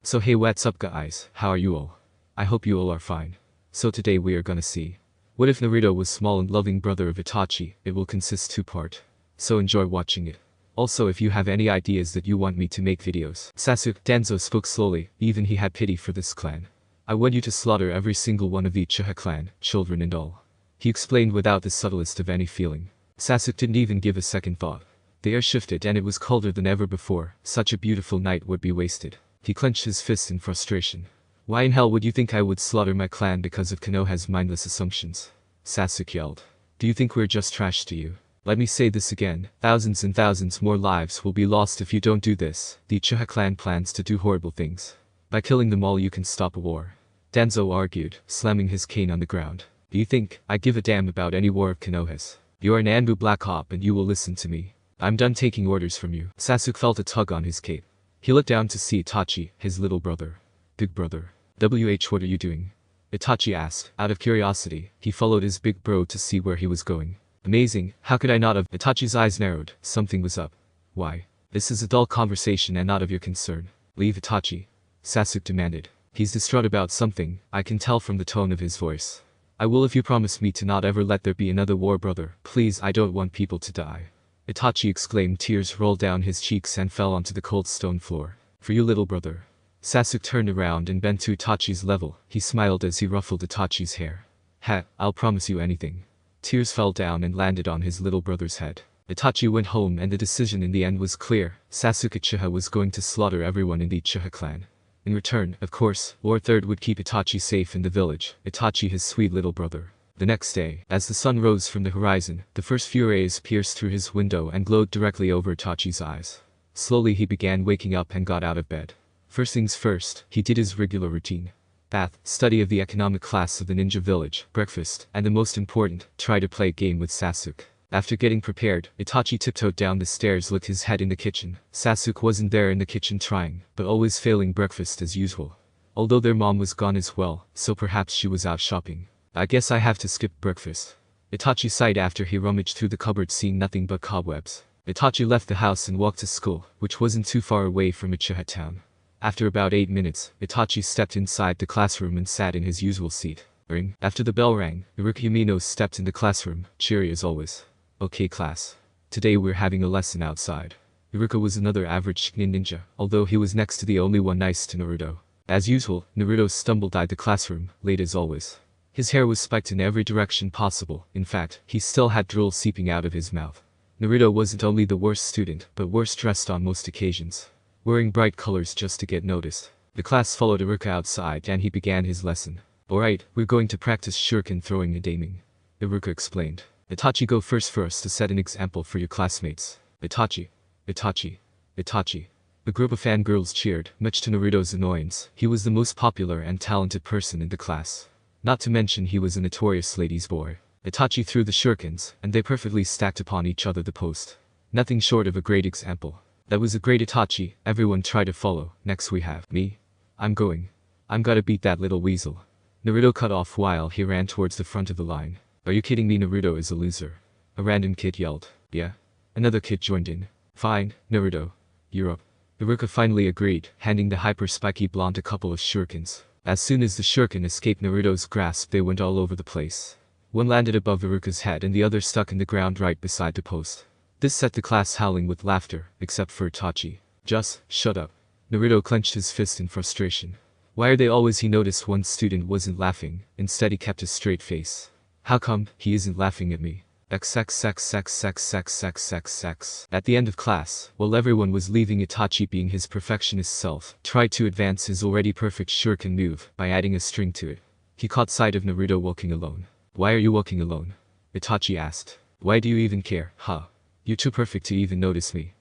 So hey, what's up guys, how are you all? I hope you all are fine. So today we are gonna see, what if Naruto was small and loving brother of Itachi. It will consist two-part. So enjoy watching it. Also, if you have any ideas that you want me to make videos. Sasuke Danzo spoke slowly, even he had pity for this clan. I want you to slaughter every single one of the Uchiha clan, children and all. He explained without the subtlest of any feeling. Sasuke didn't even give a second thought. The air shifted and it was colder than ever before. Such a beautiful night would be wasted. He clenched his fists in frustration. Why in hell would you think I would slaughter my clan because of Konoha's mindless assumptions? Sasuke yelled. Do you think we're just trash to you? Let me say this again, thousands and thousands more lives will be lost if you don't do this. The Uchiha clan plans to do horrible things. By killing them all you can stop a war. Danzo argued, slamming his cane on the ground. Do you think I give a damn about any war of Konoha's? You are an Anbu Black Hop and you will listen to me. I'm done taking orders from you. Sasuke felt a tug on his cape. He looked down to see Itachi, his little brother. Big brother. What are you doing? Itachi asked. Out of curiosity, he followed his big bro to see where he was going. Amazing, how could I not have? Itachi's eyes narrowed. Something was up. Why? This is a dull conversation and not of your concern. Leave Itachi. Sasuke demanded. He's distraught about something, I can tell from the tone of his voice. I will if you promise me to not ever let there be another war, brother. Please, I don't want people to die. Itachi exclaimed. Tears rolled down his cheeks and fell onto the cold stone floor. For you, little brother. Sasuke turned around and bent to Itachi's level. He smiled as he ruffled Itachi's hair. Ha, I'll promise you anything. Tears fell down and landed on his little brother's head. Itachi went home and the decision in the end was clear. Sasuke Uchiha was going to slaughter everyone in the Uchiha clan. In return, of course, Lord Third would keep Itachi safe in the village. Itachi, his sweet little brother. The next day, as the sun rose from the horizon, the first few rays pierced through his window and glowed directly over Itachi's eyes. Slowly he began waking up and got out of bed. First things first, he did his regular routine. Bath, study of the economic class of the ninja village, breakfast, and the most important, try to play a game with Sasuke. After getting prepared, Itachi tiptoed down the stairs, looked his head in the kitchen. Sasuke wasn't there in the kitchen trying, but always failing breakfast as usual. Although their mom was gone as well, so perhaps she was out shopping. I guess I have to skip breakfast. Itachi sighed after he rummaged through the cupboard seeing nothing but cobwebs. Itachi left the house and walked to school, which wasn't too far away from Uchiha town. After about 8 minutes, Itachi stepped inside the classroom and sat in his usual seat. Ring. After the bell rang, Iruka Yamino stepped in the classroom, cheery as always. Okay class. Today we're having a lesson outside. Iruka was another average ninja, although he was next to the only one nice to Naruto. As usual, Naruto stumbled out the classroom, late as always. His hair was spiked in every direction possible. In fact, he still had drool seeping out of his mouth. Naruto wasn't only the worst student, but worst dressed on most occasions. Wearing bright colors just to get noticed. The class followed Iruka outside and he began his lesson. Alright, we're going to practice shuriken throwing and aiming. Iruka explained. Itachi, go first for us to set an example for your classmates. Itachi. Itachi. Itachi. The group of fangirls cheered, much to Naruto's annoyance. He was the most popular and talented person in the class. Not to mention he was a notorious ladies' boy. Itachi threw the shurikens, and they perfectly stacked upon each other the post. Nothing short of a great example. That was a great Itachi, everyone tried to follow. Next we have me. I'm gotta beat that little weasel. Naruto cut off while he ran towards the front of the line. Are you kidding me? Naruto is a loser. A random kid yelled. Yeah. Another kid joined in. Fine, Naruto. You're up. Iruka finally agreed, handing the hyper spiky blonde a couple of shurikens. As soon as the shuriken escaped Naruto's grasp they went all over the place. One landed above Iruka's head and the other stuck in the ground right beside the post. This set the class howling with laughter, except for Itachi. Just, shut up. Naruto clenched his fist in frustration. Why are they always? He noticed one student wasn't laughing, instead he kept a straight face. How come he isn't laughing at me? XXXXXXXXX. At the end of class, while everyone was leaving, Itachi, being his perfectionist self, tried to advance his already perfect shuriken move by adding a string to it. He caught sight of Naruto walking alone. Why are you walking alone? Itachi asked. Why do you even care, huh? You're too perfect to even notice me.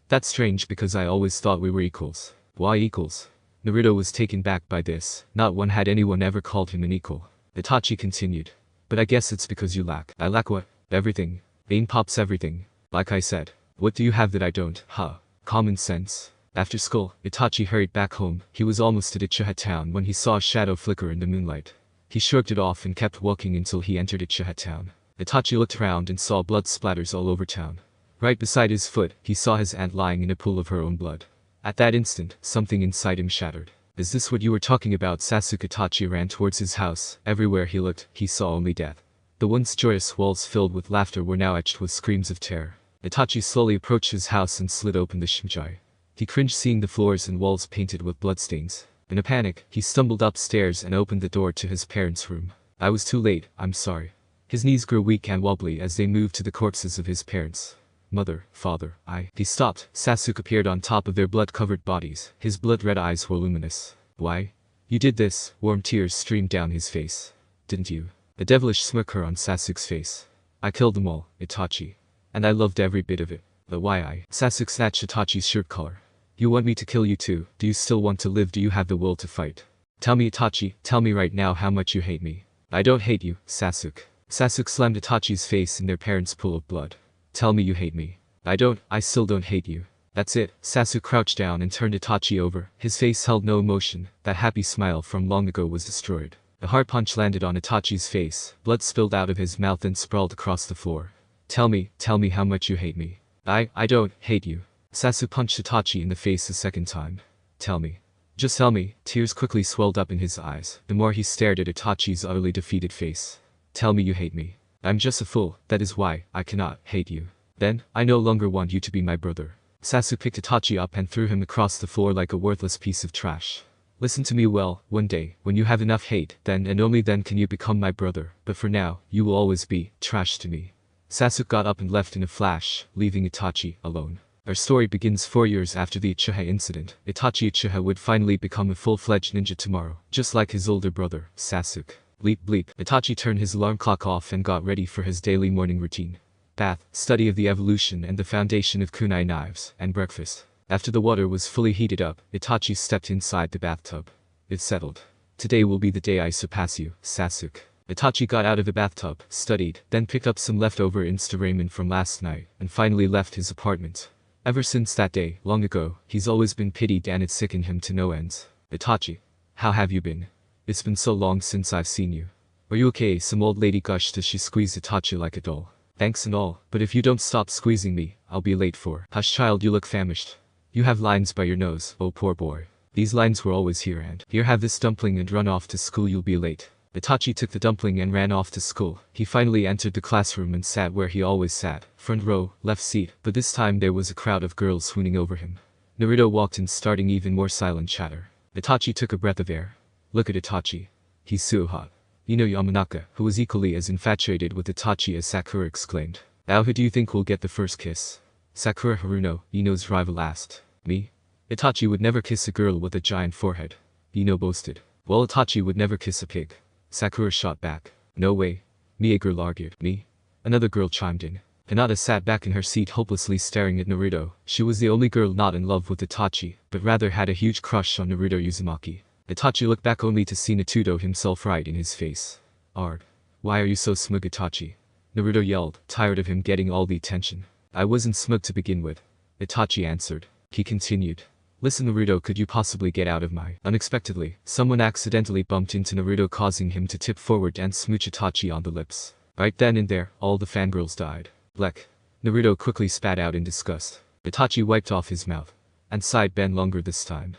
That's strange because I always thought we were equals. Why equals? Naruto was taken back by this. Not one had anyone ever called him an equal. Itachi continued. But I guess it's because you lack. I lack what? Everything. Bane pops everything. Like I said. What do you have that I don't? Huh? Common sense. After school, Itachi hurried back home. He was almost at Uchiha town when he saw a shadow flicker in the moonlight. He shrugged it off and kept walking until he entered Uchiha town. Itachi looked around and saw blood splatters all over town. Right beside his foot, he saw his aunt lying in a pool of her own blood. At that instant, something inside him shattered. Is this what you were talking about? Sasuke Itachi ran towards his house. Everywhere he looked, he saw only death. The once joyous walls filled with laughter were now etched with screams of terror. Itachi slowly approached his house and slid open the shimjai. He cringed seeing the floors and walls painted with bloodstains. In a panic, he stumbled upstairs and opened the door to his parents' room. I was too late, I'm sorry. His knees grew weak and wobbly as they moved to the corpses of his parents. Mother, father, He stopped. Sasuke appeared on top of their blood-covered bodies. His blood-red eyes were luminous. Why? You did this. Warm tears streamed down his face. Didn't you? A devilish smirk on Sasuke's face. I killed them all, Itachi. And I loved every bit of it. But why? Sasuke snatched Itachi's shirt collar. You want me to kill you too? Do you still want to live? Do you have the will to fight? Tell me, Itachi, tell me right now how much you hate me. I don't hate you, Sasuke. Sasuke slammed Itachi's face in their parents' pool of blood. Tell me you hate me. I still don't hate you. That's it. Sasuke crouched down and turned Itachi over. His face held no emotion. That happy smile from long ago was destroyed. A hard punch landed on Itachi's face. Blood spilled out of his mouth and sprawled across the floor. Tell me how much you hate me. I don't hate you. Sasuke punched Itachi in the face a second time. Tell me. Just tell me. Tears quickly swelled up in his eyes, the more he stared at Itachi's utterly defeated face. Tell me you hate me. I'm just a fool, that is why I cannot hate you. Then, I no longer want you to be my brother. Sasuke picked Itachi up and threw him across the floor like a worthless piece of trash. Listen to me well, one day, when you have enough hate, then and only then can you become my brother, but for now, you will always be trash to me. Sasuke got up and left in a flash, leaving Itachi alone. Our story begins 4 years after the Uchiha incident. Itachi Uchiha would finally become a full-fledged ninja tomorrow, just like his older brother, Sasuke. Bleep bleep. Itachi turned his alarm clock off and got ready for his daily morning routine. Bath, study of the evolution and the foundation of kunai knives, and breakfast. After the water was fully heated up, Itachi stepped inside the bathtub. It settled. Today will be the day I surpass you, Sasuke. Itachi got out of the bathtub, studied, then picked up some leftover Insta ramen from last night, and finally left his apartment. Ever since that day, long ago, he's always been pitied and it sickened him to no ends. Itachi, how have you been? It's been so long since I've seen you. Are you okay? Some old lady gushed as she squeezed Itachi like a doll. Thanks and all, but if you don't stop squeezing me, I'll be late for. Hush child, you look famished. You have lines by your nose, oh poor boy. These lines were always here and here have this dumpling and run off to school, you'll be late. Itachi took the dumpling and ran off to school. He finally entered the classroom and sat where he always sat, front row, left seat, but this time there was a crowd of girls swooning over him. Naruto walked in, starting even more silent chatter. Itachi took a breath of air. Look at Itachi. He's so hot. Yamanaka, who was equally as infatuated with Itachi as Sakura, exclaimed. Now who do you think will get the first kiss? Sakura Haruno, Ino's rival, asked. Me? Itachi would never kiss a girl with a giant forehead. Ino boasted. Well, Itachi would never kiss a pig. Sakura shot back. No way. Me, a girl argued. Me? Another girl chimed in. Hinata sat back in her seat hopelessly staring at Naruto. She was the only girl not in love with Itachi, but rather had a huge crush on Naruto Uzumaki. Itachi looked back only to see Naruto himself right in his face. Ard. Why are you so smug, Itachi? Naruto yelled, tired of him getting all the attention. I wasn't smug to begin with. Itachi answered. He continued. Listen Naruto, could you possibly get out of my... Unexpectedly, someone accidentally bumped into Naruto, causing him to tip forward and smooch Itachi on the lips. Right then and there, all the fangirls died. Blech. Naruto quickly spat out in disgust. Itachi wiped off his mouth. And sighed ben longer this time.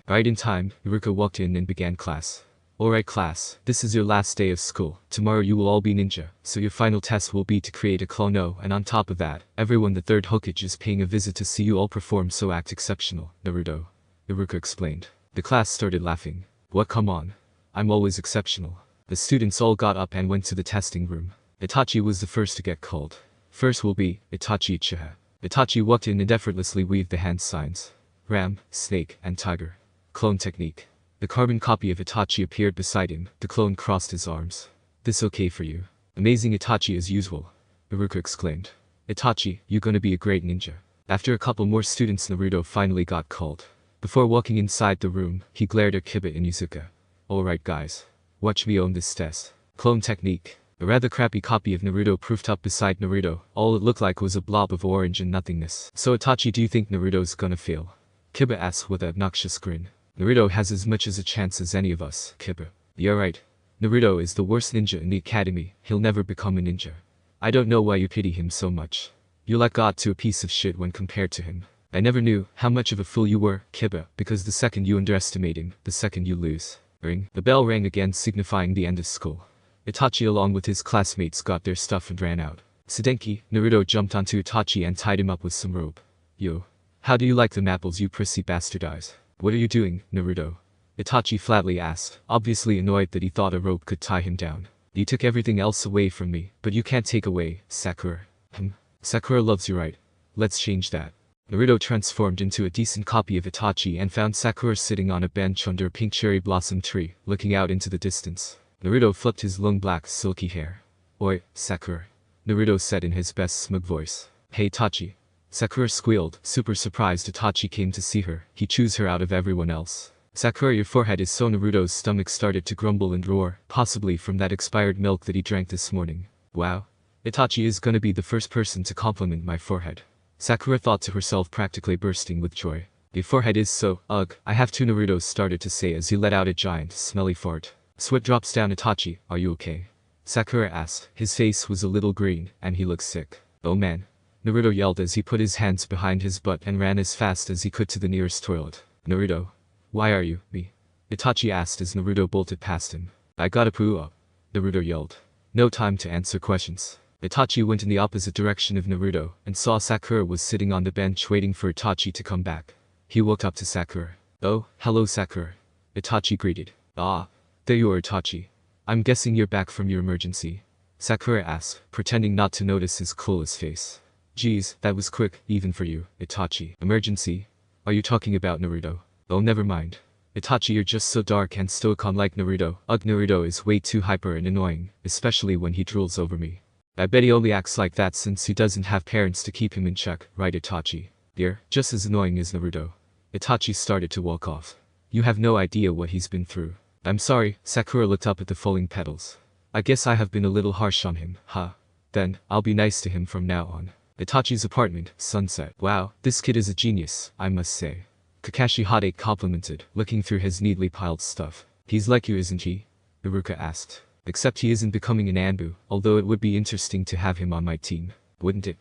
Right in time, Naruto walked in and began class. Alright class, this is your last day of school. Tomorrow you will all be ninja, so your final test will be to create a clone, and on top of that, everyone the third Hokage is paying a visit to see you all perform, so act exceptional, Naruto explained. The class started laughing. What, come on. I'm always exceptional. The students all got up and went to the testing room. Itachi was the first to get called. First will be Itachi Uchiha. Itachi walked in and effortlessly weaved the hand signs. Ram, snake, and tiger. Clone technique. The carbon copy of Itachi appeared beside him. The clone crossed his arms. This okay for you? Amazing Itachi as usual. Naruto exclaimed. Itachi, you gonna be a great ninja. After a couple more students, Naruto finally got called. Before walking inside the room, he glared at Kiba and Yuzuka. Alright guys. Watch me own this test. Clone technique. A rather crappy copy of Naruto proofed up beside Naruto. All it looked like was a blob of orange and nothingness. So Itachi, do you think Naruto's gonna fail? Kiba asked with an obnoxious grin. Naruto has as much as a chance as any of us, Kiba. You're right. Naruto is the worst ninja in the academy. He'll never become a ninja. I don't know why you pity him so much. You like God to a piece of shit when compared to him. I never knew how much of a fool you were, Kiba, because the second you underestimate him, the second you lose. Ring. The bell rang again, signifying the end of school. Itachi along with his classmates got their stuff and ran out. Sedenki, Naruto jumped onto Itachi and tied him up with some rope. Yo. How do you like them apples, you prissy bastard eyes? What are you doing, Naruto? Itachi flatly asked, obviously annoyed that he thought a rope could tie him down. You took everything else away from me, but you can't take away Sakura. Sakura loves you, right? Let's change that. Naruto transformed into a decent copy of Itachi and found Sakura sitting on a bench under a pink cherry blossom tree, looking out into the distance. Naruto flipped his long black silky hair. Oi, Sakura. Naruto said in his best smug voice. Hey Itachi. Sakura squealed, super surprised Itachi came to see her. He chose her out of everyone else. Sakura, your forehead is so. Naruto's stomach started to grumble and roar, possibly from that expired milk that he drank this morning. Wow. Itachi is gonna be the first person to compliment my forehead. Sakura thought to herself, practically bursting with joy. Your forehead is so, ugh, I have to. Naruto started to say as he let out a giant, smelly fart. Sweat drops down. Itachi, are you okay? Sakura asked. His face was a little green, and he looked sick. Oh man. Naruto yelled as he put his hands behind his butt and ran as fast as he could to the nearest toilet. Naruto. Why are you, me? Itachi asked as Naruto bolted past him. I gotta poo up. Naruto yelled. No time to answer questions. Itachi went in the opposite direction of Naruto and saw Sakura was sitting on the bench waiting for Itachi to come back. He walked up to Sakura. Oh, hello Sakura. Itachi greeted. Ah, there you are Itachi. I'm guessing you're back from your emergency. Sakura asked, pretending not to notice his clueless face. Geez, that was quick, even for you, Itachi. Emergency? Are you talking about Naruto? Oh, never mind. Itachi, you're just so dark and stoic unlike Naruto. Ugh, Naruto is way too hyper and annoying, especially when he drools over me. I bet he only acts like that since he doesn't have parents to keep him in check, right Itachi? You're just as annoying as Naruto. Itachi started to walk off. You have no idea what he's been through. I'm sorry, Sakura looked up at the falling petals. I guess I have been a little harsh on him, huh? Then, I'll be nice to him from now on. Itachi's apartment, sunset. Wow, this kid is a genius, I must say. Kakashi Hade complimented, looking through his neatly piled stuff. He's like you, isn't he? Iruka asked. Except he isn't becoming an Anbu, although it would be interesting to have him on my team. Wouldn't it?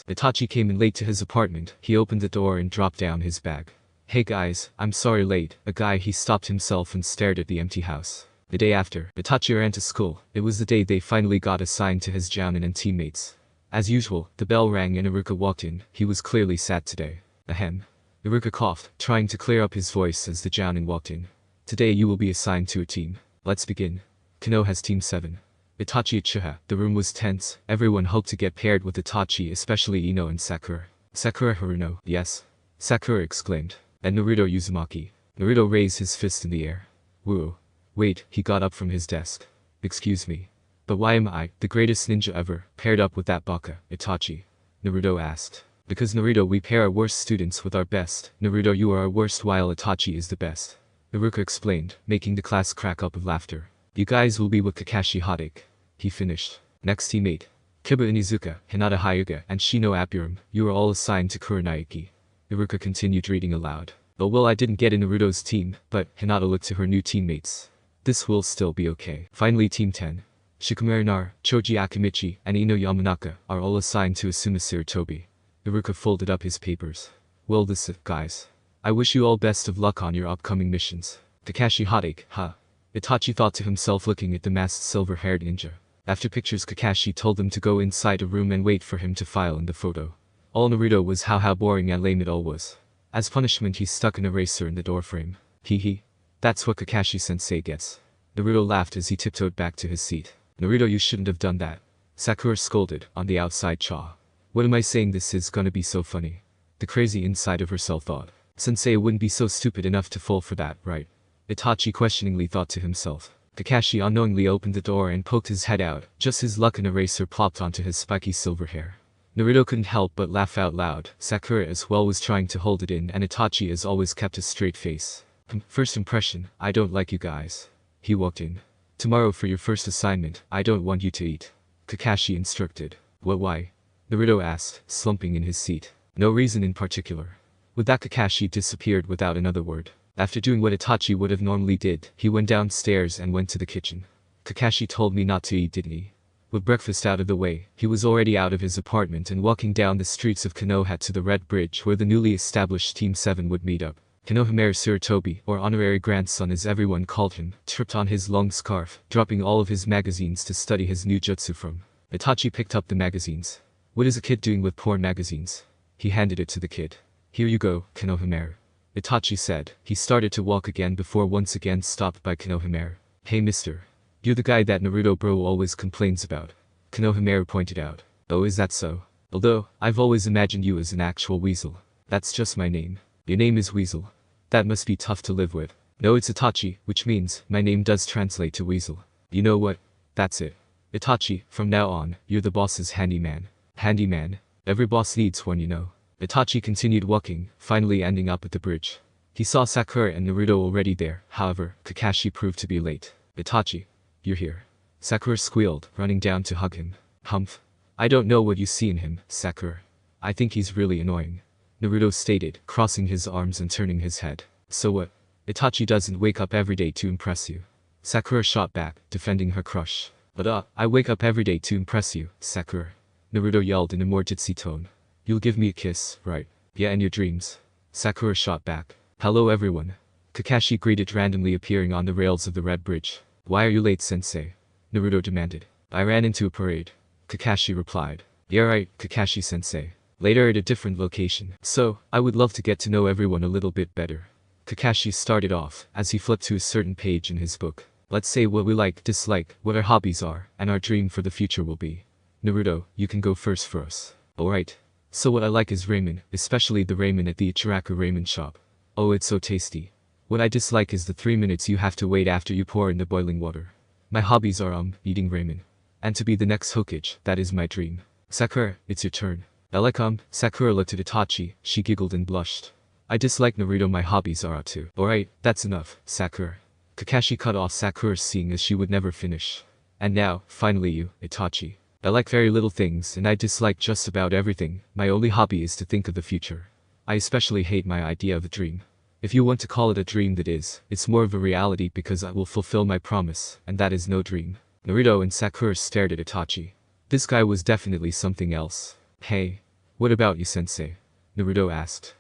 Itachi came in late to his apartment. He opened the door and dropped down his bag. Hey guys, I'm sorry late. A guy. He stopped himself and stared at the empty house. The day after, Itachi ran to school. It was the day they finally got assigned to his jounin and teammates. As usual, the bell rang and Iruka walked in. He was clearly sad today. Ahem. Iruka coughed, trying to clear up his voice as the jounin walked in. Today you will be assigned to a team. Let's begin. Kano has team 7. Itachi Uchiha. The room was tense. Everyone hoped to get paired with Itachi, especially Ino and Sakura. Sakura Haruno. Yes. Sakura exclaimed. And Naruto Uzumaki. Naruto raised his fist in the air. Whoa. Wait, he got up from his desk. Excuse me. But why am I, the greatest ninja ever, paired up with that baka, Itachi? Naruto asked. Because Naruto, we pair our worst students with our best. Naruto, you are our worst while Itachi is the best. Iruka explained, making the class crack up of laughter. You guys will be with Kakashi Hadake. He finished. Next teammate. Kiba Inizuka, Hinata Hyuga, and Shino Apurum, you are all assigned to Kuranaiki. Iruka continued reading aloud. Oh well, I didn't get in Naruto's team, but Hinata looked to her new teammates. This will still be okay. Finally team 10. Shikamaru Nar, Choji Akimichi, and Ino Yamanaka are all assigned to Asuma Sarutobi. Iruka folded up his papers. Well this guys. I wish you all best of luck on your upcoming missions. Kakashi Hadake, huh? Itachi thought to himself looking at the masked silver-haired ninja. After pictures Kakashi told them to go inside a room and wait for him to file in the photo. All Naruto was how boring and lame it all was. As punishment he stuck an eraser in the doorframe. Hee. That's what Kakashi-sensei gets. Naruto laughed as he tiptoed back to his seat. Naruto, you shouldn't have done that. Sakura scolded, on the outside chaw. What am I saying, this is gonna be so funny. The crazy inside of herself thought. Sensei wouldn't be so stupid enough to fall for that, right? Itachi questioningly thought to himself. Kakashi unknowingly opened the door and poked his head out. Just his luck, an eraser plopped onto his spiky silver hair. Naruto couldn't help but laugh out loud. Sakura as well was trying to hold it in, and Itachi as always kept a straight face. First impression, I don't like you guys. He walked in. Tomorrow for your first assignment, I don't want you to eat. Kakashi instructed. What, why? Naruto asked, slumping in his seat. No reason in particular. With that, Kakashi disappeared without another word. After doing what Itachi would have normally did, he went downstairs and went to the kitchen. Kakashi told me not to eat, didn't he? With breakfast out of the way, he was already out of his apartment and walking down the streets of Konoha to the Red Bridge where the newly established Team 7 would meet up. Konohamaru Suratobi, or honorary grandson as everyone called him, tripped on his long scarf, dropping all of his magazines to study his new jutsu from. Itachi picked up the magazines. What is a kid doing with porn magazines? He handed it to the kid. Here you go, Konohamaru. Itachi said. He started to walk again before once again stopped by Konohamaru. Hey mister. You're the guy that Naruto bro always complains about. Konohamaru pointed out. Oh, is that so? Although, I've always imagined you as an actual weasel. That's just my name. Your name is Weasel. That must be tough to live with. No, it's Itachi, which means, my name does translate to Weasel. You know what? That's it. Itachi, from now on, you're the boss's handyman. Handyman? Every boss needs one, you know. Itachi continued walking, finally ending up at the bridge. He saw Sakura and Naruto already there, however, Kakashi proved to be late. Itachi. You're here. Sakura squealed, running down to hug him. Humph. I don't know what you see in him, Sakura. I think he's really annoying. Naruto stated, crossing his arms and turning his head. So what? Itachi doesn't wake up every day to impress you. Sakura shot back, defending her crush. But I wake up every day to impress you, Sakura. Naruto yelled in a more ditzy tone. You'll give me a kiss, right? Yeah, in your dreams. Sakura shot back. Hello everyone. Kakashi greeted randomly appearing on the rails of the Red Bridge. Why are you late, sensei? Naruto demanded. I ran into a parade. Kakashi replied. Yeah right, Kakashi sensei. Later at a different location. So, I would love to get to know everyone a little bit better. Kakashi started off, as he flipped to a certain page in his book. Let's say what we like, dislike, what our hobbies are, and our dream for the future will be. Naruto, you can go first for us. Alright. So what I like is ramen, especially the ramen at the Ichiraku ramen shop. Oh, it's so tasty. What I dislike is the 3 minutes you have to wait after you pour in the boiling water. My hobbies are eating ramen. And to be the next Hokage, that is my dream. Sakura, it's your turn. I like Sakura looked at Itachi, she giggled and blushed. I dislike Naruto, my hobbies are too. Alright, that's enough, Sakura. Kakashi cut off Sakura seeing as she would never finish. And now, finally you, Itachi. I like very little things and I dislike just about everything, my only hobby is to think of the future. I especially hate my idea of a dream. If you want to call it a dream that is, it's more of a reality because I will fulfill my promise, and that is no dream. Naruto and Sakura stared at Itachi. This guy was definitely something else. Hey. What about you, sensei? Naruto asked.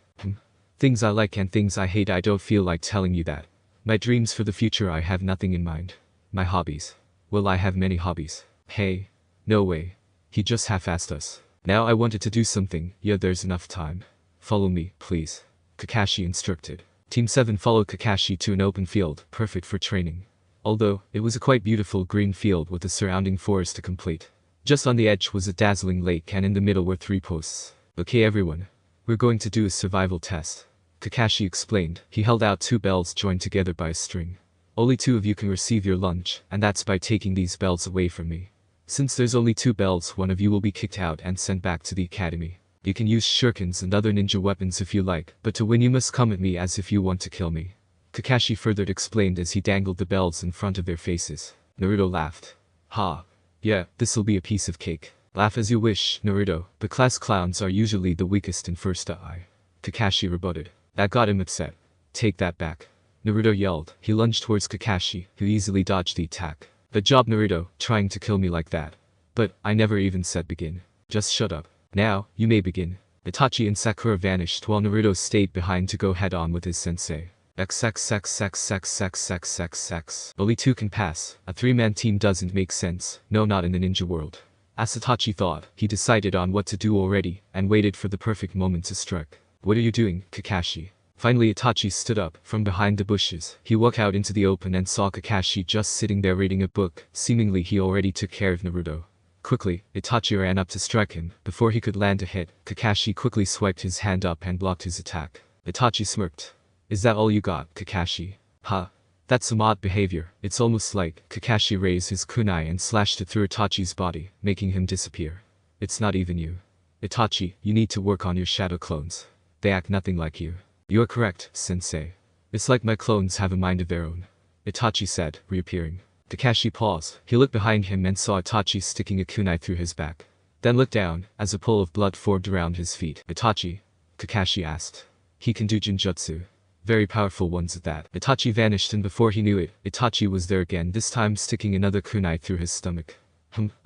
Things I like and things I hate, I don't feel like telling you that. My dreams for the future, I have nothing in mind. My hobbies. Well, I have many hobbies. Hey. No way. He just half-assed us. Now I wanted to do something, yeah, there's enough time. Follow me, please. Kakashi instructed. Team 7 followed Kakashi to an open field, perfect for training. Although, it was a quite beautiful green field with a surrounding forest to complete. Just on the edge was a dazzling lake and in the middle were 3 posts. Okay everyone. We're going to do a survival test. Kakashi explained. He held out 2 bells joined together by a string. Only 2 of you can receive your lunch, and that's by taking these bells away from me. Since there's only 2 bells, one of you will be kicked out and sent back to the academy. You can use shurikens and other ninja weapons if you like, but to win you must come at me as if you want to kill me. Kakashi further explained as he dangled the bells in front of their faces. Naruto laughed. Ha. Yeah, this'll be a piece of cake. Laugh as you wish, Naruto, but class clowns are usually the weakest in first eye. Kakashi rebutted. That got him upset. Take that back. Naruto yelled. He lunged towards Kakashi, who easily dodged the attack. Good job Naruto, trying to kill me like that. But, I never even said begin. Just shut up. Now, you may begin. Itachi and Sakura vanished while Naruto stayed behind to go head on with his sensei. XXXXXXXXX. Only 2 can pass. A 3-man team doesn't make sense, no, not in the ninja world. As Itachi thought, he decided on what to do already, and waited for the perfect moment to strike. What are you doing, Kakashi? Finally Itachi stood up, from behind the bushes. He walked out into the open and saw Kakashi just sitting there reading a book, seemingly he already took care of Naruto. Quickly, Itachi ran up to strike him. Before he could land a hit, Kakashi quickly swiped his hand up and blocked his attack. Itachi smirked. Is that all you got, Kakashi? Huh? That's some odd behavior. It's almost like Kakashi raised his kunai and slashed it through Itachi's body, making him disappear. It's not even you. Itachi, you need to work on your shadow clones. They act nothing like you. You are correct, sensei. It's like my clones have a mind of their own. Itachi said, reappearing. Kakashi paused. He looked behind him and saw Itachi sticking a kunai through his back. Then looked down, as a pool of blood formed around his feet. Itachi? Kakashi asked. He can do Jinjutsu. Very powerful ones at that. Itachi vanished and before he knew it, Itachi was there again, this time sticking another kunai through his stomach.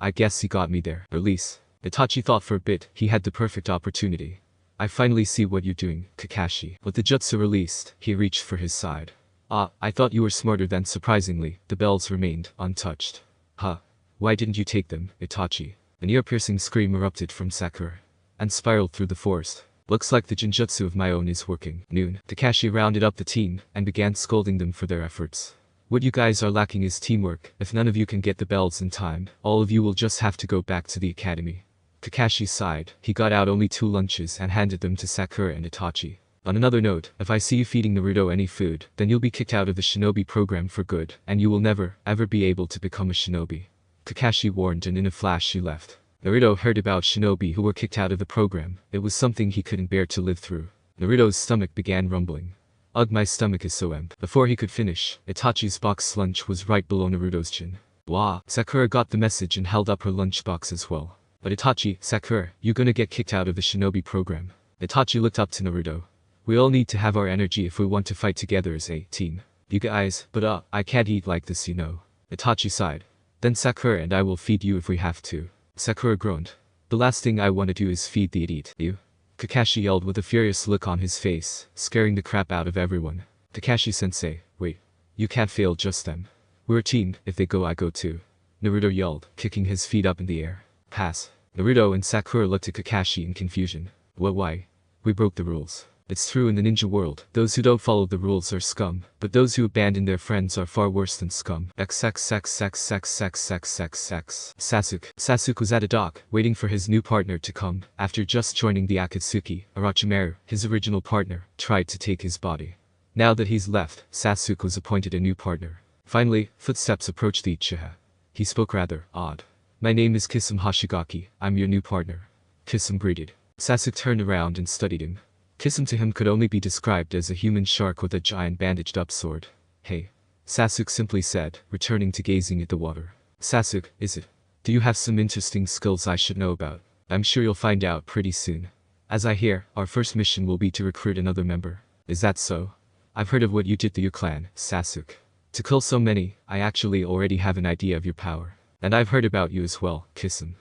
I guess he got me there. Release. Itachi thought for a bit. He had the perfect opportunity. I finally see what you're doing, Kakashi. With the jutsu released, he reached for his side. Ah, I thought you were smarter than. Surprisingly, the bells remained untouched. Huh. Why didn't you take them, Itachi? An ear-piercing scream erupted from Sakura and spiraled through the forest. Looks like the genjutsu of my own is working. Noon. Kakashi rounded up the team and began scolding them for their efforts. What you guys are lacking is teamwork. If none of you can get the bells in time, all of you will just have to go back to the academy. Kakashi sighed. He got out only 2 lunches and handed them to Sakura and Itachi. On another note, if I see you feeding Naruto any food, then you'll be kicked out of the shinobi program for good, and you will never, ever be able to become a shinobi. Kakashi warned, and in a flash he left. Naruto heard about shinobi who were kicked out of the program. It was something he couldn't bear to live through. Naruto's stomach began rumbling. Ugh, my stomach is so empty. Before he could finish, Itachi's box lunch was right below Naruto's chin. Blah. Sakura got the message and held up her lunchbox as well. But Itachi, Sakura, you gonna get kicked out of the shinobi program. Itachi looked up to Naruto. We all need to have our energy if we want to fight together as a team. You guys, but I can't eat like this, you know. Itachi sighed. Then Sakura and I will feed you if we have to. Sakura groaned. The last thing I want to do is feed the idiot. You? Kakashi yelled with a furious look on his face, scaring the crap out of everyone. Kakashi-sensei, wait. You can't fail just them. We're a team, if they go I go too. Naruto yelled, kicking his feet up in the air. Pass. Naruto and Sakura looked at Kakashi in confusion. What, why? We broke the rules. It's true in the ninja world, those who don't follow the rules are scum, but those who abandon their friends are far worse than scum. Sasuke was at a dock, waiting for his new partner to come. After just joining the Akatsuki, Orochimaru, his original partner, tried to take his body. Now that he's left, Sasuke was appointed a new partner. Finally, footsteps approached the Uchiha. He spoke rather odd. My name is Kisame Hashigaki, I'm your new partner. Kisame greeted. Sasuke turned around and studied him. Kisame to him could only be described as a human shark with a giant bandaged-up sword. Hey. Sasuke simply said, returning to gazing at the water. Sasuke, is it? Do you have some interesting skills I should know about? I'm sure you'll find out pretty soon. As I hear, our first mission will be to recruit another member. Is that so? I've heard of what you did to your clan, Sasuke. To kill so many, I actually already have an idea of your power. And I've heard about you as well, Kisame.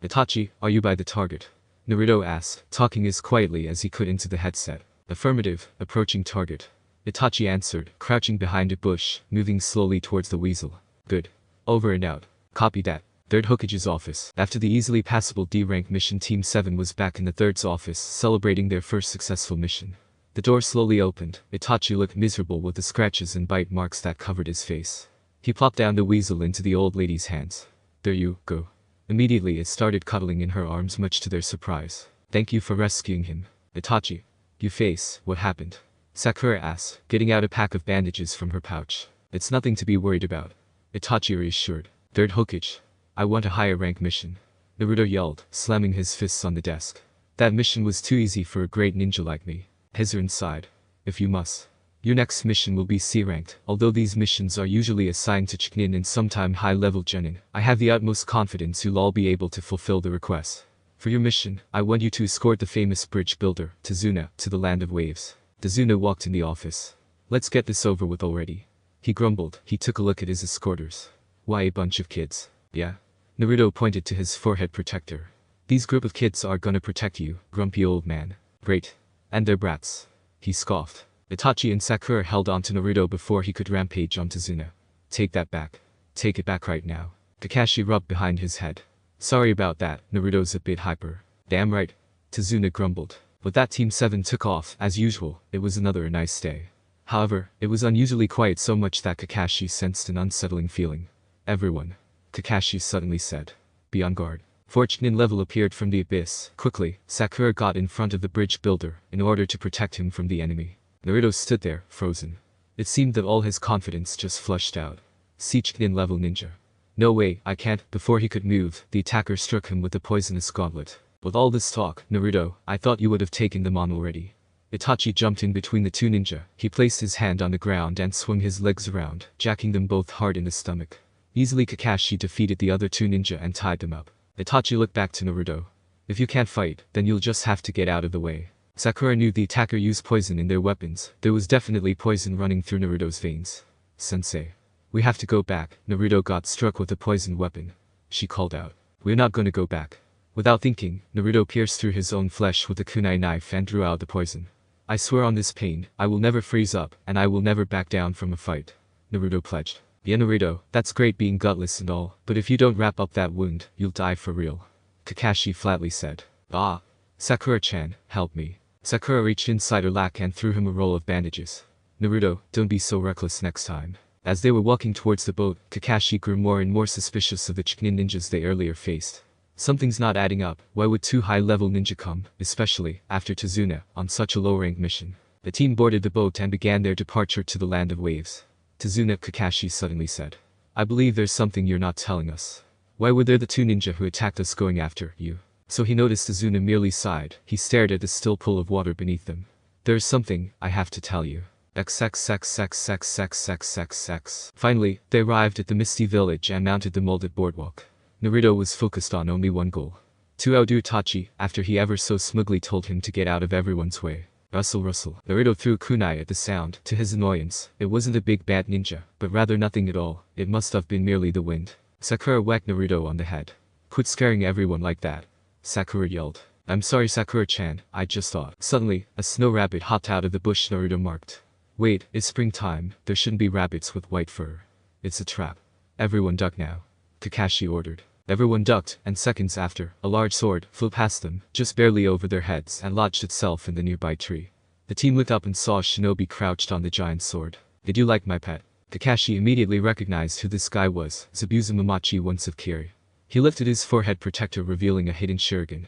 Itachi, are you by the target? Naruto asked, talking as quietly as he could into the headset. Affirmative, approaching target. Itachi answered, crouching behind a bush, moving slowly towards the weasel. Good. Over and out. Copy that. 3rd Hokage's office. After the easily passable D-rank mission, Team 7 was back in the 3rd's office, celebrating their first successful mission. The door slowly opened. Itachi looked miserable with the scratches and bite marks that covered his face. He plopped down the weasel into the old lady's hands. There you go. Immediately it started cuddling in her arms, much to their surprise. Thank you for rescuing him. Itachi. You face, what happened? Sakura asked, getting out a pack of bandages from her pouch. It's nothing to be worried about. Itachi reassured. 3rd Hokage. I want a higher rank mission. Naruto yelled, slamming his fists on the desk. That mission was too easy for a great ninja like me. Hizuru sighed. If you must. Your next mission will be C-ranked. Although these missions are usually assigned to Chunin and sometime high-level Genin, I have the utmost confidence you'll all be able to fulfill the request. For your mission, I want you to escort the famous bridge builder, Tazuna, to the land of waves. Tazuna walked in the office. Let's get this over with already. He grumbled. He took a look at his escorters. Why a bunch of kids? Yeah? Naruto pointed to his forehead protector. These group of kids are gonna protect you, grumpy old man. Great. And they're brats. He scoffed. Itachi and Sakura held on to Naruto before he could rampage on Tazuna. Take that back. Take it back right now. Kakashi rubbed behind his head. Sorry about that, Naruto's a bit hyper. Damn right. Tazuna grumbled. But that Team 7 took off, as usual. It was another nice day. However, it was unusually quiet, so much that Kakashi sensed an unsettling feeling. Everyone. Kakashi suddenly said. Be on guard. Fortune level appeared from the abyss. Quickly, Sakura got in front of the bridge builder, in order to protect him from the enemy. Naruto stood there, frozen. It seemed that all his confidence just flushed out. Chunin level ninja. No way, I can't. Before he could move, the attacker struck him with the poisonous gauntlet. With all this talk, Naruto, I thought you would have taken them on already. Itachi jumped in between the 2 ninja. He placed his hand on the ground and swung his legs around, jacking them both hard in the stomach. Easily Kakashi defeated the other 2 ninja and tied them up. Itachi looked back to Naruto. If you can't fight, then you'll just have to get out of the way. Sakura knew the attacker used poison in their weapons. There was definitely poison running through Naruto's veins. Sensei. We have to go back. Naruto got struck with a poisoned weapon. She called out. We're not gonna go back. Without thinking, Naruto pierced through his own flesh with a kunai knife and drew out the poison. I swear on this pain, I will never freeze up, and I will never back down from a fight. Naruto pledged. Yeah Naruto, that's great being gutless and all, but if you don't wrap up that wound, you'll die for real. Kakashi flatly said. Ah. Sakura-chan, help me. Sakura reached inside her lack and threw him a roll of bandages. Naruto, don't be so reckless next time. As they were walking towards the boat, Kakashi grew more and more suspicious of the Chunin ninjas they earlier faced. Something's not adding up. Why would two high-level ninja come, especially after Tazuna, on such a low-ranked mission? The team boarded the boat and began their departure to the land of waves. Tazuna, Kakashi suddenly said. I believe there's something you're not telling us. Why were there the two ninja who attacked us going after you? So he noticed Tazuna merely sighed. He stared at the still pool of water beneath them. There's something I have to tell you. XXXXXXXXX. Finally, they arrived at the misty village and mounted the molded boardwalk. Naruto was focused on only one goal. To outdo Itachi, after he ever so smugly told him to get out of everyone's way. Rustle. Naruto threw kunai at the sound. To his annoyance, it wasn't a big bad ninja, but rather nothing at all. It must have been merely the wind. Sakura whacked Naruto on the head. Quit scaring everyone like that. Sakura yelled. I'm sorry Sakura-chan, I just thought. Suddenly, a snow rabbit hopped out of the bush Naruto marked. Wait, it's springtime, there shouldn't be rabbits with white fur. It's a trap. Everyone duck now. Kakashi ordered. Everyone ducked, and seconds after, a large sword flew past them, just barely over their heads and lodged itself in the nearby tree. The team looked up and saw a shinobi crouched on the giant sword. Did you like my pet? Kakashi immediately recognized who this guy was, Zabuza Mamachi once of Kiri. He lifted his forehead protector revealing a hidden shuriken.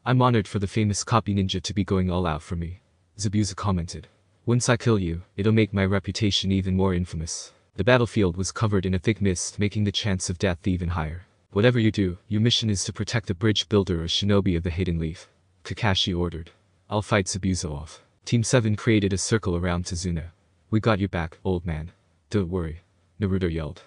I'm honored for the famous copy ninja to be going all out for me. Zabuza commented. Once I kill you, it'll make my reputation even more infamous. The battlefield was covered in a thick mist making the chance of death even higher. Whatever you do, your mission is to protect the bridge builder or shinobi of the Hidden Leaf. Kakashi ordered. I'll fight Zabuza off. Team 7 created a circle around Tazuna. We got your back, old man. Don't worry. Naruto yelled.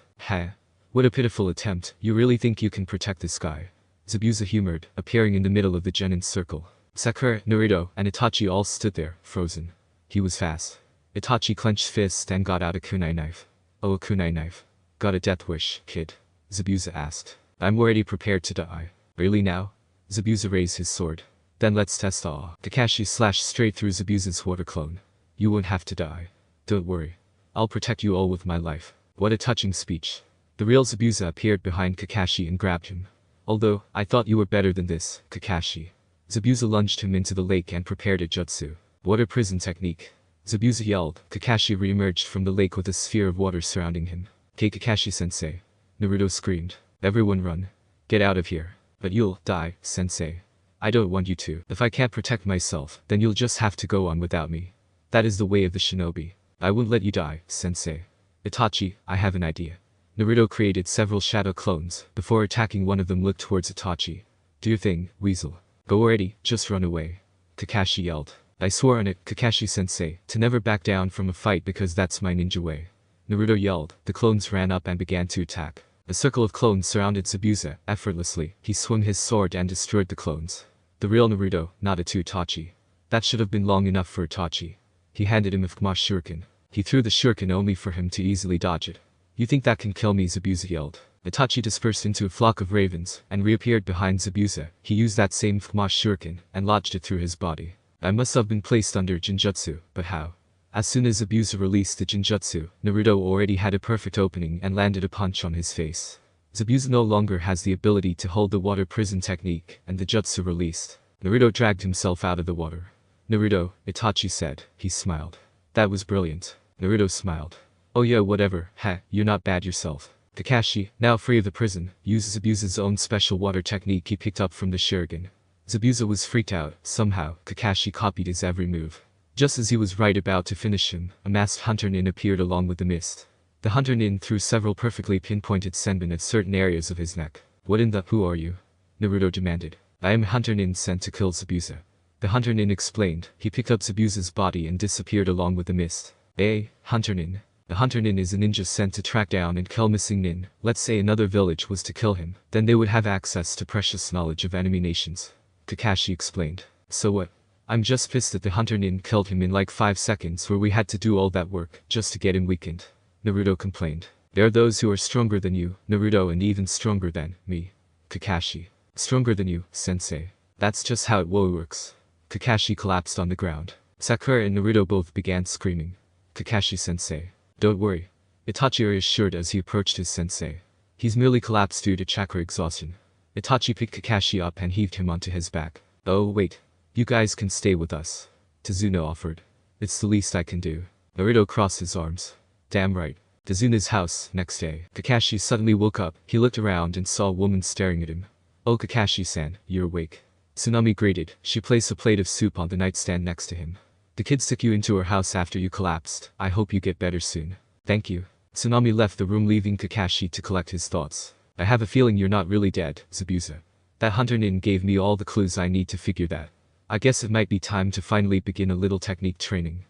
What a pitiful attempt. You really think you can protect this guy? Zabuza humored, appearing in the middle of the genin circle. Sakura, Naruto, and Itachi all stood there, frozen. He was fast. Itachi clenched fists and got out a kunai knife. Oh, a kunai knife. Got a death wish, kid? Zabuza asked. I'm already prepared to die. Really now? Zabuza raised his sword. Then let's test all. Kakashi slashed straight through Zabuza's water clone. You won't have to die. Don't worry. I'll protect you all with my life. What a touching speech. The real Zabuza appeared behind Kakashi and grabbed him. Although, I thought you were better than this, Kakashi. Zabuza lunged him into the lake and prepared a jutsu. Water prison technique. Zabuza yelled. Kakashi re-emerged from the lake with a sphere of water surrounding him. Kakashi-sensei. Naruto screamed. Everyone run. Get out of here. But you'll die, sensei. I don't want you to. If I can't protect myself, then you'll just have to go on without me. That is the way of the shinobi. I won't let you die, sensei. Itachi, I have an idea. Naruto created several shadow clones. Before attacking one of them looked towards Itachi. Do your thing, weasel. Go already, just run away. Kakashi yelled. I swore on it, Kakashi-sensei, to never back down from a fight because that's my ninja way. Naruto yelled. The clones ran up and began to attack. A circle of clones surrounded Zabuza. Effortlessly, he swung his sword and destroyed the clones. The real Naruto, not to Itachi. That should have been long enough for Itachi. He handed him a Fukma shuriken. He threw the shuriken only for him to easily dodge it. You think that can kill me? Zabuza yelled. Itachi dispersed into a flock of ravens and reappeared behind Zabuza. He used that same Fukma shuriken and lodged it through his body. I must have been placed under Jinjutsu, but how? As soon as Zabuza released the Jinjutsu, Naruto already had a perfect opening and landed a punch on his face. Zabuza no longer has the ability to hold the water prison technique, and the jutsu released. Naruto dragged himself out of the water. Naruto, Itachi said. He smiled. That was brilliant. Naruto smiled. Oh yeah, whatever, you're not bad yourself. Kakashi, now free of the prison, used Zabuza's own special water technique he picked up from the shuriken. Zabuza was freaked out. Somehow, Kakashi copied his every move. Just as he was right about to finish him, a masked hunter nin appeared along with the mist. The hunter nin threw several perfectly pinpointed senbon at certain areas of his neck. What in the who are you? Naruto demanded. I am hunter nin sent to kill Zabuza. The hunter nin explained. He picked up Zabuza's body and disappeared along with the mist. Hunter nin. The hunter nin is a ninja sent to track down and kill missing nin. Let's say another village was to kill him, then they would have access to precious knowledge of enemy nations. Kakashi explained. So what? I'm just pissed that the hunter nin killed him in like 5 seconds where we had to do all that work just to get him weakened. Naruto complained. There are those who are stronger than you, Naruto, and even stronger than me. Kakashi. Stronger than you, sensei. That's just how it works. Kakashi collapsed on the ground. Sakura and Naruto both began screaming. Kakashi-sensei. Don't worry. Itachi reassured as he approached his sensei. He's merely collapsed due to chakra exhaustion. Itachi picked Kakashi up and heaved him onto his back. Oh wait. You guys can stay with us. Tazuna offered. It's the least I can do. Naruto crossed his arms. Damn right. Tazuna's house, next day. Kakashi suddenly woke up. He looked around and saw a woman staring at him. Oh Kakashi-san, you're awake. Tsunami greeted. She placed a plate of soup on the nightstand next to him. The kid took you into her house after you collapsed. I hope you get better soon. Thank you. Tsunami left the room, leaving Kakashi to collect his thoughts. I have a feeling you're not really dead, Zabuza. That hunter nin gave me all the clues I need to figure that. I guess it might be time to finally begin a little technique training.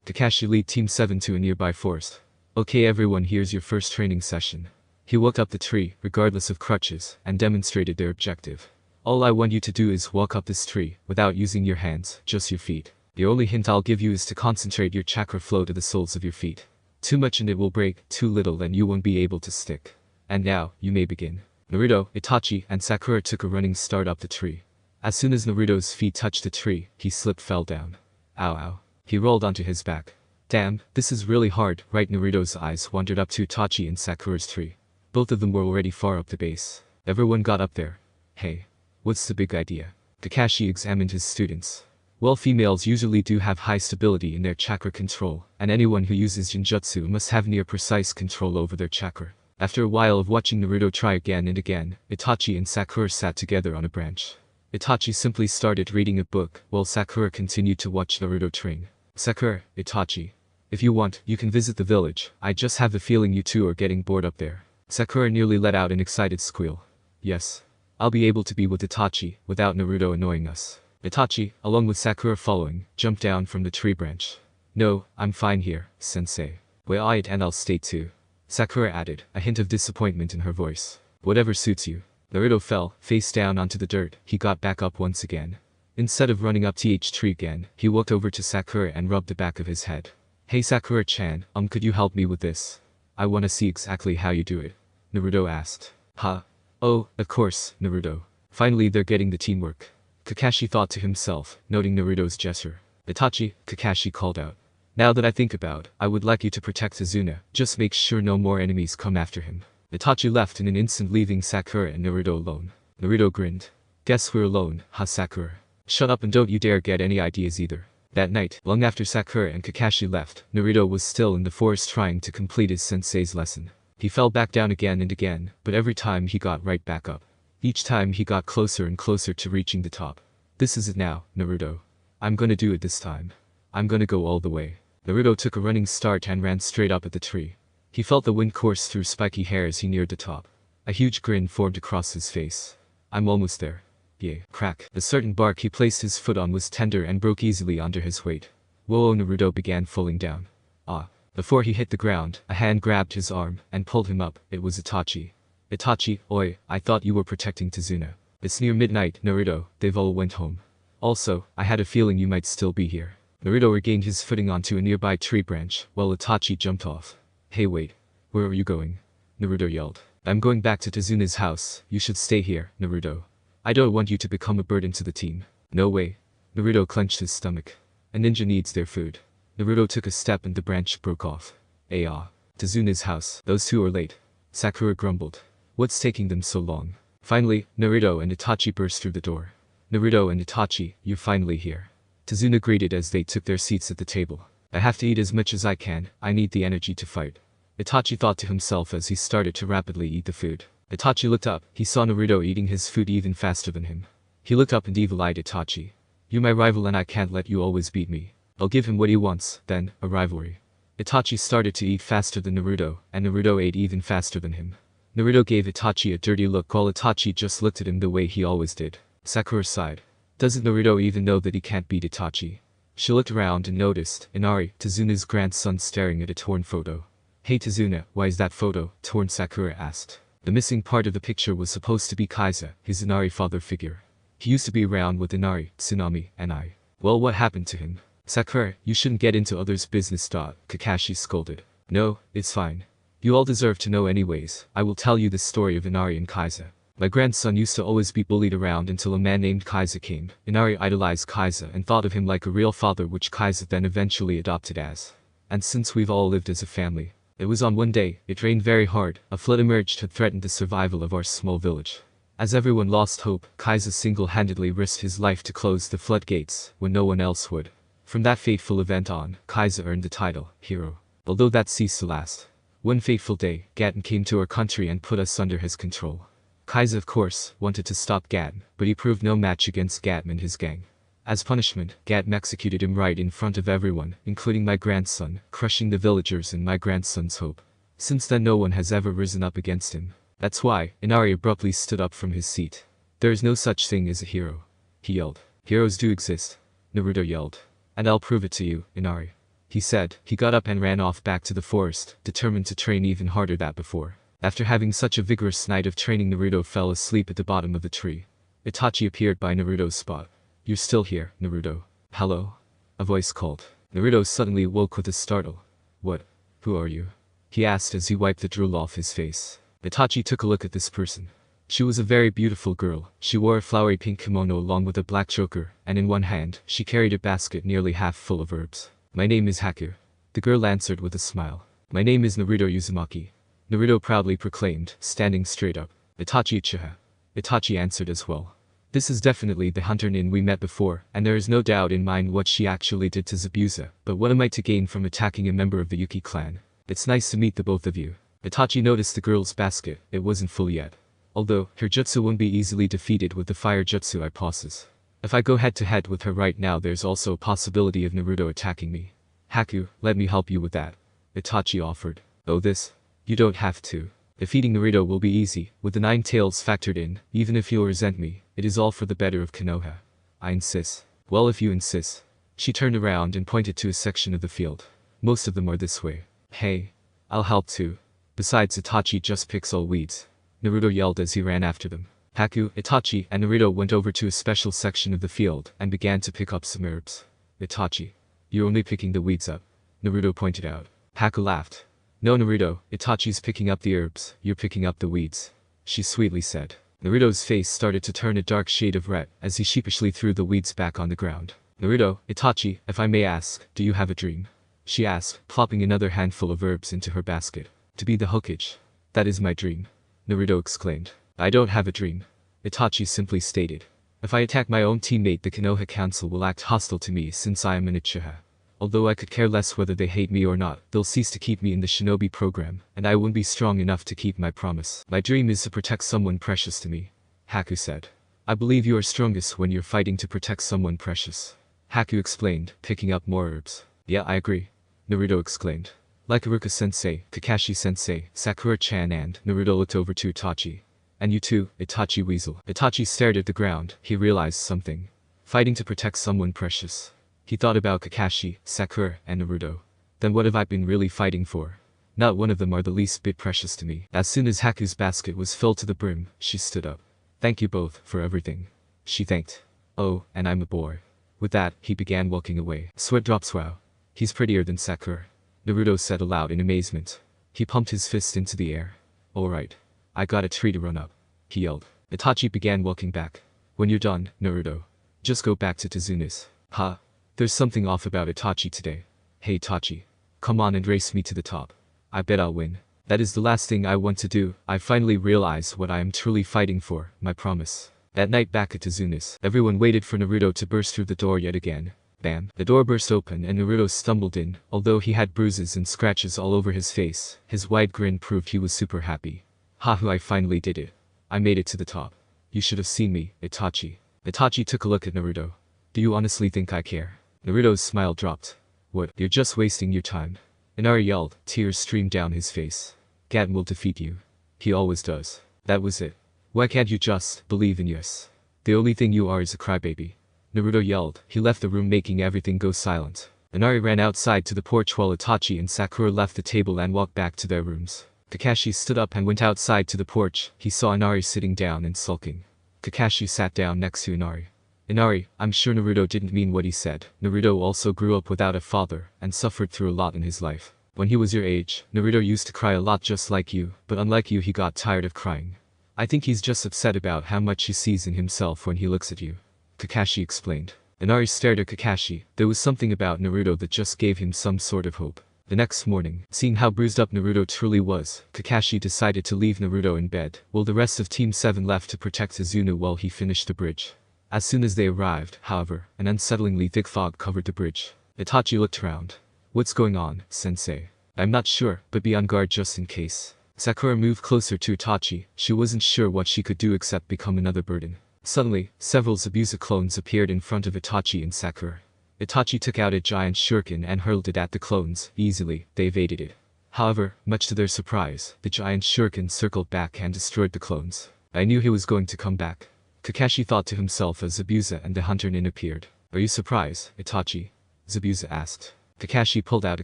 Kakashi lead Team 7 to a nearby forest. Okay everyone, here's your first training session. He walked up the tree, regardless of crutches, and demonstrated their objective. All I want you to do is walk up this tree, without using your hands, just your feet. The only hint I'll give you is to concentrate your chakra flow to the soles of your feet. Too much and it will break, too little and you won't be able to stick. And now, you may begin. Naruto, Itachi, and Sakura took a running start up the tree. As soon as Naruto's feet touched the tree, he fell down. Ow ow. He rolled onto his back. Damn, this is really hard, right? Naruto's eyes wandered up to Itachi and Sakura's tree. Both of them were already far up the base. Everyone got up there. Hey. What's the big idea? Kakashi examined his students. Well, females usually do have high stability in their chakra control, and anyone who uses Genjutsu must have near precise control over their chakra. After a while of watching Naruto try again and again, Itachi and Sakura sat together on a branch. Itachi simply started reading a book, while Sakura continued to watch Naruto train. Sakura, Itachi. If you want, you can visit the village. I just have the feeling you two are getting bored up there. Sakura nearly let out an excited squeal. Yes. I'll be able to be with Itachi, without Naruto annoying us. Itachi, along with Sakura following, jumped down from the tree branch. No, I'm fine here, sensei. Well, and I'll stay too. Sakura added, a hint of disappointment in her voice. Whatever suits you. Naruto fell, face down onto the dirt. He got back up once again. Instead of running up the tree again, he walked over to Sakura and rubbed the back of his head. Hey Sakura-chan, could you help me with this? I wanna see exactly how you do it. Naruto asked. Huh? Oh, of course, Naruto. Finally they're getting the teamwork. Kakashi thought to himself, noting Naruto's gesture. Itachi, Kakashi called out. Now that I think about, I would like you to protect Tazuna, just make sure no more enemies come after him. Itachi left in an instant, leaving Sakura and Naruto alone. Naruto grinned. Guess we're alone, huh Sakura? Shut up and don't you dare get any ideas either. That night, long after Sakura and Kakashi left, Naruto was still in the forest trying to complete his sensei's lesson. He fell back down again and again, but every time he got right back up. Each time he got closer and closer to reaching the top. This is it now, Naruto. I'm gonna do it this time. I'm gonna go all the way. Naruto took a running start and ran straight up at the tree. He felt the wind course through spiky hair as he neared the top. A huge grin formed across his face. I'm almost there. Yeah, crack. The certain bark he placed his foot on was tender and broke easily under his weight. Whoa, Naruto began falling down. Ah. Before he hit the ground, a hand grabbed his arm and pulled him up. It was Itachi. Itachi, oi, I thought you were protecting Tazuna. It's near midnight, Naruto, they've all went home. Also, I had a feeling you might still be here. Naruto regained his footing onto a nearby tree branch, while Itachi jumped off. Hey wait, where are you going? Naruto yelled. I'm going back to Tazuna's house, you should stay here, Naruto. I don't want you to become a burden to the team. No way. Naruto clenched his stomach. A ninja needs their food. Naruto took a step and the branch broke off. Tazuna's house, those two are late. Sakura grumbled. What's taking them so long? Finally, Naruto and Itachi burst through the door. Naruto and Itachi, you're finally here. Tazuna greeted as they took their seats at the table. I have to eat as much as I can, I need the energy to fight. Itachi thought to himself as he started to rapidly eat the food. Itachi looked up, he saw Naruto eating his food even faster than him. He looked up and evil-eyed Itachi. You're my rival and I can't let you always beat me. I'll give him what he wants, then, a rivalry. Itachi started to eat faster than Naruto, and Naruto ate even faster than him. Naruto gave Itachi a dirty look while Itachi just looked at him the way he always did. Sakura sighed. Doesn't Naruto even know that he can't beat Itachi? She looked around and noticed Inari, Tazuna's grandson, staring at a torn photo. Hey Tazuna, why is that photo torn? Sakura asked. The missing part of the picture was supposed to be Kaiza, his Inari father figure. He used to be around with Inari, Tsunami, and I. Well, what happened to him? Sakura, you shouldn't get into others' business. Kakashi scolded. No, it's fine. You all deserve to know anyways. I will tell you the story of Inari and Kaiza. My grandson used to always be bullied around until a man named Kaiza came. Inari idolized Kaiza and thought of him like a real father, which Kaiza then eventually adopted as. And since we've all lived as a family. It was on one day, it rained very hard, a flood emerged to threaten the survival of our small village. As everyone lost hope, Kaiza single-handedly risked his life to close the floodgates, when no one else would. From that fateful event on, Kaiza earned the title, Hero. Although that ceased to last. One fateful day, Gaten came to our country and put us under his control. Kaiza, of course, wanted to stop Gaten, but he proved no match against Gaten and his gang. As punishment, Gaten executed him right in front of everyone, including my grandson, crushing the villagers and my grandson's hope. Since then no one has ever risen up against him. That's why, Inari abruptly stood up from his seat. There is no such thing as a hero. He yelled. Heroes do exist. Naruto yelled. And I'll prove it to you, Inari. He said. He got up and ran off back to the forest, determined to train even harder than before. After having such a vigorous night of training, Naruto fell asleep at the bottom of the tree. Itachi appeared by Naruto's spot. You're still here, Naruto. Hello? A voice called. Naruto suddenly woke with a startle. What? Who are you? He asked as he wiped the drool off his face. Itachi took a look at this person. She was a very beautiful girl. She wore a flowery pink kimono along with a black choker, and in one hand, she carried a basket nearly half full of herbs. My name is Haku. The girl answered with a smile. My name is Naruto Uzumaki. Naruto proudly proclaimed, standing straight up. Itachi Uchiha. Itachi answered as well. This is definitely the hunter Nin we met before, and there is no doubt in mind what she actually did to Zabuza, but what am I to gain from attacking a member of the Yuki clan? It's nice to meet the both of you. Itachi noticed the girl's basket. It wasn't full yet. Although, her jutsu won't be easily defeated with the fire jutsu I possess. If I go head to head with her right now, there's also a possibility of Naruto attacking me. Haku, let me help you with that. Itachi offered. Oh this? You don't have to. Defeating Naruto will be easy, with the 9 tails factored in, even if you'll resent me, it is all for the better of Konoha. I insist. Well, if you insist. She turned around and pointed to a section of the field. Most of them are this way. Hey. I'll help too. Besides, Itachi just picks all weeds. Naruto yelled as he ran after them. Haku, Itachi, and Naruto went over to a special section of the field and began to pick up some herbs. Itachi. You're only picking the weeds up. Naruto pointed out. Haku laughed. No Naruto, Itachi's picking up the herbs, you're picking up the weeds. She sweetly said. Naruto's face started to turn a dark shade of red as he sheepishly threw the weeds back on the ground. Naruto, Itachi, if I may ask, do you have a dream? She asked, plopping another handful of herbs into her basket. To be the Hokage. That is my dream. Naruto exclaimed. I don't have a dream. Itachi simply stated. If I attack my own teammate, the Konoha Council will act hostile to me since I am an Uchiha. Although I could care less whether they hate me or not, they'll cease to keep me in the shinobi program, and I won't be strong enough to keep my promise. My dream is to protect someone precious to me. Haku said. I believe you are strongest when you're fighting to protect someone precious. Haku explained, picking up more herbs. Yeah, I agree. Naruto exclaimed. Like Iruka-sensei, Kakashi-sensei, Sakura-chan and Naruto looked over to Itachi. And you too, Itachi Weasel. Itachi stared at the ground. He realized something. Fighting to protect someone precious. He thought about Kakashi, Sakura, and Naruto. Then what have I been really fighting for? Not one of them are the least bit precious to me. As soon as Haku's basket was filled to the brim, she stood up. Thank you both for everything. She thanked. Oh, and I'm a boy. With that, he began walking away. Sweat drops. Wow. He's prettier than Sakura. Naruto said aloud in amazement. He pumped his fist into the air. Alright. I got a tree to run up. He yelled. Itachi began walking back. When you're done, Naruto. Just go back to Tazuna's. Huh? There's something off about Itachi today. Hey Itachi. Come on and race me to the top. I bet I'll win. That is the last thing I want to do. I finally realize what I am truly fighting for, my promise. That night back at Tazuna's, everyone waited for Naruto to burst through the door yet again. Bam. The door burst open and Naruto stumbled in. Although he had bruises and scratches all over his face, his wide grin proved he was super happy. Hahu, I finally did it. I made it to the top. You should have seen me, Itachi. Itachi took a look at Naruto. Do you honestly think I care? Naruto's smile dropped. What? You're just wasting your time. Inari yelled, tears streamed down his face. Gaten will defeat you. He always does. That was it. Why can't you just believe in us? The only thing you are is a crybaby. Naruto yelled. He left the room, making everything go silent. Inari ran outside to the porch while Itachi and Sakura left the table and walked back to their rooms. Kakashi stood up and went outside to the porch. He saw Inari sitting down and sulking. Kakashi sat down next to Inari. Inari, I'm sure Naruto didn't mean what he said. Naruto also grew up without a father and suffered through a lot in his life. When he was your age, Naruto used to cry a lot just like you, but unlike you he got tired of crying. I think he's just upset about how much he sees in himself when he looks at you. Kakashi explained. Inari stared at Kakashi. There was something about Naruto that just gave him some sort of hope. The next morning, seeing how bruised up Naruto truly was, Kakashi decided to leave Naruto in bed, while the rest of Team 7 left to protect Izuna while he finished the bridge. As soon as they arrived, however, an unsettlingly thick fog covered the bridge. Itachi looked around. What's going on, sensei? I'm not sure, but be on guard just in case. Sakura moved closer to Itachi. She wasn't sure what she could do except become another burden. Suddenly, several Zabuza clones appeared in front of Itachi and Sakura. Itachi took out a giant shuriken and hurled it at the clones. Easily, they evaded it. However, much to their surprise, the giant shuriken circled back and destroyed the clones. I knew he was going to come back. Kakashi thought to himself as Zabuza and the hunter nin appeared. Are you surprised, Itachi? Zabuza asked. Kakashi pulled out a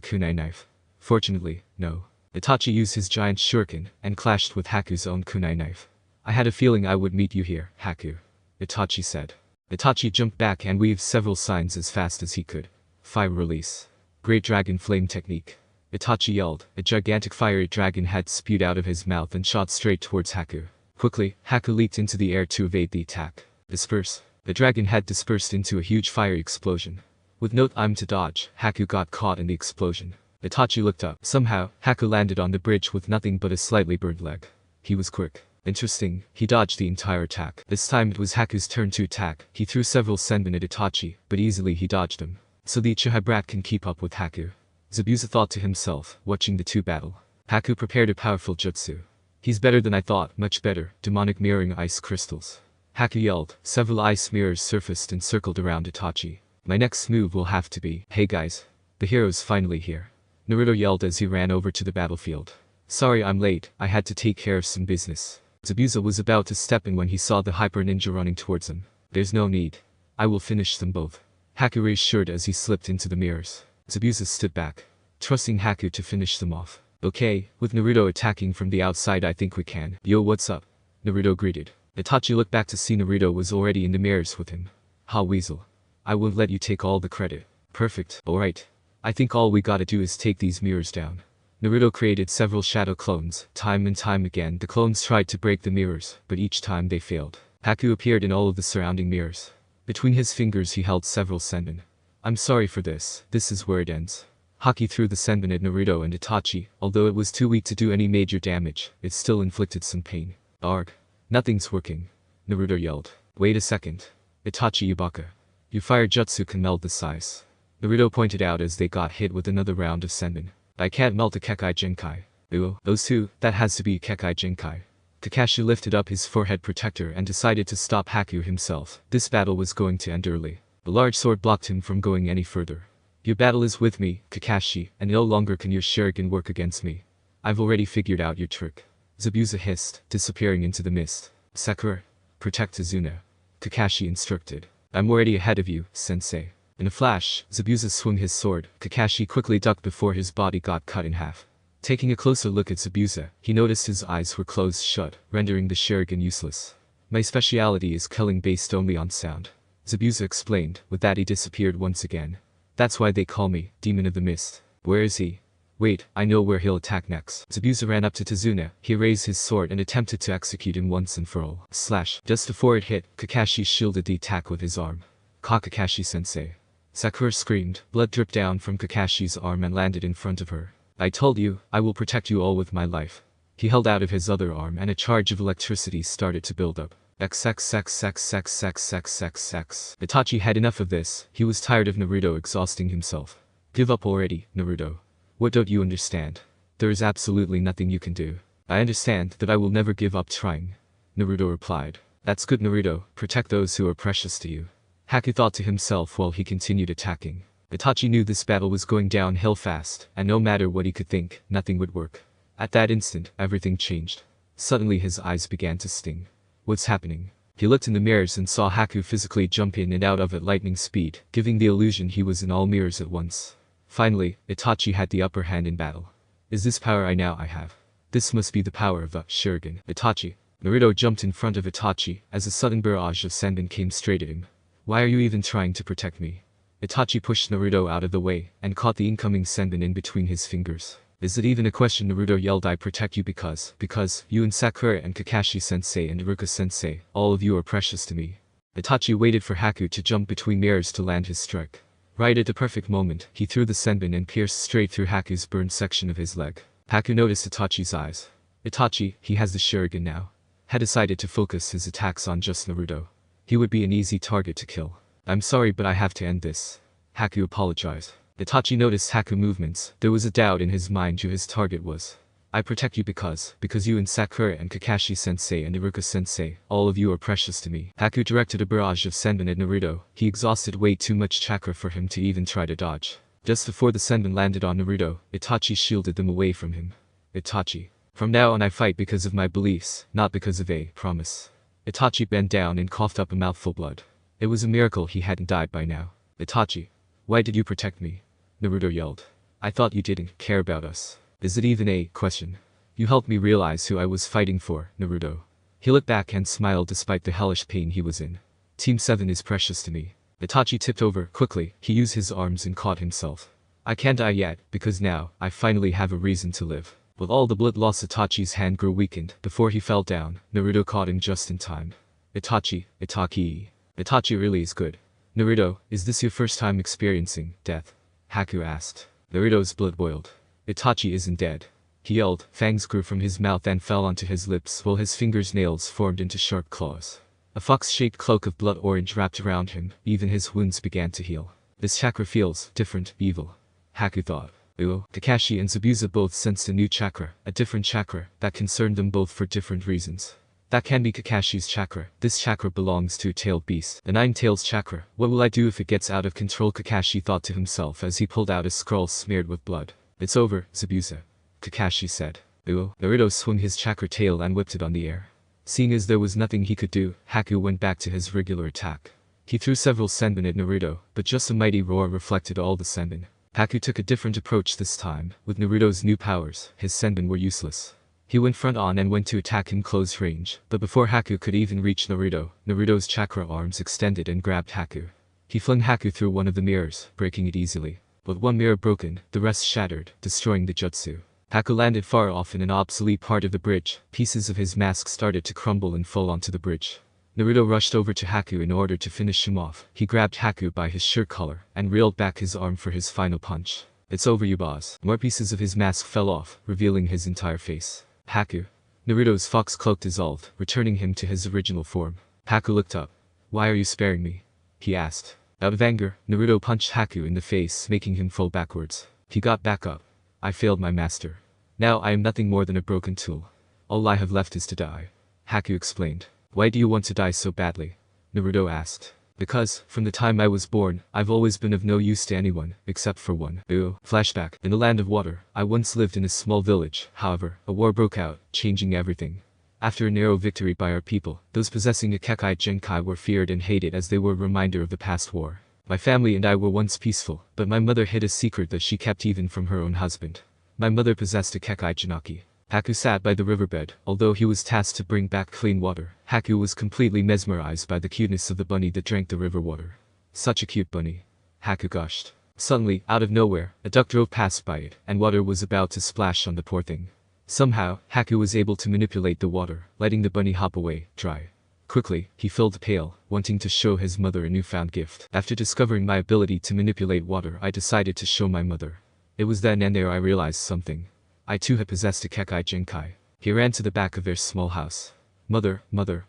kunai knife. Fortunately, no. Itachi used his giant shuriken and clashed with Haku's own kunai knife. I had a feeling I would meet you here, Haku. Itachi said. Itachi jumped back and weaved several signs as fast as he could. Fire release. Great Dragon Flame Technique. Itachi yelled. A gigantic fiery dragon head spewed out of his mouth and shot straight towards Haku. Quickly, Haku leaped into the air to evade the attack. Disperse. The dragon head dispersed into a huge fiery explosion. With no time to dodge, Haku got caught in the explosion. Itachi looked up. Somehow, Haku landed on the bridge with nothing but a slightly burned leg. He was quick. Interesting, he dodged the entire attack. This time it was Haku's turn to attack. He threw several senbon at Itachi, but easily he dodged them. So the Uchiha brat can keep up with Haku. Zabuza thought to himself, watching the two battle. Haku prepared a powerful jutsu. He's better than I thought, much better. Demonic mirroring ice crystals. Haku yelled. Several ice mirrors surfaced and circled around Itachi. My next move will have to be, hey guys. The hero's finally here. Naruto yelled as he ran over to the battlefield. Sorry I'm late, I had to take care of some business. Zabuza was about to step in when he saw the hyper ninja running towards him. There's no need. I will finish them both. Haku reassured as he slipped into the mirrors. Zabuza stood back, trusting Haku to finish them off. Okay, with Naruto attacking from the outside I think we can. Yo, what's up? Naruto greeted. Itachi looked back to see Naruto was already in the mirrors with him. Ha weasel. I won't let you take all the credit. Perfect, alright. I think all we gotta do is take these mirrors down. Naruto created several shadow clones. Time and time again the clones tried to break the mirrors, but each time they failed. Haku appeared in all of the surrounding mirrors. Between his fingers he held several senbon. I'm sorry for this is where it ends. Haki threw the senbon at Naruto and Itachi. Although it was too weak to do any major damage, it still inflicted some pain. Arg. Nothing's working. Naruto yelled. Wait a second. Itachi Yubaka. Your fire jutsu can melt the size. Naruto pointed out as they got hit with another round of senbon. I can't melt a Kekai Genkai. Ooh, those two, that has to be Kekai Genkai. Kakashi lifted up his forehead protector and decided to stop Haku himself. This battle was going to end early. The large sword blocked him from going any further. Your battle is with me, Kakashi, and no longer can your Sharingan work against me. I've already figured out your trick. Zabuza hissed, disappearing into the mist. Sakura, protect Izuna. Kakashi instructed. I'm already ahead of you, sensei. In a flash, Zabuza swung his sword. Kakashi quickly ducked before his body got cut in half. Taking a closer look at Zabuza, he noticed his eyes were closed shut, rendering the Sharingan useless. My speciality is killing based only on sound. Zabuza explained. With that he disappeared once again. That's why they call me, Demon of the Mist. Where is he? Wait, I know where he'll attack next. Zabuza ran up to Tazuna. He raised his sword and attempted to execute him once and for all. Slash. Just before it hit, Kakashi shielded the attack with his arm. Kakashi-sensei. Sakura screamed. Blood dripped down from Kakashi's arm and landed in front of her. I told you, I will protect you all with my life. He held out of his other arm and a charge of electricity started to build up. XXXXXXXXX. Itachi had enough of this. He was tired of Naruto exhausting himself. Give up already, Naruto. What don't you understand? There is absolutely nothing you can do. I understand that I will never give up trying. Naruto replied. That's good, Naruto. Protect those who are precious to you. Haku thought to himself while he continued attacking. Itachi knew this battle was going downhill fast, and no matter what he could think, nothing would work. At that instant, everything changed. Suddenly his eyes began to sting. What's happening? He looked in the mirrors and saw Haku physically jump in and out of at lightning speed, giving the illusion he was in all mirrors at once. Finally, Itachi had the upper hand in battle. Is this power I have? This must be the power of the Sharingan. Itachi. Naruto jumped in front of Itachi, as a sudden barrage of senbon came straight at him. Why are you even trying to protect me? Itachi pushed Naruto out of the way, and caught the incoming senbon in between his fingers. Is it even a question? Naruto yelled. I protect you because you and Sakura and Kakashi-sensei and Iruka-sensei, all of you are precious to me. Itachi waited for Haku to jump between mirrors to land his strike. Right at the perfect moment, he threw the senbon and pierced straight through Haku's burned section of his leg. Haku noticed Itachi's eyes. Itachi, he has the Sharingan now, had decided to focus his attacks on just Naruto. He would be an easy target to kill. I'm sorry, but I have to end this. Haku apologized. Itachi noticed Haku movements. There was a doubt in his mind who his target was. I protect you because you and Sakura and Kakashi-sensei and Iruka-sensei, all of you are precious to me. Haku directed a barrage of senbon at Naruto. He exhausted way too much chakra for him to even try to dodge. Just before the senbon landed on Naruto, Itachi shielded them away from him. Itachi. From now on I fight because of my beliefs, not because of a promise. Itachi bent down and coughed up a mouthful of blood. It was a miracle he hadn't died by now. Itachi. Why did you protect me? Naruto yelled. I thought you didn't care about us. Is it even a question? You helped me realize who I was fighting for, Naruto. He looked back and smiled despite the hellish pain he was in. Team 7 is precious to me. Itachi tipped over quickly. He used his arms and caught himself. I can't die yet, because now, I finally have a reason to live. With all the blood loss, Itachi's hand grew weakened. Before he fell down, Naruto caught him just in time. Itachi. Itachi really is good. Naruto, is this your first time experiencing death? Haku asked. Naruto's blood boiled. Itachi isn't dead. He yelled. Fangs grew from his mouth and fell onto his lips while his fingers' nails formed into sharp claws. A fox-shaped cloak of blood orange wrapped around him. Even his wounds began to heal. This chakra feels different, evil. Haku thought. Kakashi and Zabuza both sensed a new chakra, a different chakra, that concerned them both for different reasons. That can be Kakashi's chakra. This chakra belongs to a tailed beast. The Nine Tails chakra. What will I do if it gets out of control? Kakashi thought to himself as he pulled out a scroll smeared with blood. It's over, Zabuza. Kakashi said. Naruto swung his chakra tail and whipped it on the air. Seeing as there was nothing he could do, Haku went back to his regular attack. He threw several senbon at Naruto, but just a mighty roar reflected all the senbon. Haku took a different approach this time. With Naruto's new powers, his senbon were useless. He went front on and went to attack in close range, but before Haku could even reach Naruto, Naruto's chakra arms extended and grabbed Haku. He flung Haku through one of the mirrors, breaking it easily. With one mirror broken, the rest shattered, destroying the jutsu. Haku landed far off in an obsolete part of the bridge. Pieces of his mask started to crumble and fall onto the bridge. Naruto rushed over to Haku in order to finish him off. He grabbed Haku by his shirt collar and reeled back his arm for his final punch. It's over, you boss. More pieces of his mask fell off, revealing his entire face. Haku. Naruto's fox cloak dissolved, returning him to his original form. Haku looked up. Why are you sparing me? He asked. Out of anger, Naruto punched Haku in the face, making him fall backwards. He got back up. I failed my master. Now I am nothing more than a broken tool. All I have left is to die. Haku explained. Why do you want to die so badly? Naruto asked. Because, from the time I was born, I've always been of no use to anyone, except for one. Flashback. In the land of water, I once lived in a small village. However, a war broke out, changing everything. After a narrow victory by our people, those possessing a Kekai Genkai were feared and hated as they were a reminder of the past war. My family and I were once peaceful, but my mother hid a secret that she kept even from her own husband. My mother possessed a Kekai Janaki. Haku sat by the riverbed. Although he was tasked to bring back clean water, Haku was completely mesmerized by the cuteness of the bunny that drank the river water. Such a cute bunny. Haku gushed. Suddenly, out of nowhere, a duck drove past by it, and water was about to splash on the poor thing. Somehow, Haku was able to manipulate the water, letting the bunny hop away, dry. Quickly, he filled the pail, wanting to show his mother a newfound gift. After discovering my ability to manipulate water, I decided to show my mother. It was then and there I realized something. I too had possessed a Kekai Genkai. He ran to the back of their small house. Mother,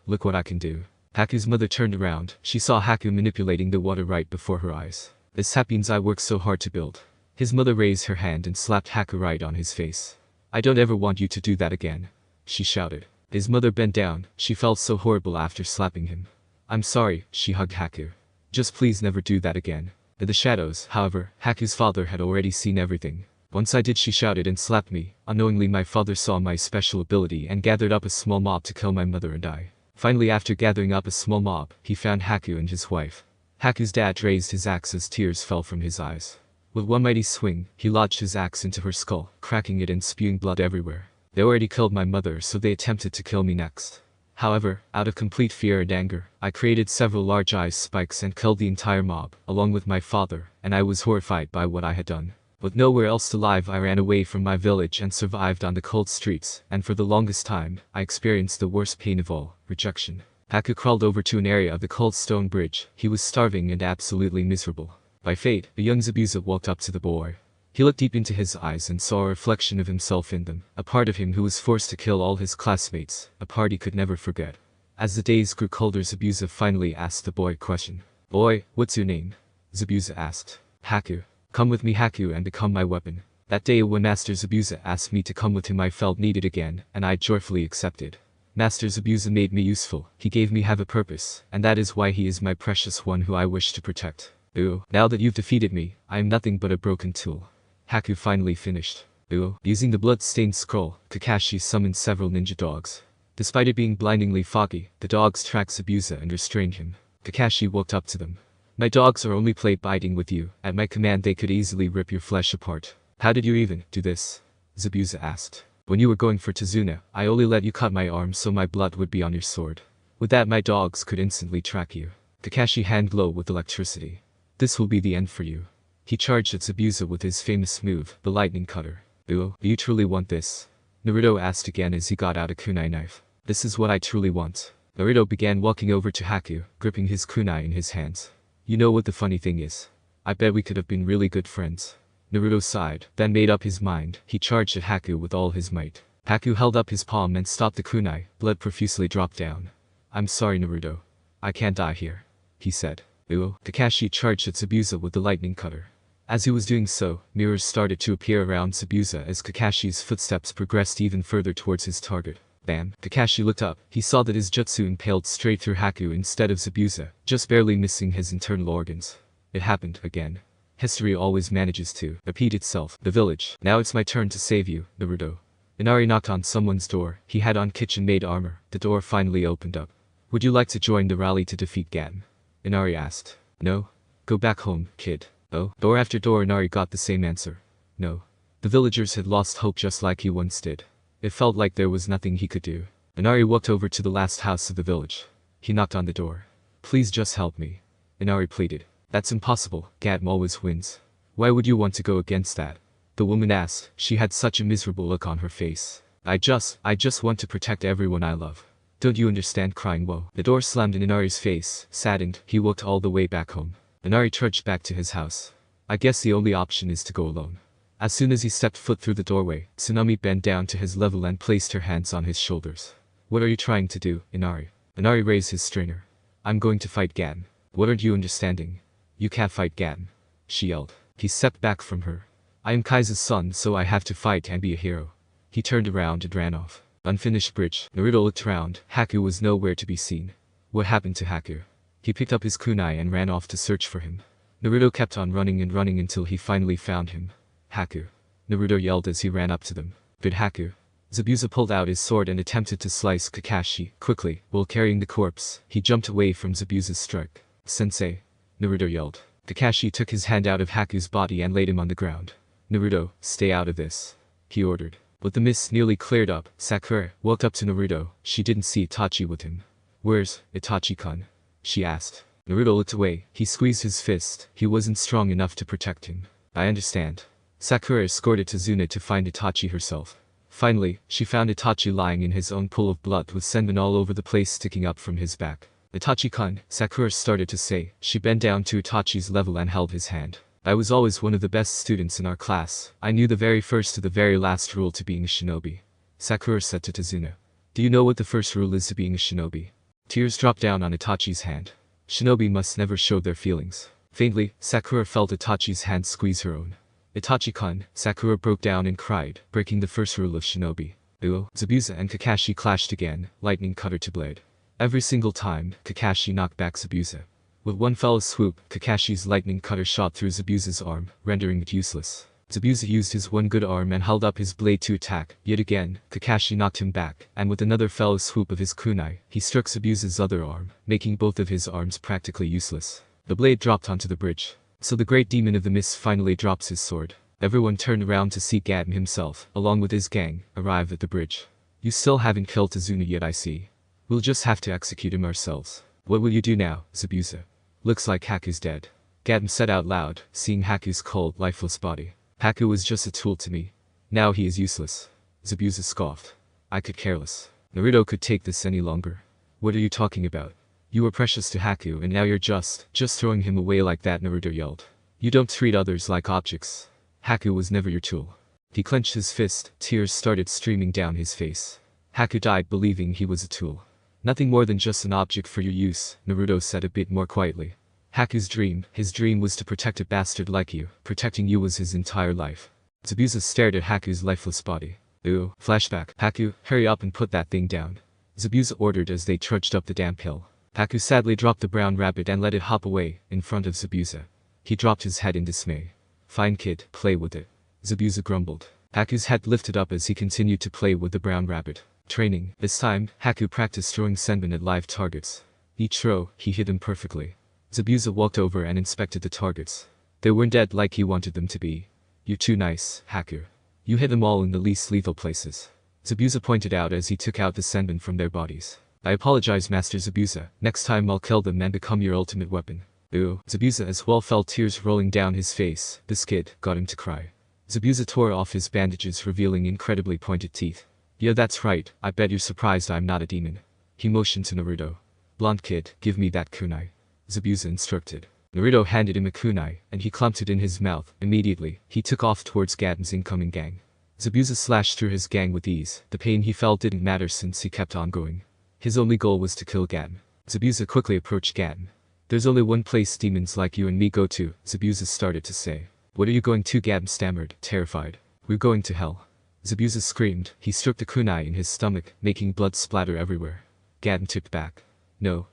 look what I can do. Haku's mother turned around. She saw Haku manipulating the water right before her eyes. The sapiens I worked so hard to build. His mother raised her hand and slapped Haku right on his face. I don't ever want you to do that again, she shouted. His mother bent down. She felt so horrible after slapping him. I'm sorry, she hugged Haku. Just please never do that again. In the shadows, however, Haku's father had already seen everything. Once I did, she shouted and slapped me. Unknowingly my father saw my special ability and gathered up a small mob to kill my mother and I. Finally, after gathering up a small mob, he found Haku and his wife. Haku's dad raised his axe as tears fell from his eyes. With one mighty swing, he lodged his axe into her skull, cracking it and spewing blood everywhere. They already killed my mother, so they attempted to kill me next. However, out of complete fear and anger, I created several large ice spikes and killed the entire mob, along with my father, and I was horrified by what I had done. With nowhere else to live, I ran away from my village and survived on the cold streets, and for the longest time, I experienced the worst pain of all, rejection. Haku crawled over to an area of the cold stone bridge. He was starving and absolutely miserable. By fate, the young Zabuza walked up to the boy. He looked deep into his eyes and saw a reflection of himself in them, a part of him who was forced to kill all his classmates, a part he could never forget. As the days grew colder, Zabuza finally asked the boy a question. "Boy, what's your name?" Zabuza asked. "Haku. Come with me, Haku, and become my weapon." That day when Master Zabuza asked me to come with him, I felt needed again, and I joyfully accepted. Master Zabuza made me useful. He gave me have a purpose, and that is why he is my precious one who I wish to protect. Ooh, now that you've defeated me, I am nothing but a broken tool. Haku finally finished. Ooh. Using the blood-stained scroll, Kakashi summoned several ninja dogs. Despite it being blindingly foggy, the dogs tracked Zabuza and restrained him. Kakashi walked up to them. "My dogs are only play biting with you. At my command they could easily rip your flesh apart. How did you even do this?" Zabuza asked. "When you were going for Tazuna, I only let you cut my arm so my blood would be on your sword. With that my dogs could instantly track you." Kakashi hand glowed with electricity. "This will be the end for you." He charged at Zabuza with his famous move, the lightning cutter. "Ooh, do you truly want this?" Naruto asked again as he got out a kunai knife. "This is what I truly want." Naruto began walking over to Haku, gripping his kunai in his hands. "You know what the funny thing is? I bet we could have been really good friends." Naruto sighed, then made up his mind. He charged at Haku with all his might. Haku held up his palm and stopped the kunai. Blood profusely dropped down. "I'm sorry, Naruto. I can't die here," he said. Ooh. Kakashi charged at Zabuza with the lightning cutter. As he was doing so, mirrors started to appear around Zabuza as Kakashi's footsteps progressed even further towards his target. Bam! Kakashi looked up. He saw that his jutsu impaled straight through Haku instead of Zabuza, just barely missing his internal organs. It happened again. History always manages to repeat itself. The village. "Now it's my turn to save you, Naruto." Inari knocked on someone's door. He had on kitchen-made armor. The door finally opened up. "Would you like to join the rally to defeat Gaten?" Inari asked. "No. Go back home, kid." Oh, door after door Inari got the same answer. No. The villagers had lost hope just like he once did. It felt like there was nothing he could do. Inari walked over to the last house of the village. He knocked on the door. "Please just help me." Inari pleaded. "That's impossible. Gaten always wins." "Why would you want to go against that?" the woman asked. She had such a miserable look on her face. I just want to protect everyone I love. Don't you understand?" crying Woe. The door slammed in Inari's face. Saddened, he walked all the way back home. Inari trudged back to his house. I guess the only option is to go alone. As soon as he stepped foot through the doorway, Tsunami bent down to his level and placed her hands on his shoulders. "What are you trying to do, Inari?" Inari raised his strainer. "I'm going to fight Gaten." "What aren't you understanding? You can't fight Gaten," she yelled. He stepped back from her. "I am Kaisa's son, so I have to fight and be a hero." He turned around and ran off. Unfinished bridge. Naruto looked around. Haku was nowhere to be seen. What happened to Haku? He picked up his kunai and ran off to search for him. Naruto kept on running and running until he finally found him. "Haku!" Naruto yelled as he ran up to them. "But Haku!" Zabuza pulled out his sword and attempted to slice Kakashi. Quickly, while carrying the corpse, he jumped away from Zabuza's strike. "Sensei!" Naruto yelled. Kakashi took his hand out of Haku's body and laid him on the ground. "Naruto, stay out of this," he ordered. But the mist nearly cleared up. Sakura walked up to Naruto. She didn't see Itachi with him. "Where's Itachi-kun?" she asked. Naruto looked away. He squeezed his fist. He wasn't strong enough to protect him. "I understand." Sakura escorted Tazuna to find Itachi herself. Finally, she found Itachi lying in his own pool of blood with senbon all over the place sticking up from his back. "Itachi-kun," Sakura started to say. She bent down to Itachi's level and held his hand. "I was always one of the best students in our class. I knew the very first to the very last rule to being a shinobi," Sakura said to Tazuna. "Do you know what the first rule is to being a shinobi?" Tears dropped down on Itachi's hand. "Shinobi must never show their feelings." Faintly, Sakura felt Itachi's hand squeeze her own. "Itachi-kun," Sakura broke down and cried, breaking the first rule of shinobi. Uo. Zabuza and Kakashi clashed again, lightning cutter to blade. Every single time, Kakashi knocked back Zabuza. With one fell swoop, Kakashi's lightning cutter shot through Zabuza's arm, rendering it useless. Zabuza used his one good arm and held up his blade to attack. Yet again, Kakashi knocked him back, and with another fell swoop of his kunai, he struck Zabuza's other arm, making both of his arms practically useless. The blade dropped onto the bridge. So the great demon of the mist finally drops his sword. Everyone turned around to see Gaten himself, along with his gang, arrive at the bridge. "You still haven't killed Tazuna yet, I see," We'll just have to execute him ourselves. What will you do now, Zabuza? Looks like Haku's dead. Gaten said out loud, seeing Haku's cold, lifeless body. Haku was just a tool to me. Now he is useless. Zabuza scoffed. I could care less. Naruto could take this any longer. What are you talking about? You were precious to Haku and now you're just throwing him away like that, Naruto yelled. You don't treat others like objects. Haku was never your tool. He clenched his fist, tears started streaming down his face. Haku died believing he was a tool. Nothing more than just an object for your use, Naruto said a bit more quietly. Haku's dream, his dream was to protect a bastard like you. Protecting you was his entire life. Zabuza stared at Haku's lifeless body. Ooh, flashback. Haku, hurry up and put that thing down. Zabuza ordered as they trudged up the damp hill. Haku sadly dropped the brown rabbit and let it hop away, in front of Zabuza. He dropped his head in dismay. Fine kid, play with it. Zabuza grumbled. Haku's head lifted up as he continued to play with the brown rabbit. Training. This time, Haku practiced throwing senbon at live targets. Each throw, he hit them perfectly. Zabuza walked over and inspected the targets. They weren't dead like he wanted them to be. You're too nice, Haku. You hit them all in the least lethal places. Zabuza pointed out as he took out the senbon from their bodies. I apologize, Master Zabuza. Next time I'll kill them and become your ultimate weapon. Ooh. Zabuza as well felt tears rolling down his face. This kid got him to cry. Zabuza tore off his bandages, revealing incredibly pointed teeth. Yeah, that's right. I bet you're surprised I'm not a demon. He motioned to Naruto. Blonde kid, give me that kunai. Zabuza instructed. Naruto handed him a kunai, and he clumped it in his mouth. Immediately, he took off towards Gaten's incoming gang. Zabuza slashed through his gang with ease. The pain he felt didn't matter since he kept on going. His only goal was to kill Gaten. Zabuza quickly approached Gaten. There's only one place demons like you and me go to, Zabuza started to say. What are you going to? Gaten stammered, terrified. We're going to hell. Zabuza screamed. He struck the kunai in his stomach, making blood splatter everywhere. Gaten tipped back. No.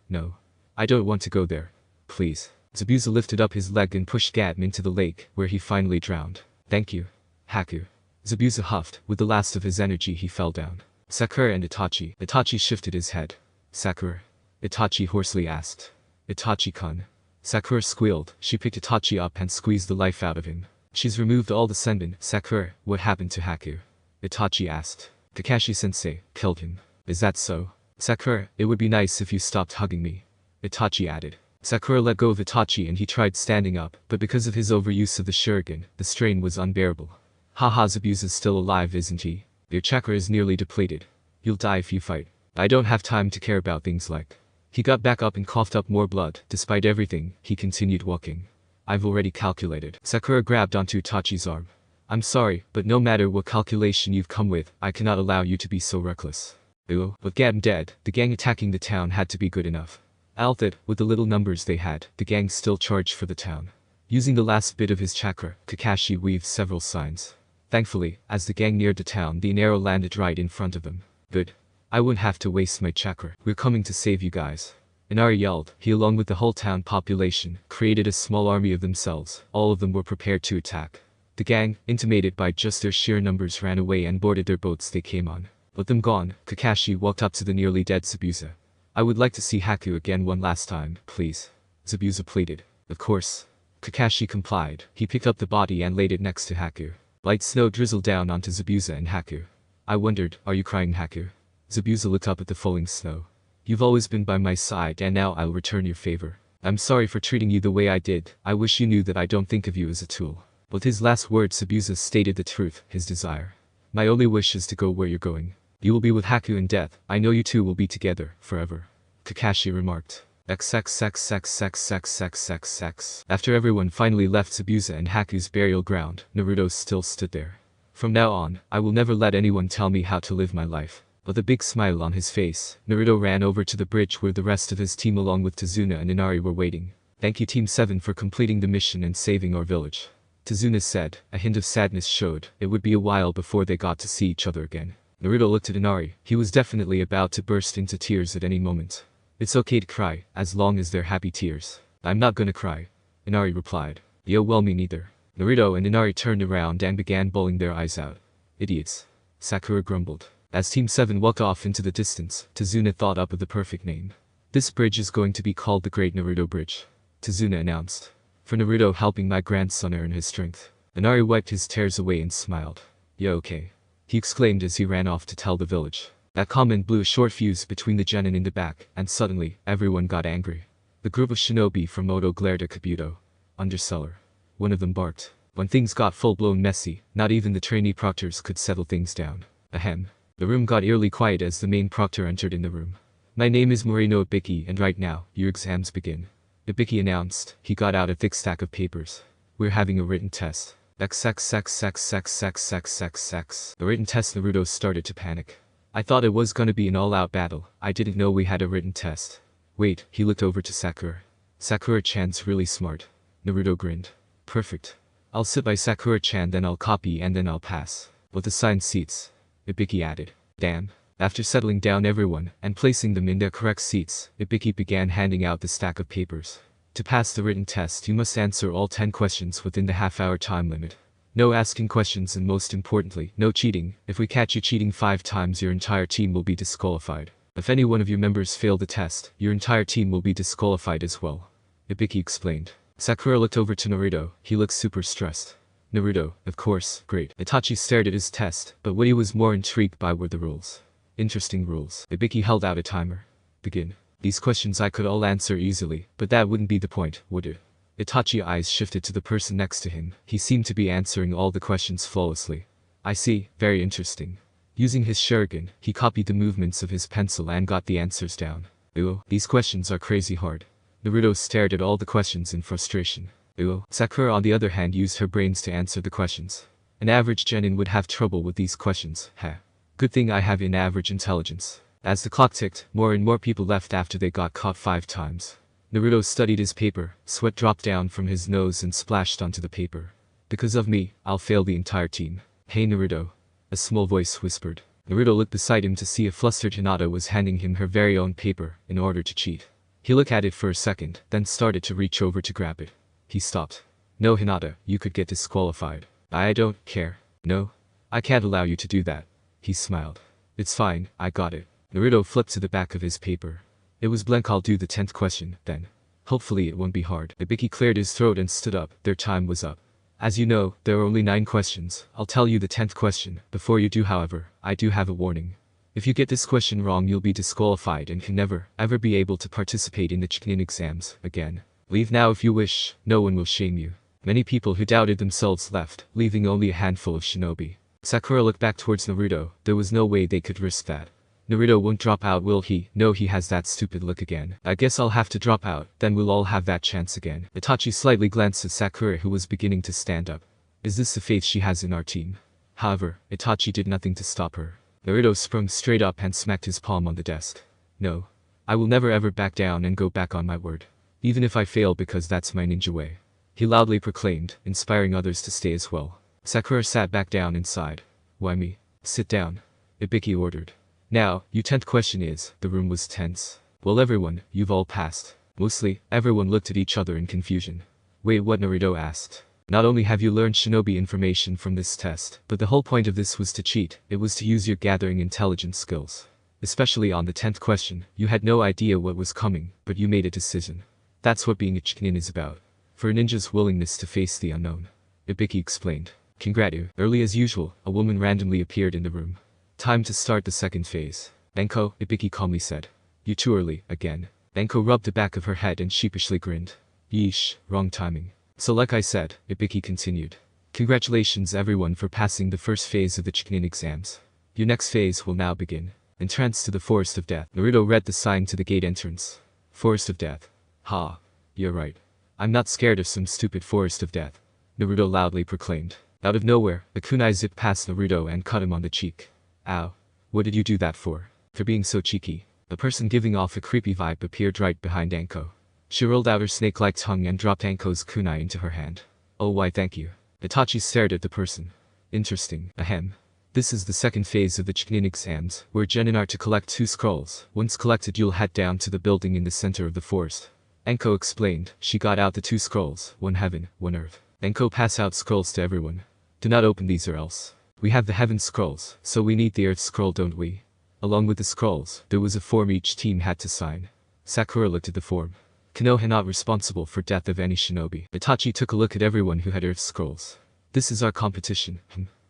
I don't want to go there. Please. Zabuza lifted up his leg and pushed Gaten into the lake, where he finally drowned. Thank you, Haku. Zabuza huffed. With the last of his energy he fell down. Sakura and Itachi. Itachi shifted his head. Sakura? Itachi hoarsely asked. Itachi-kun. Sakura squealed. She picked Itachi up and squeezed the life out of him. She's removed all the senbon. Sakura, what happened to Haku? Itachi asked. Kakashi-sensei killed him. Is that so? Sakura, it would be nice if you stopped hugging me. Itachi added. Sakura let go of Itachi and he tried standing up, but because of his overuse of the shuriken, the strain was unbearable. Haha, Zabuza's still alive, isn't he? Your chakra is nearly depleted. You'll die if you fight. I don't have time to care about things like. He got back up and coughed up more blood. Despite everything, he continued walking. I've already calculated. Sakura grabbed onto Itachi's arm. I'm sorry, but no matter what calculation you've come with, I cannot allow you to be so reckless. Ooh, with Gaten dead, the gang attacking the town had to be good enough. I'll that, with the little numbers they had, the gang still charged for the town. Using the last bit of his chakra, Kakashi weaved several signs. Thankfully, as the gang neared the town, the arrow landed right in front of them. Good. I wouldn't have to waste my chakra. We're coming to save you guys. Inari yelled. He, along with the whole town population, created a small army of themselves. All of them were prepared to attack. The gang, intimidated by just their sheer numbers, ran away and boarded their boats they came on. With them gone, Kakashi walked up to the nearly dead Zabuza. I would like to see Haku again one last time, please. Zabuza pleaded. Of course. Kakashi complied. He picked up the body and laid it next to Haku. Light snow drizzled down onto Zabuza and Haku. I wondered, are you crying, Haku? Zabuza looked up at the falling snow. You've always been by my side and now I'll return your favor. I'm sorry for treating you the way I did. I wish you knew that I don't think of you as a tool. With his last words, Zabuza stated the truth, his desire. My only wish is to go where you're going. You will be with Haku in death. I know you two will be together, forever. Kakashi remarked. XXXXXXXXX. After everyone finally left Zabuza and Haku's burial ground, Naruto still stood there. From now on, I will never let anyone tell me how to live my life. With a big smile on his face, Naruto ran over to the bridge where the rest of his team along with Tazuna and Inari were waiting. Thank you Team 7 for completing the mission and saving our village. Tazuna said. A hint of sadness showed. It would be a while before they got to see each other again. Naruto looked at Inari. He was definitely about to burst into tears at any moment. It's okay to cry, as long as they're happy tears. I'm not gonna cry. Inari replied. Yo, well, me neither. Naruto and Inari turned around and began bawling their eyes out. Idiots. Sakura grumbled. As Team 7 walked off into the distance, Tazuna thought up of the perfect name. This bridge is going to be called the Great Naruto Bridge. Tazuna announced. For Naruto helping my grandson earn his strength. Inari wiped his tears away and smiled. Yeah, okay. He exclaimed as he ran off to tell the village. That comment blew a short fuse between the genin in the back, and suddenly, everyone got angry. The group of shinobi from Odo glared at Kabuto. Underseller. One of them barked. When things got full-blown messy, not even the trainee proctors could settle things down. Ahem. The room got eerily quiet as the main proctor entered in the room. My name is Moreno Ibiki, and right now, your exams begin. Ibiki announced. He got out a thick stack of papers. We're having a written test. XXXXXXXXX. The written test. Naruto started to panic. I thought it was gonna be an all-out battle. I didn't know we had a written test. Wait, he looked over to Sakura. Sakura-chan's really smart. Naruto grinned. Perfect. I'll sit by Sakura-chan, then I'll copy, and then I'll pass. With assigned seats. Ibiki added. Damn. After settling down everyone, and placing them in their correct seats, Ibiki began handing out the stack of papers. To pass the written test, you must answer all 10 questions within the half-hour time limit. No asking questions, and most importantly, no cheating. If we catch you cheating 5 times, your entire team will be disqualified. If any one of your members fail the test, your entire team will be disqualified as well. Ibiki explained. Sakura looked over to Naruto. He looked super stressed. Naruto, of course, great. Itachi stared at his test, but what he was more intrigued by were the rules. Interesting rules. Ibiki held out a timer. Begin. These questions I could all answer easily, but that wouldn't be the point, would it? Itachi's eyes shifted to the person next to him. He seemed to be answering all the questions flawlessly. I see, very interesting. Using his shuriken, he copied the movements of his pencil and got the answers down. Ew, these questions are crazy hard. Naruto stared at all the questions in frustration. Ew. Sakura on the other hand used her brains to answer the questions. An average genin would have trouble with these questions, heh. Good thing I have an average intelligence. As the clock ticked, more and more people left after they got caught 5 times. Naruto studied his paper, sweat dropped down from his nose and splashed onto the paper. Because of me, I'll fail the entire team. Hey Naruto. A small voice whispered. Naruto looked beside him to see a flustered Hinata was handing him her very own paper, in order to cheat. He looked at it for a second, then started to reach over to grab it. He stopped. No Hinata, you could get disqualified. I don't care. No. I can't allow you to do that. He smiled. It's fine, I got it. Naruto flipped to the back of his paper. It was blank. I'll do the 10th question, then. Hopefully it won't be hard. Ibiki cleared his throat and stood up. Their time was up. As you know, there are only 9 questions. I'll tell you the 10th question. Before you do, however, I do have a warning. If you get this question wrong, you'll be disqualified and can never, ever be able to participate in the Chunin exams again. Leave now if you wish. No one will shame you. Many people who doubted themselves left, leaving only a handful of shinobi. Sakura looked back towards Naruto. There was no way they could risk that. Naruto won't drop out, will he? No, he has that stupid look again. I guess I'll have to drop out, then we'll all have that chance again. Itachi slightly glanced at Sakura, who was beginning to stand up. Is this the faith she has in our team? However, Itachi did nothing to stop her. Naruto sprung straight up and smacked his palm on the desk. No. I will never ever back down and go back on my word. Even if I fail, because that's my ninja way. He loudly proclaimed, inspiring others to stay as well. Sakura sat back down and sighed. Why me? Sit down. Ibiki ordered. Now, your 10th question is. The room was tense. Well everyone, you've all passed. Mostly, everyone looked at each other in confusion. Wait, what? Naruto asked. Not only have you learned shinobi information from this test, but the whole point of this was to cheat. It was to use your gathering intelligence skills. Especially on the 10th question, you had no idea what was coming, but you made a decision. That's what being a Chunin is about. For a ninja's willingness to face the unknown. Ibiki explained. Congratu. Early as usual, a woman randomly appeared in the room. Time to start the 2nd phase. Enko, Ibiki calmly said. You too early, again. Enko rubbed the back of her head and sheepishly grinned. Yeesh, wrong timing. So like I said, Ibiki continued. Congratulations everyone for passing the 1st phase of the Chunin exams. Your next phase will now begin. Entrance to the Forest of Death. Naruto read the sign to the gate entrance. Forest of Death. Ha. You're right. I'm not scared of some stupid Forest of Death. Naruto loudly proclaimed. Out of nowhere, a kunai zipped past Naruto and cut him on the cheek. Ow. What did you do that for? For being so cheeky. A person giving off a creepy vibe appeared right behind Anko. She rolled out her snake-like tongue and dropped Anko's kunai into her hand. Oh why thank you. Itachi stared at the person. Interesting. Ahem. This is the 2nd phase of the Chunin exams, where genin are to collect 2 scrolls. Once collected you'll head down to the building in the center of the forest. Anko explained. She got out the 2 scrolls, 1 heaven, 1 earth. Anko pass out scrolls to everyone. Do not open these or else. We have the heaven scrolls, so we need the earth scroll, don't we? Along with the scrolls, there was a form each team had to sign. Sakura looked at the form. Konoha not responsible for death of any shinobi. Itachi took a look at everyone who had earth scrolls. This is our competition.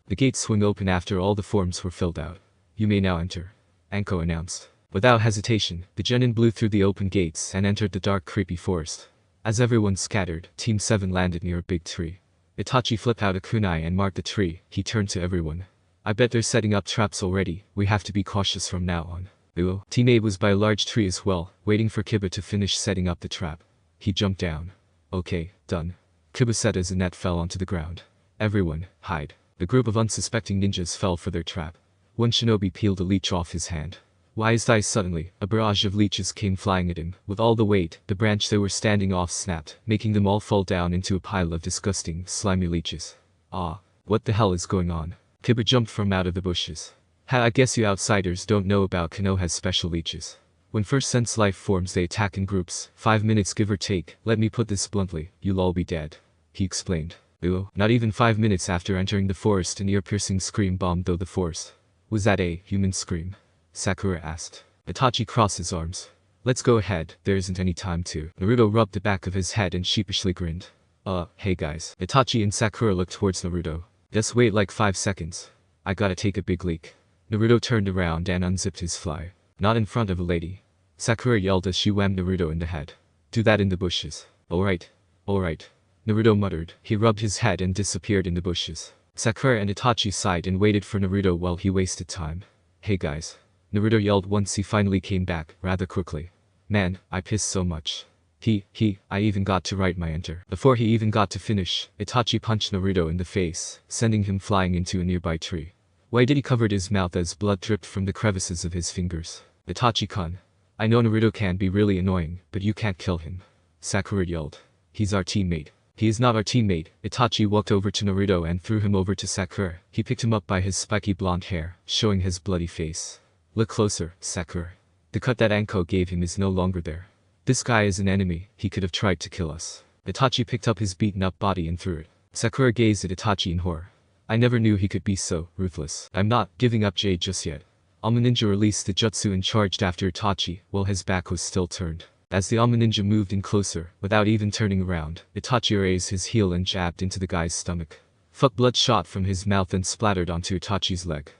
The gates swung open after all the forms were filled out. You may now enter. Anko announced. Without hesitation, the genin blew through the open gates and entered the dark creepy forest. As everyone scattered, Team 7 landed near a big tree. Itachi flipped out a kunai and marked the tree. He turned to everyone. I bet they're setting up traps already. We have to be cautious from now on. Team 8 was by a large tree as well, waiting for Kiba to finish setting up the trap. He jumped down. Okay, done. Kiba said as the net fell onto the ground. Everyone, hide. The group of unsuspecting ninjas fell for their trap. One shinobi peeled a leech off his hand. Wise eyes suddenly, a barrage of leeches came flying at him. With all the weight, the branch they were standing off snapped, making them all fall down into a pile of disgusting, slimy leeches. Ah, what the hell is going on? Kiba jumped from out of the bushes. I guess you outsiders don't know about Konoha's special leeches. When first sense life forms they attack in groups, 5 minutes give or take. Let me put this bluntly, you'll all be dead. He explained. Not even 5 minutes after entering the forest an ear-piercing scream bombed through the forest. Was that a human scream? Sakura asked. Itachi crossed his arms. Let's go ahead, there isn't any time to. Naruto rubbed the back of his head and sheepishly grinned. Hey guys. Itachi and Sakura looked towards Naruto. Just wait like 5 seconds. I gotta take a big leak. Naruto turned around and unzipped his fly. Not in front of a lady. Sakura yelled as she whammed Naruto in the head. Do that in the bushes. Alright. Alright. Naruto muttered. He rubbed his head and disappeared in the bushes. Sakura and Itachi sighed and waited for Naruto while he wasted time. Hey guys. Naruto yelled once he finally came back, rather quickly. Man, I pissed so much. I even got to write my enter. Before he even got to finish, Itachi punched Naruto in the face, sending him flying into a nearby tree. Why did he covered his mouth as blood dripped from the crevices of his fingers? Itachi-kun. I know Naruto can be really annoying, but you can't kill him. Sakura yelled. He's our teammate. He is not our teammate. Itachi walked over to Naruto and threw him over to Sakura. He picked him up by his spiky blonde hair, showing his bloody face. Look closer, Sakura. The cut that Anko gave him is no longer there. This guy is an enemy, he could have tried to kill us. Itachi picked up his beaten up body and threw it. Sakura gazed at Itachi in horror. I never knew he could be so ruthless. I'm not giving up Jade just yet. Alma Ninja released the jutsu and charged after Itachi, while his back was still turned. As the Alma Ninja moved in closer, without even turning around, Itachi raised his heel and jabbed into the guy's stomach. Blood shot from his mouth and splattered onto Itachi's leg.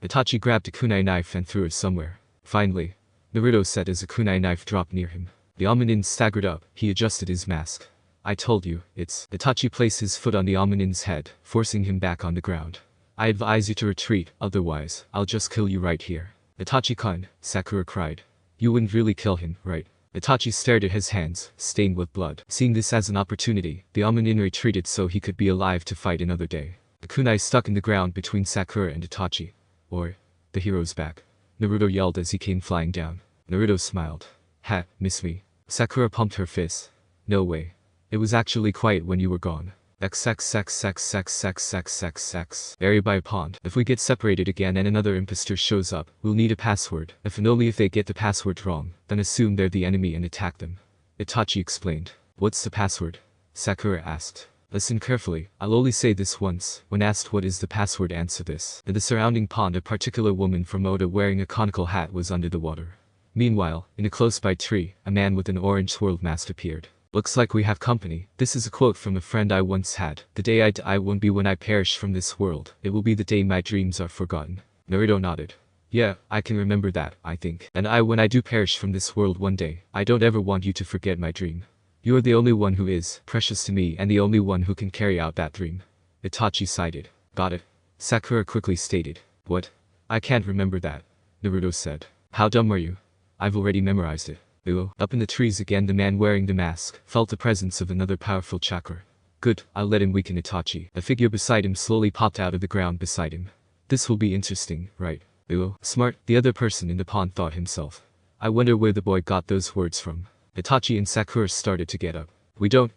Itachi grabbed a kunai knife and threw it somewhere. Finally, Naruto said as a kunai knife dropped near him. The Almanin staggered up, he adjusted his mask. I told you, it's... Itachi placed his foot on the Almanin's head, forcing him back on the ground. I advise you to retreat, otherwise, I'll just kill you right here. Itachi-kun, Sakura cried. You wouldn't really kill him, right? Itachi stared at his hands, stained with blood. Seeing this as an opportunity, the Almanin retreated so he could be alive to fight another day. The kunai stuck in the ground between Sakura and Itachi. Or, the hero's back. Naruto yelled as he came flying down. Naruto smiled. Ha, miss me. Sakura pumped her fist. No way. It was actually quiet when you were gone. Area by a pond. If we get separated again and another impostor shows up, we'll need a password. If and only if they get the password wrong, then assume they're the enemy and attack them. Itachi explained. What's the password? Sakura asked. Listen carefully, I'll only say this once. When asked what is the password, answer this. In the surrounding pond a particular woman from Oda wearing a conical hat was under the water. Meanwhile, in a close-by tree, a man with an orange swirled mask appeared. Looks like we have company. This is a quote from a friend I once had. The day I die won't be when I perish from this world. It will be the day my dreams are forgotten. Naruto nodded. Yeah, I can remember that, I think. And when I do perish from this world one day, I don't ever want you to forget my dream. You are the only one who is precious to me and the only one who can carry out that dream. Itachi sighed. Got it. Sakura quickly stated. What? I can't remember that. Naruto said. How dumb are you? I've already memorized it. Up in the trees again the man wearing the mask felt the presence of another powerful chakra. Good, I'll let him weaken Itachi. A figure beside him slowly popped out of the ground beside him. This will be interesting, right? Smart, the other person in the pond thought himself. I wonder where the boy got those words from. Itachi and Sakura started to get up.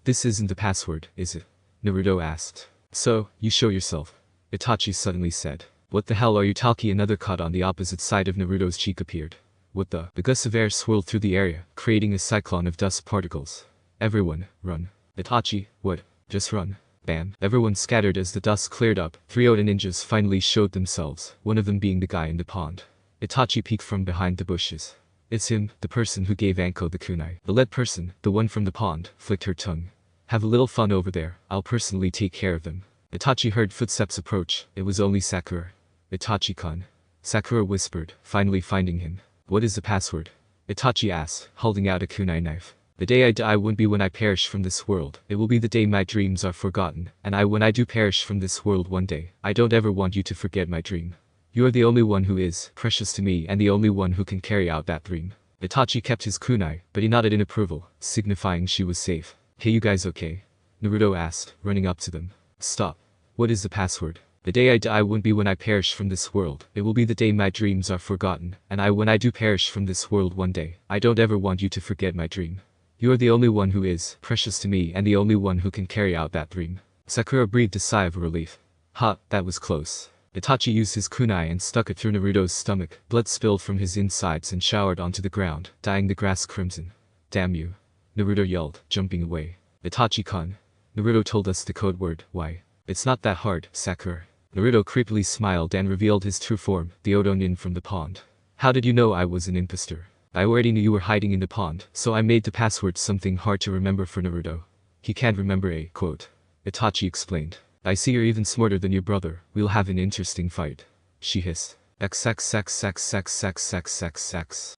This isn't the password, is it? Naruto asked. So, you show yourself. Itachi suddenly said. What the hell are you talking? Another cut on the opposite side of Naruto's cheek appeared. What the? The gusts of air swirled through the area, creating a cyclone of dust particles. Everyone, run. Itachi, what? Just run. Bam. Everyone scattered as the dust cleared up. 3 Oda ninjas finally showed themselves, one of them being the guy in the pond. Itachi peeked from behind the bushes. It's him, the person who gave Anko the kunai. The lead person, the one from the pond, flicked her tongue. Have a little fun over there, I'll personally take care of them. Itachi heard footsteps approach, it was only Sakura. Itachi-kun. Sakura whispered, finally finding him. What is the password? Itachi asked, holding out a kunai knife. The day I die won't be when I perish from this world, it will be the day my dreams are forgotten, and when I do perish from this world one day, I don't ever want you to forget my dream. You are the only one who is precious to me and the only one who can carry out that dream. Itachi kept his kunai, but he nodded in approval, signifying she was safe. Hey, you guys okay? Naruto asked, running up to them. Stop. What is the password? The day I die won't be when I perish from this world, it will be the day my dreams are forgotten, and when I do perish from this world one day, I don't ever want you to forget my dream. You are the only one who is precious to me and the only one who can carry out that dream. Sakura breathed a sigh of relief. Ha, that was close. Itachi used his kunai and stuck it through Naruto's stomach. Blood spilled from his insides and showered onto the ground, dyeing the grass crimson. Damn you. Naruto yelled, jumping away. Itachi-kun. Naruto told us the code word. Why? It's not that hard, Sakura. Naruto creepily smiled and revealed his true form, the Odonin from the pond. How did you know I was an impostor? I already knew you were hiding in the pond, so I made the password something hard to remember for Naruto. He can't remember a quote. Itachi explained. I see you're even smarter than your brother, we'll have an interesting fight. She hissed.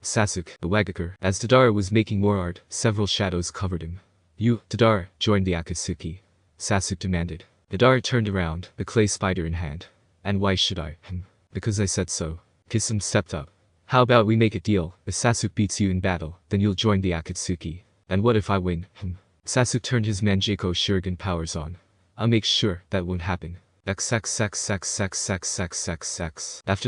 Sasuke, the Wagakure. As Tadara was making more art, several shadows covered him. You, Tadara, join the Akatsuki. Sasuke demanded. Tadara turned around, the clay spider in hand. And why should I? Because I said so. Kisame stepped up. How about we make a deal, if Sasuke beats you in battle, then you'll join the Akatsuki. And what if I win? Sasuke turned his Mangekyou Shuriken powers on. I'll make sure that won't happen. After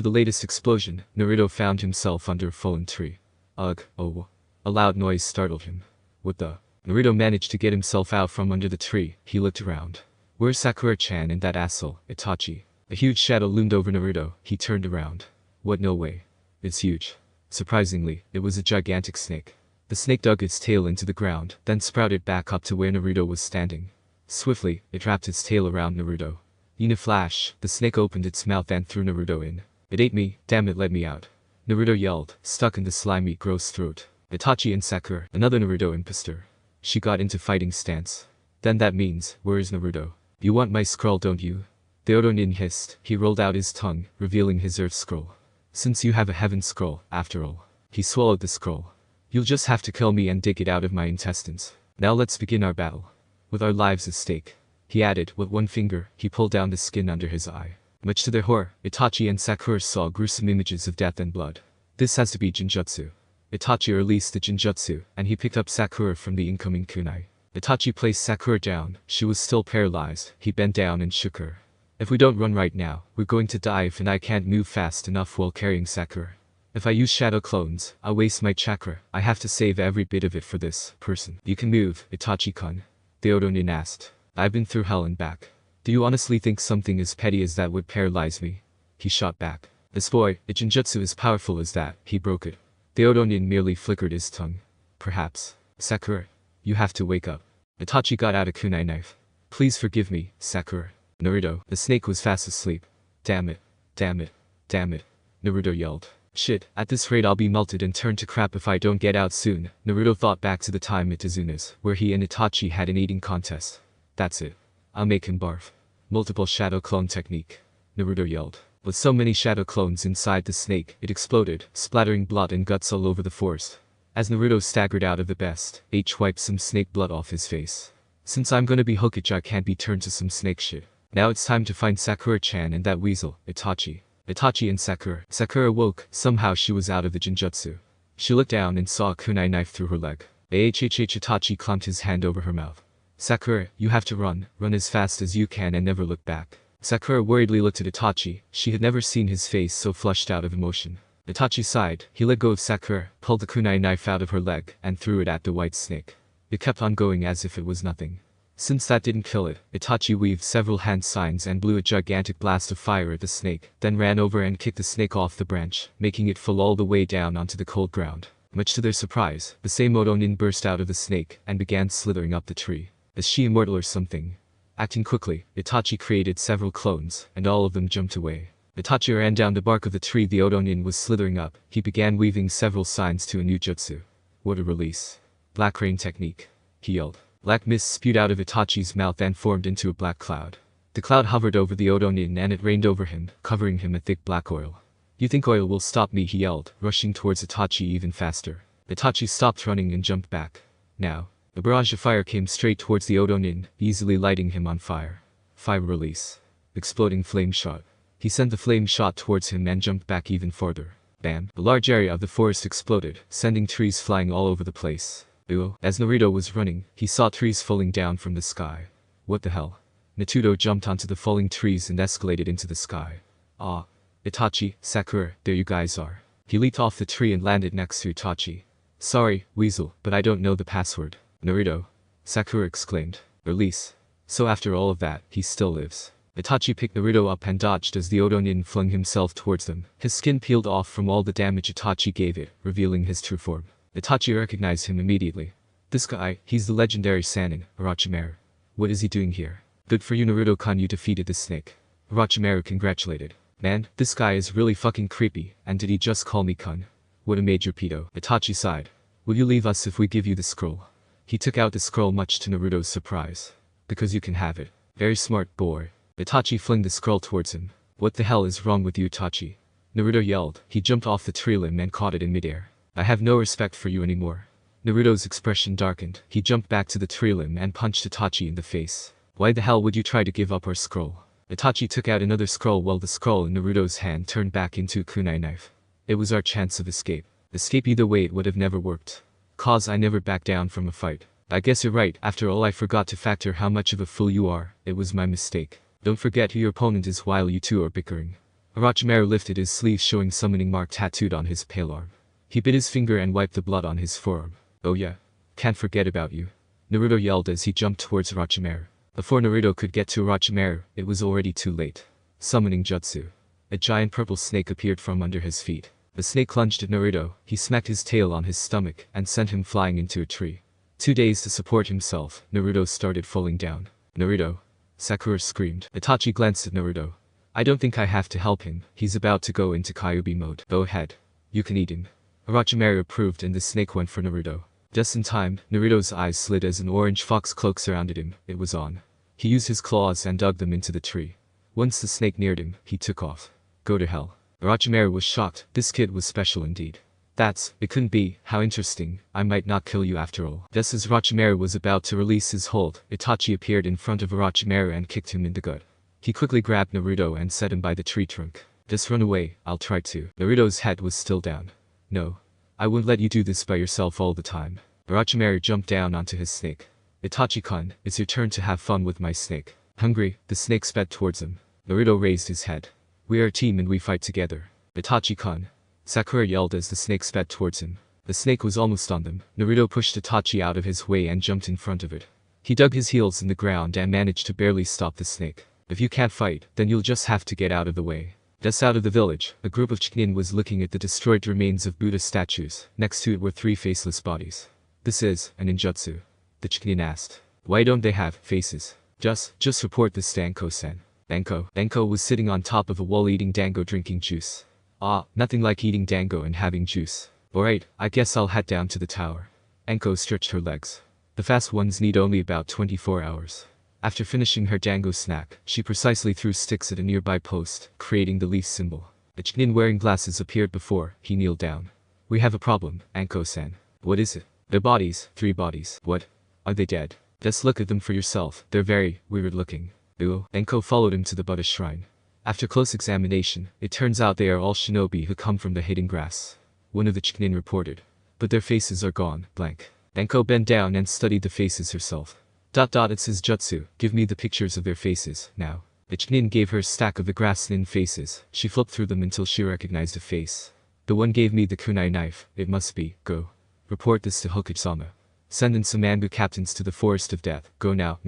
the latest explosion, Naruto found himself under a fallen tree. Ugh, oh. A loud noise startled him. What the? Naruto managed to get himself out from under the tree. He looked around. Where's Sakura-chan and that asshole, Itachi? A huge shadow loomed over Naruto. He turned around. What, no way. It's huge. Surprisingly, it was a gigantic snake. The snake dug its tail into the ground, then sprouted back up to where Naruto was standing. Swiftly, it wrapped its tail around Naruto. In a flash, the snake opened its mouth and threw Naruto in. It ate me, damn it, let me out. Naruto yelled, stuck in the slimy, gross throat. Itachi and Sakura, another Naruto imposter. She got into fighting stance. Then that means, where is Naruto? You want my scroll, don't you? The Odonin hissed. He rolled out his tongue, revealing his earth scroll. Since you have a heaven scroll, after all. He swallowed the scroll. You'll just have to kill me and dig it out of my intestines. Now let's begin our battle. With our lives at stake. He added, with one finger, he pulled down the skin under his eye. Much to their horror, Itachi and Sakura saw gruesome images of death and blood. This has to be Jinjutsu. Itachi released the Jinjutsu, and he picked up Sakura from the incoming kunai. Itachi placed Sakura down. She was still paralyzed. He bent down and shook her. If we don't run right now, we're going to die and I can't move fast enough while carrying Sakura. If I use shadow clones, I'll waste my chakra. I have to save every bit of it for this person. You can move, Itachi-kun. The Odonin asked. I've been through hell and back. Do you honestly think something as petty as that would paralyze me? He shot back. This boy, a Jinjutsu as powerful as that, he broke it. The Odonin merely flickered his tongue. Perhaps. Sakura. You have to wake up. Itachi got out a kunai knife. Please forgive me, Sakura. Naruto, the snake was fast asleep. Damn it. Damn it. Damn it. Naruto yelled. Shit, at this rate I'll be melted and turned to crap if I don't get out soon. Naruto thought back to the time at Izuna's, where he and Itachi had an eating contest. That's it. I'll make him barf. Multiple shadow clone technique. Naruto yelled. With so many shadow clones inside the snake, it exploded, splattering blood and guts all over the forest. As Naruto staggered out of the best, H wiped some snake blood off his face. Since I'm gonna be Hokage, I can't be turned to some snake shit. Now it's time to find Sakura-chan and that weasel, Itachi. Itachi and Sakura. Sakura woke. Somehow she was out of the Jinjutsu. She looked down and saw a kunai knife through her leg. Itachi clamped his hand over her mouth. Sakura, you have to run. Run as fast as you can and never look back. Sakura worriedly looked at Itachi. She had never seen his face so flushed out of emotion. Itachi sighed. He let go of Sakura, pulled the kunai knife out of her leg, and threw it at the white snake. It kept on going as if it was nothing. Since that didn't kill it, Itachi weaved several hand signs and blew a gigantic blast of fire at the snake, then ran over and kicked the snake off the branch, making it fall all the way down onto the cold ground. Much to their surprise, the same Odonin burst out of the snake and began slithering up the tree. Is she immortal or something? Acting quickly, Itachi created several clones, and all of them jumped away. Itachi ran down the bark of the tree the Odonin was slithering up. He began weaving several signs to a new jutsu. What a release. Black rain technique. He yelled. Black mist spewed out of Itachi's mouth and formed into a black cloud. The cloud hovered over the Odonin and it rained over him, covering him in thick black oil. You think oil will stop me? He yelled, rushing towards Itachi even faster. Itachi stopped running and jumped back. Now, a barrage of fire came straight towards the Odonin, easily lighting him on fire. Fire release. Exploding flame shot. He sent the flame shot towards him and jumped back even farther. Bam. A large area of the forest exploded, sending trees flying all over the place. Ew. As Naruto was running, he saw trees falling down from the sky. What the hell? Naruto jumped onto the falling trees and escalated into the sky. Ah. Itachi, Sakura, there you guys are. He leaped off the tree and landed next to Itachi. Sorry, Weasel, but I don't know the password. Naruto. Sakura exclaimed. Release. So after all of that, he still lives. Itachi picked Naruto up and dodged as the Odonin flung himself towards them. His skin peeled off from all the damage Itachi gave it, revealing his true form. Itachi recognized him immediately. This guy, he's the legendary Sannin, Orochimaru. What is he doing here? Good for you, Naruto-kun, you defeated the snake. Orochimaru congratulated. Man, this guy is really fucking creepy, and did he just call me kun? What a major pedo. Itachi sighed. Will you leave us if we give you the scroll? He took out the scroll much to Naruto's surprise. Because you can have it. Very smart boy. Itachi flung the scroll towards him. What the hell is wrong with you, Itachi? Naruto yelled. He jumped off the tree limb and caught it in midair. I have no respect for you anymore. Naruto's expression darkened. He jumped back to the tree limb and punched Itachi in the face. Why the hell would you try to give up our scroll? Itachi took out another scroll while the scroll in Naruto's hand turned back into a kunai knife. It was our chance of escape. Escape either way, it would have never worked. Cause I never back down from a fight. I guess you're right, after all I forgot to factor how much of a fool you are. It was my mistake. Don't forget who your opponent is while you two are bickering. Orochimaru lifted his sleeve showing summoning mark tattooed on his pale arm. He bit his finger and wiped the blood on his forearm. Oh yeah. Can't forget about you. Naruto yelled as he jumped towards Orochimaru. Before Naruto could get to Orochimaru, it was already too late. Summoning jutsu. A giant purple snake appeared from under his feet. The snake lunged at Naruto, he smacked his tail on his stomach and sent him flying into a tree. Too dazed to support himself, Naruto started falling down. Naruto. Sakura screamed. Itachi glanced at Naruto. I don't think I have to help him, he's about to go into Kyuubi mode. Go ahead. You can eat him. Orochimaru approved and the snake went for Naruto. Just in time, Naruto's eyes slid as an orange fox cloak surrounded him. It was on. He used his claws and dug them into the tree. Once the snake neared him, he took off. Go to hell. Orochimaru was shocked. This kid was special indeed. It couldn't be. How interesting. I might not kill you after all. Just as Orochimaru was about to release his hold, Itachi appeared in front of Orochimaru and kicked him in the gut. He quickly grabbed Naruto and set him by the tree trunk. Just run away, I'll try to. Naruto's head was still down. No. I wouldn't let you do this by yourself all the time. Orochimaru jumped down onto his snake. Itachi-kun, it's your turn to have fun with my snake. Hungry, the snake sped towards him. Naruto raised his head. We are a team and we fight together. Itachi-kun. Sakura yelled as the snake sped towards him. The snake was almost on them. Naruto pushed Itachi out of his way and jumped in front of it. He dug his heels in the ground and managed to barely stop the snake. If you can't fight, then you'll just have to get out of the way. Just out of the village, a group of Chunin was looking at the destroyed remains of Buddha statues. Next to it were 3 faceless bodies. This is a ninjutsu. The Chunin asked. Why don't they have faces? Just report this to Danko-san. Danko was sitting on top of a wall eating dango drinking juice. Ah, nothing like eating dango and having juice. Alright, I guess I'll head down to the tower. Anko stretched her legs. The fast ones need only about 24 hours. After finishing her dango snack, she precisely threw sticks at a nearby post, creating the leaf symbol. A Chunin wearing glasses appeared before he kneeled down. We have a problem, Anko-san. What is it? Their bodies, 3 bodies. What? Are they dead? Just look at them for yourself, they're very weird looking. Ooh. Anko followed him to the Buddha shrine. After close examination, it turns out they are all shinobi who come from the hidden grass. One of the Chunin reported. But their faces are gone, blank. Anko bent down and studied the faces herself. It's his jutsu, give me the pictures of their faces, now. The Chunin gave her a stack of the grass-nin faces. She flipped through them until she recognized a face. The one gave me the kunai knife, it must be, go. Report this to Hokuto-sama. Send in some Anbu captains to the Forest of Death, go now.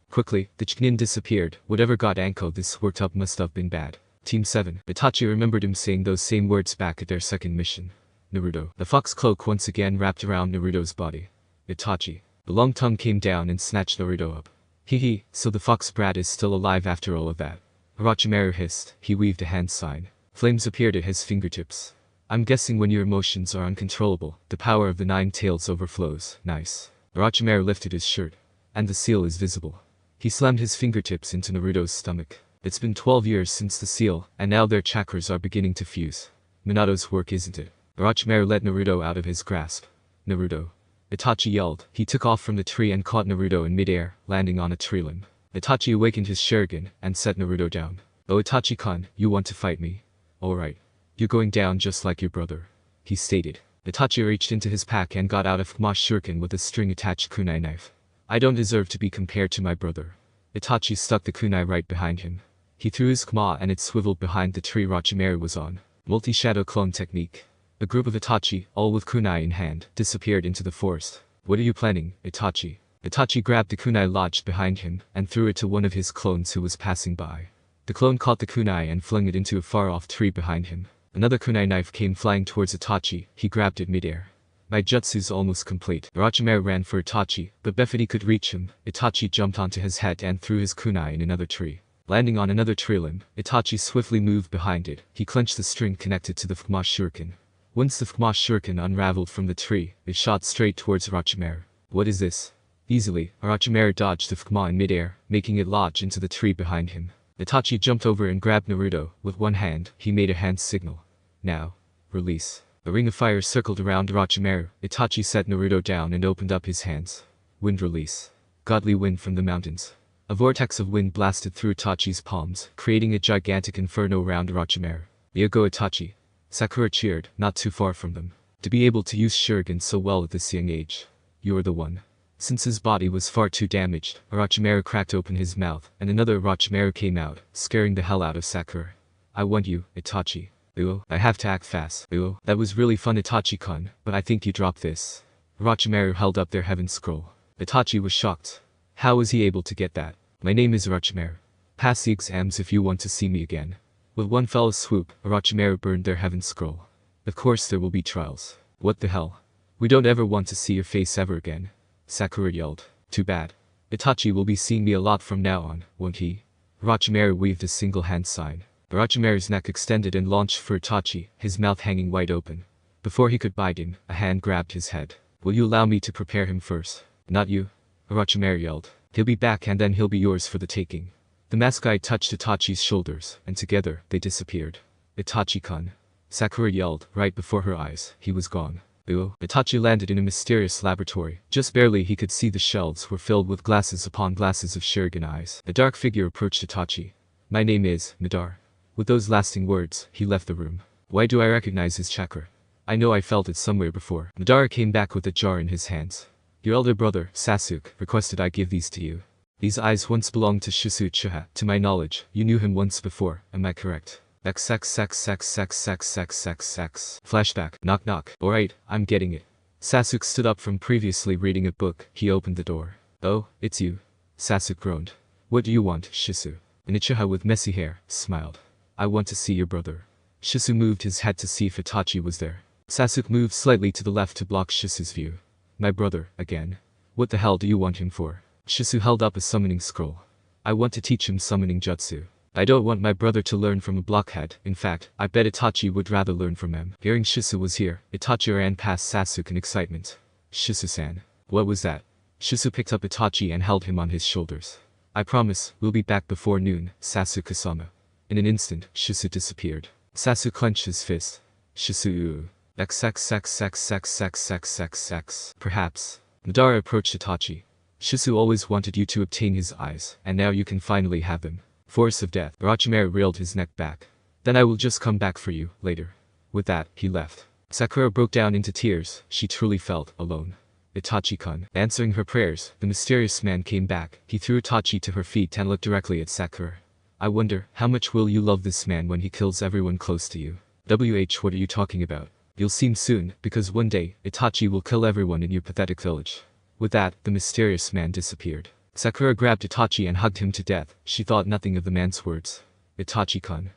Quickly, the Chunin disappeared. Whatever got Anko this worked up must have been bad. Team 7. Itachi remembered him saying those same words back at their second mission. Naruto. The fox cloak once again wrapped around Naruto's body. Itachi. The long tongue came down and snatched Naruto up. Hee, so the fox brat is still alive after all of that. Orochimaru hissed. He weaved a hand sign. Flames appeared at his fingertips. I'm guessing when your emotions are uncontrollable, the power of the 9 tails overflows. Nice. Orochimaru lifted his shirt. And the seal is visible. He slammed his fingertips into Naruto's stomach. It's been 12 years since the seal, and now their chakras are beginning to fuse. Minato's work, isn't it? Orochimaru let Naruto out of his grasp. Naruto. Itachi yelled. He took off from the tree and caught Naruto in midair, landing on a tree limb. Itachi awakened his Sharingan and set Naruto down. Oh Itachi-kun, you want to fight me? Alright. You're going down just like your brother, he stated. Itachi reached into his pack and got out a Fukuma's shuriken with a string-attached kunai knife. I don't deserve to be compared to my brother. Itachi stuck the kunai right behind him. He threw his Kuma and it swiveled behind the tree Orochimaru was on. Multi-shadow clone technique. A group of Itachi, all with kunai in hand, disappeared into the forest. What are you planning, Itachi? Itachi grabbed the kunai lodged behind him and threw it to one of his clones who was passing by. The clone caught the kunai and flung it into a far-off tree behind him. Another kunai knife came flying towards Itachi. He grabbed it midair. My jutsu's almost complete. Orochimaru ran for Itachi, but before he could reach him, Itachi jumped onto his head and threw his kunai in another tree. Landing on another tree limb, Itachi swiftly moved behind it. He clenched the string connected to the Fukuma's shuriken. Once the Fukuma's shuriken unraveled from the tree, it shot straight towards Orochimaru. What is this? Easily, Orochimaru dodged the Fukuma in midair, making it lodge into the tree behind him. Itachi jumped over and grabbed Naruto. With one hand, he made a hand signal. Now. Release. A ring of fire circled around Orochimaru. Itachi set Naruto down and opened up his hands. Wind release. Godly wind from the mountains. A vortex of wind blasted through Itachi's palms, creating a gigantic inferno around Orochimaru. There go Itachi. Sakura cheered, not too far from them. To be able to use Shuriken so well at this young age. You are the one. Since his body was far too damaged, Orochimaru cracked open his mouth, and another Orochimaru came out, scaring the hell out of Sakura. I want you, Itachi. I have to act fast. That was really fun Itachi-kun, but I think you dropped this. Orochimaru held up their heaven scroll. Itachi was shocked. How was he able to get that? My name is Orochimaru. Pass the exams if you want to see me again. With one fell swoop, Orochimaru burned their heaven scroll. Of course there will be trials. What the hell? We don't ever want to see your face ever again. Sakura yelled. Too bad. Itachi will be seeing me a lot from now on, won't he? Orochimaru waved a single hand sign. Orochimaru's neck extended and launched for Itachi, his mouth hanging wide open. Before he could bite him, a hand grabbed his head. Will you allow me to prepare him first? Not you. Orochimaru yelled. He'll be back and then he'll be yours for the taking. The masked guy touched Itachi's shoulders, and together, they disappeared. Itachi-kun. Sakura yelled, right before her eyes. He was gone. Itachi landed in a mysterious laboratory. Just barely he could see the shelves were filled with glasses upon glasses of Sharingan eyes. A dark figure approached Itachi. My name is Madara. With those lasting words, he left the room. Why do I recognize his chakra? I know I felt it somewhere before. Madara came back with a jar in his hands. Your elder brother, Sasuke, requested I give these to you. These eyes once belonged to Shisu Uchiha. To my knowledge, you knew him once before, am I correct? Flashback. Knock knock. Alright, I'm getting it. Sasuke stood up from previously reading a book. He opened the door. Oh, it's you. Sasuke groaned. What do you want, Shisu? An Uchiha with messy hair smiled. I want to see your brother. Shisu moved his head to see if Itachi was there. Sasuke moved slightly to the left to block Shisu's view. My brother, again. What the hell do you want him for? Shisu held up a summoning scroll. I want to teach him summoning jutsu. I don't want my brother to learn from a blockhead. In fact, I bet Itachi would rather learn from him. Hearing Shisu was here, Itachi ran past Sasuke in excitement. Shisu-san. What was that? Shisu picked up Itachi and held him on his shoulders. I promise, we'll be back before noon, Sasuke-sama. In an instant, Shisu disappeared. Sasuke clenched his fist. Shisu. Perhaps. Madara approached Itachi. Shisu always wanted you to obtain his eyes, and now you can finally have them. Force of death. Orochimaru reeled his neck back. Then I will just come back for you, later. With that, he left. Sakura broke down into tears. She truly felt alone. Itachi-kun. Answering her prayers, the mysterious man came back. He threw Itachi to her feet and looked directly at Sakura. I wonder, how much will you love this man when he kills everyone close to you? What are you talking about? You'll see him soon, because one day, Itachi will kill everyone in your pathetic village. With that, the mysterious man disappeared. Sakura grabbed Itachi and hugged him to death. She thought nothing of the man's words. Itachi-kun.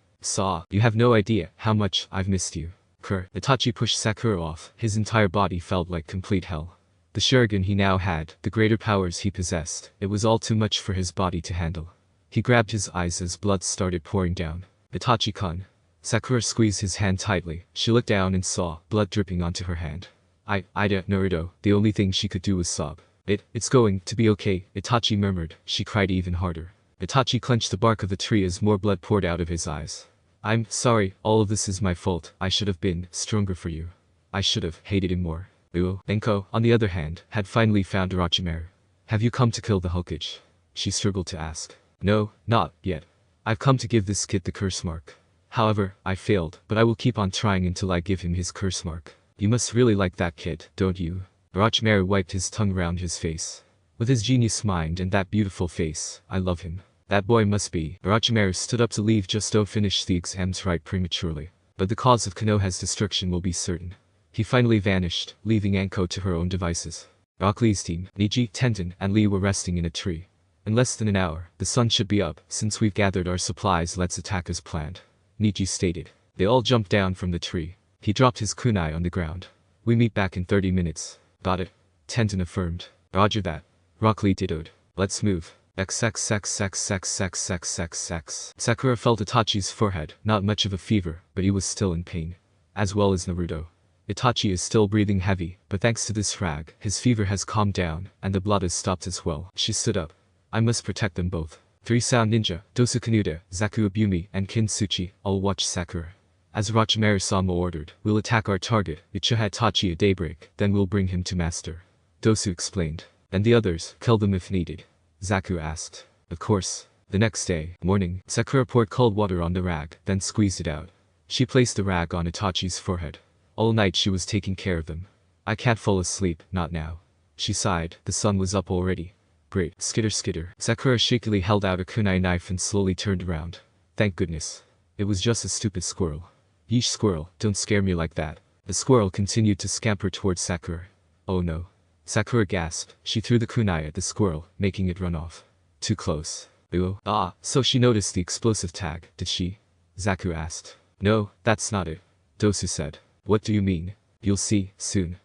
You have no idea how much I've missed you. Itachi pushed Sakura off. His entire body felt like complete hell. The Sharingan he now had, the greater powers he possessed, it was all too much for his body to handle. He grabbed his eyes as blood started pouring down. Itachi-kun. Sakura squeezed his hand tightly. She looked down and saw blood dripping onto her hand. Naruto, the only thing she could do was sob. It's going to be okay, Itachi murmured. She cried even harder. Itachi clenched the bark of the tree as more blood poured out of his eyes. I'm sorry, all of this is my fault. I should have been stronger for you. I should have hated him more. Enko, on the other hand, had finally found Orochimaru. Have you come to kill the Hokage? She struggled to ask. No, not yet. I've come to give this kid the curse mark. However, I failed, but I will keep on trying until I give him his curse mark. You must really like that kid, don't you? Orochimaru wiped his tongue round his face. With his genius mind and that beautiful face, I love him. That boy must be. Orochimaru stood up to leave just to finish the exams right prematurely. But the cause of Konoha's destruction will be certain. He finally vanished, leaving Anko to her own devices. Rock Lee's team, Neji, Tenten, and Lee were resting in a tree. In less than an hour, the sun should be up. Since we've gathered our supplies, let's attack as planned. Neji stated. They all jumped down from the tree. He dropped his kunai on the ground. We meet back in 30 minutes. Got it. Tenten affirmed. Roger that. Rock Lee dittoed. Let's move. XXXXXXXXX. Sakura felt Itachi's forehead, not much of a fever, but he was still in pain. As well as Naruto. Itachi is still breathing heavy, but thanks to this frag, his fever has calmed down, and the blood has stopped as well. She stood up. I must protect them both. 3 sound ninja, Dosu Kanuda, Zaku Abumi, and Kintsuchi, all watch Sakura. As Orochimaru-sama ordered, we'll attack our target, Uchiha Itachi at daybreak, then we'll bring him to master. Dosu explained. And the others, kill them if needed. Zaku asked. Of course. The next day, morning, Sakura poured cold water on the rag, then squeezed it out. She placed the rag on Itachi's forehead. All night she was taking care of them. I can't fall asleep, not now. She sighed, the sun was up already. Great, skitter skitter. Sakura shakily held out a kunai knife and slowly turned around. Thank goodness. It was just a stupid squirrel. Yeesh squirrel, don't scare me like that. The squirrel continued to scamper towards Sakura. Oh no. Sakura gasped. She threw the kunai at the squirrel, making it run off. Too close. So she noticed the explosive tag, did she? Zaku asked. No, that's not it. Dosu said. What do you mean? You'll see, soon.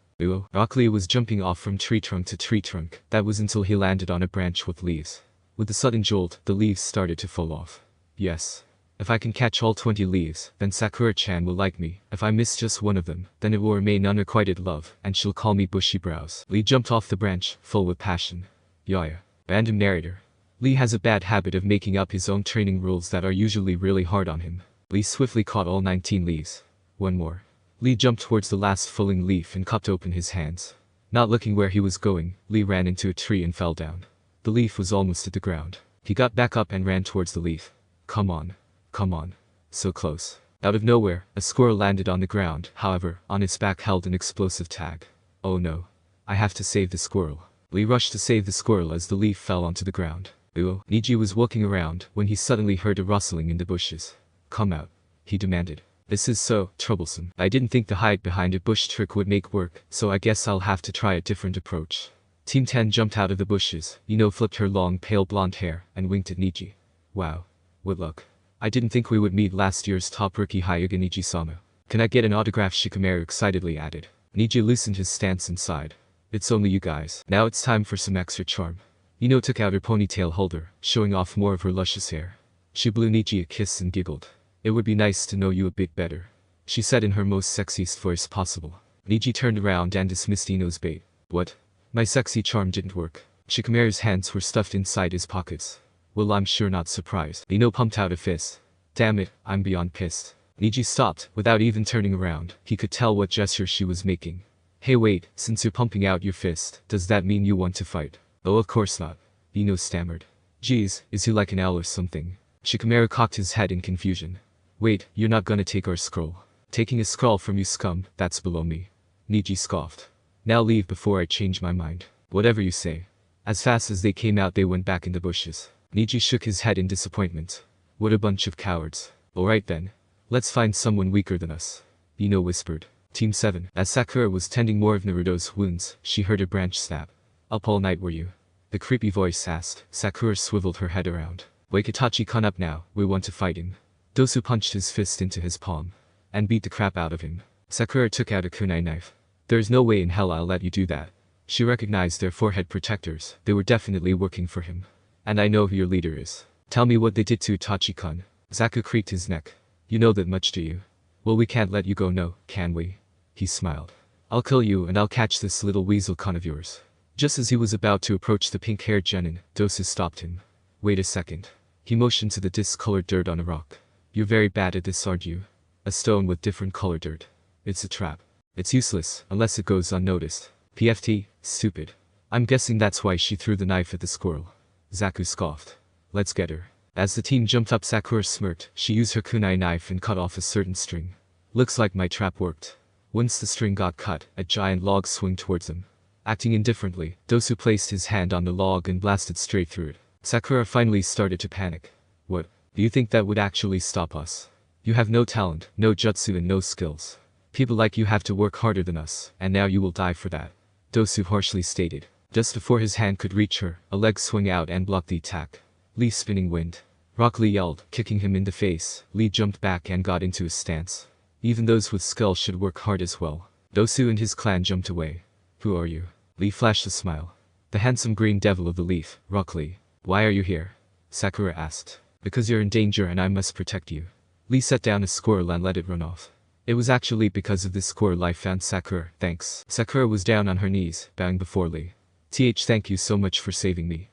Rock Lee was jumping off from tree trunk to tree trunk, that was until he landed on a branch with leaves. With the sudden jolt, the leaves started to fall off. Yes. If I can catch all 20 leaves, then Sakura-chan will like me. If I miss just one of them, then it will remain unrequited love, and she'll call me Bushy Brows. Lee jumped off the branch, full with passion. Yaya. Random narrator. Lee has a bad habit of making up his own training rules that are usually really hard on him. Lee swiftly caught all 19 leaves. One more. Lee jumped towards the last falling leaf and cupped open his hands. Not looking where he was going, Lee ran into a tree and fell down. The leaf was almost at the ground. He got back up and ran towards the leaf. Come on. Come on. So close. Out of nowhere, a squirrel landed on the ground, however, on its back held an explosive tag. Oh no. I have to save the squirrel. Lee rushed to save the squirrel as the leaf fell onto the ground. Neji was walking around when he suddenly heard a rustling in the bushes. Come out. He demanded. This is so troublesome. I didn't think the hide behind a bush trick would make work, so I guess I'll have to try a different approach. Team 10 jumped out of the bushes, flipped her long pale blonde hair, and winked at Neji. Wow. What luck. I didn't think we would meet last year's top rookie Hyuga Neji-sama. Can I get an autograph? Shikamaru excitedly added. Neji loosened his stance and sighed. It's only you guys. Now it's time for some extra charm. Took out her ponytail holder, showing off more of her luscious hair. She blew Neji a kiss and giggled. It would be nice to know you a bit better, she said in her most sexiest voice possible. Neji turned around and dismissed Ino's bait. What? My sexy charm didn't work. Shikamaru's hands were stuffed inside his pockets. Well, I'm sure not surprised. Ino pumped out a fist. Damn it, I'm beyond pissed. Neji stopped, without even turning around. He could tell what gesture she was making. Hey wait, since you're pumping out your fist, does that mean you want to fight? Oh, of course not. Ino stammered. Geez, is he like an owl or something? Shikamaru cocked his head in confusion. Wait, you're not gonna take our scroll. Taking a scroll from you scum, that's below me. Neji scoffed. Now leave before I change my mind. Whatever you say. As fast as they came out they went back in the bushes. Neji shook his head in disappointment. What a bunch of cowards. Alright then. Let's find someone weaker than us. Ino whispered. Team 7. As Sakura was tending more of Naruto's wounds, she heard a branch snap. Up all night were you? The creepy voice asked. Sakura swiveled her head around. Wake Itachi-kun up now, we want to fight him. Dosu punched his fist into his palm. And beat the crap out of him. Sakura took out a kunai knife. There's no way in hell I'll let you do that. She recognized their forehead protectors, they were definitely working for him. And I know who your leader is. Tell me what they did to Itachi-kun. Zaku creaked his neck. You know that much, do you? Well, we can't let you go, no, can we? He smiled. I'll kill you and I'll catch this little weasel-kun of yours. Just as he was about to approach the pink-haired genin, Dosu stopped him. Wait a second. He motioned to the discolored dirt on a rock. You're very bad at this, aren't you? A stone with different colored dirt. It's a trap. It's useless, unless it goes unnoticed. PFT, stupid. I'm guessing that's why she threw the knife at the squirrel. Zaku scoffed. Let's get her. As the team jumped up, Sakura smirked. She used her kunai knife and cut off a certain string. Looks like my trap worked. Once the string got cut, a giant log swung towards them. Acting indifferently, Dosu placed his hand on the log and blasted straight through it. Sakura finally started to panic. What? Do you think that would actually stop us? You have no talent, no jutsu and no skills. People like you have to work harder than us, and now you will die for that. Dosu harshly stated. Just before his hand could reach her, a leg swung out and blocked the attack. Lee spinning wind. Rock Lee yelled, kicking him in the face. Lee jumped back and got into his stance. Even those with skill should work hard as well. Dosu and his clan jumped away. Who are you? Lee flashed a smile. The handsome green devil of the leaf, Rock Lee. Why are you here? Sakura asked. Because you're in danger and I must protect you. Lee set down a squirrel and let it run off. It was actually because of this squirrel I found Sakura, thanks. Sakura was down on her knees, bowing before Lee. Thank you so much for saving me.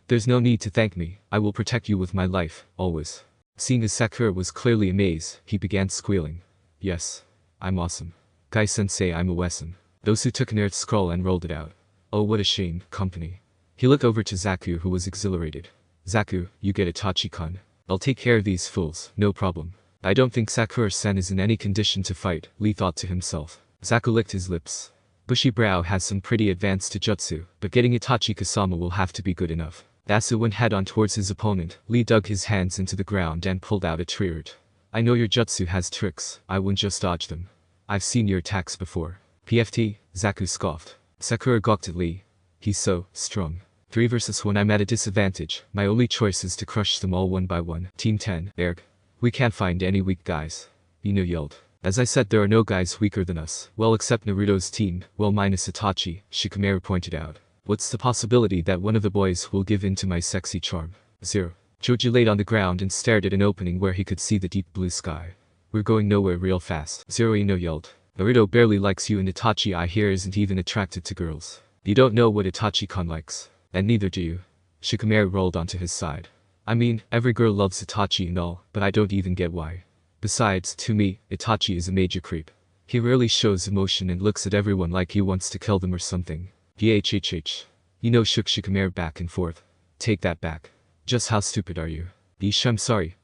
There's no need to thank me, I will protect you with my life, always. Seeing as Sakura was clearly amazed, he began squealing. Yes. I'm awesome. Kai-sensei, I'm a Wesson. Dosu took an earth scroll and rolled it out. Oh, what a shame, company. He looked over to Zaku, who was exhilarated. Zaku, you get Itachi-kun. I'll take care of these fools, no problem. I don't think Sakura-sen is in any condition to fight, Lee thought to himself. Zaku licked his lips. Bushy Brow has some pretty advanced jutsu, but getting Itachi Kasama will have to be good enough. Dasu went head-on towards his opponent. Lee dug his hands into the ground and pulled out a triad. I know your jutsu has tricks, I wouldn't just dodge them. I've seen your attacks before. PFT, Zaku scoffed. Sakura gawked at Lee. He's so strong. 3 versus 1, I'm at a disadvantage. My only choice is to crush them all one by one. Team 10, Erg. We can't find any weak guys. Ino yelled. As I said, there are no guys weaker than us. Well, except Naruto's team, well minus Itachi, Shikamaru pointed out. What's the possibility that one of the boys will give in to my sexy charm? 0. Choji laid on the ground and stared at an opening where he could see the deep blue sky. We're going nowhere real fast. 0. Ino yelled. Naruto barely likes you and Itachi I hear isn't even attracted to girls. You don't know what Itachi-kun likes. And neither do you. Shikamaru rolled onto his side. I mean, every girl loves Itachi and all, but I don't even get why. Besides, to me, Itachi is a major creep. He rarely shows emotion and looks at everyone like he wants to kill them or something. Yhhh. Ino shook Shikamaru back and forth. Take that back. Just how stupid are you? Ish, I'm sorry.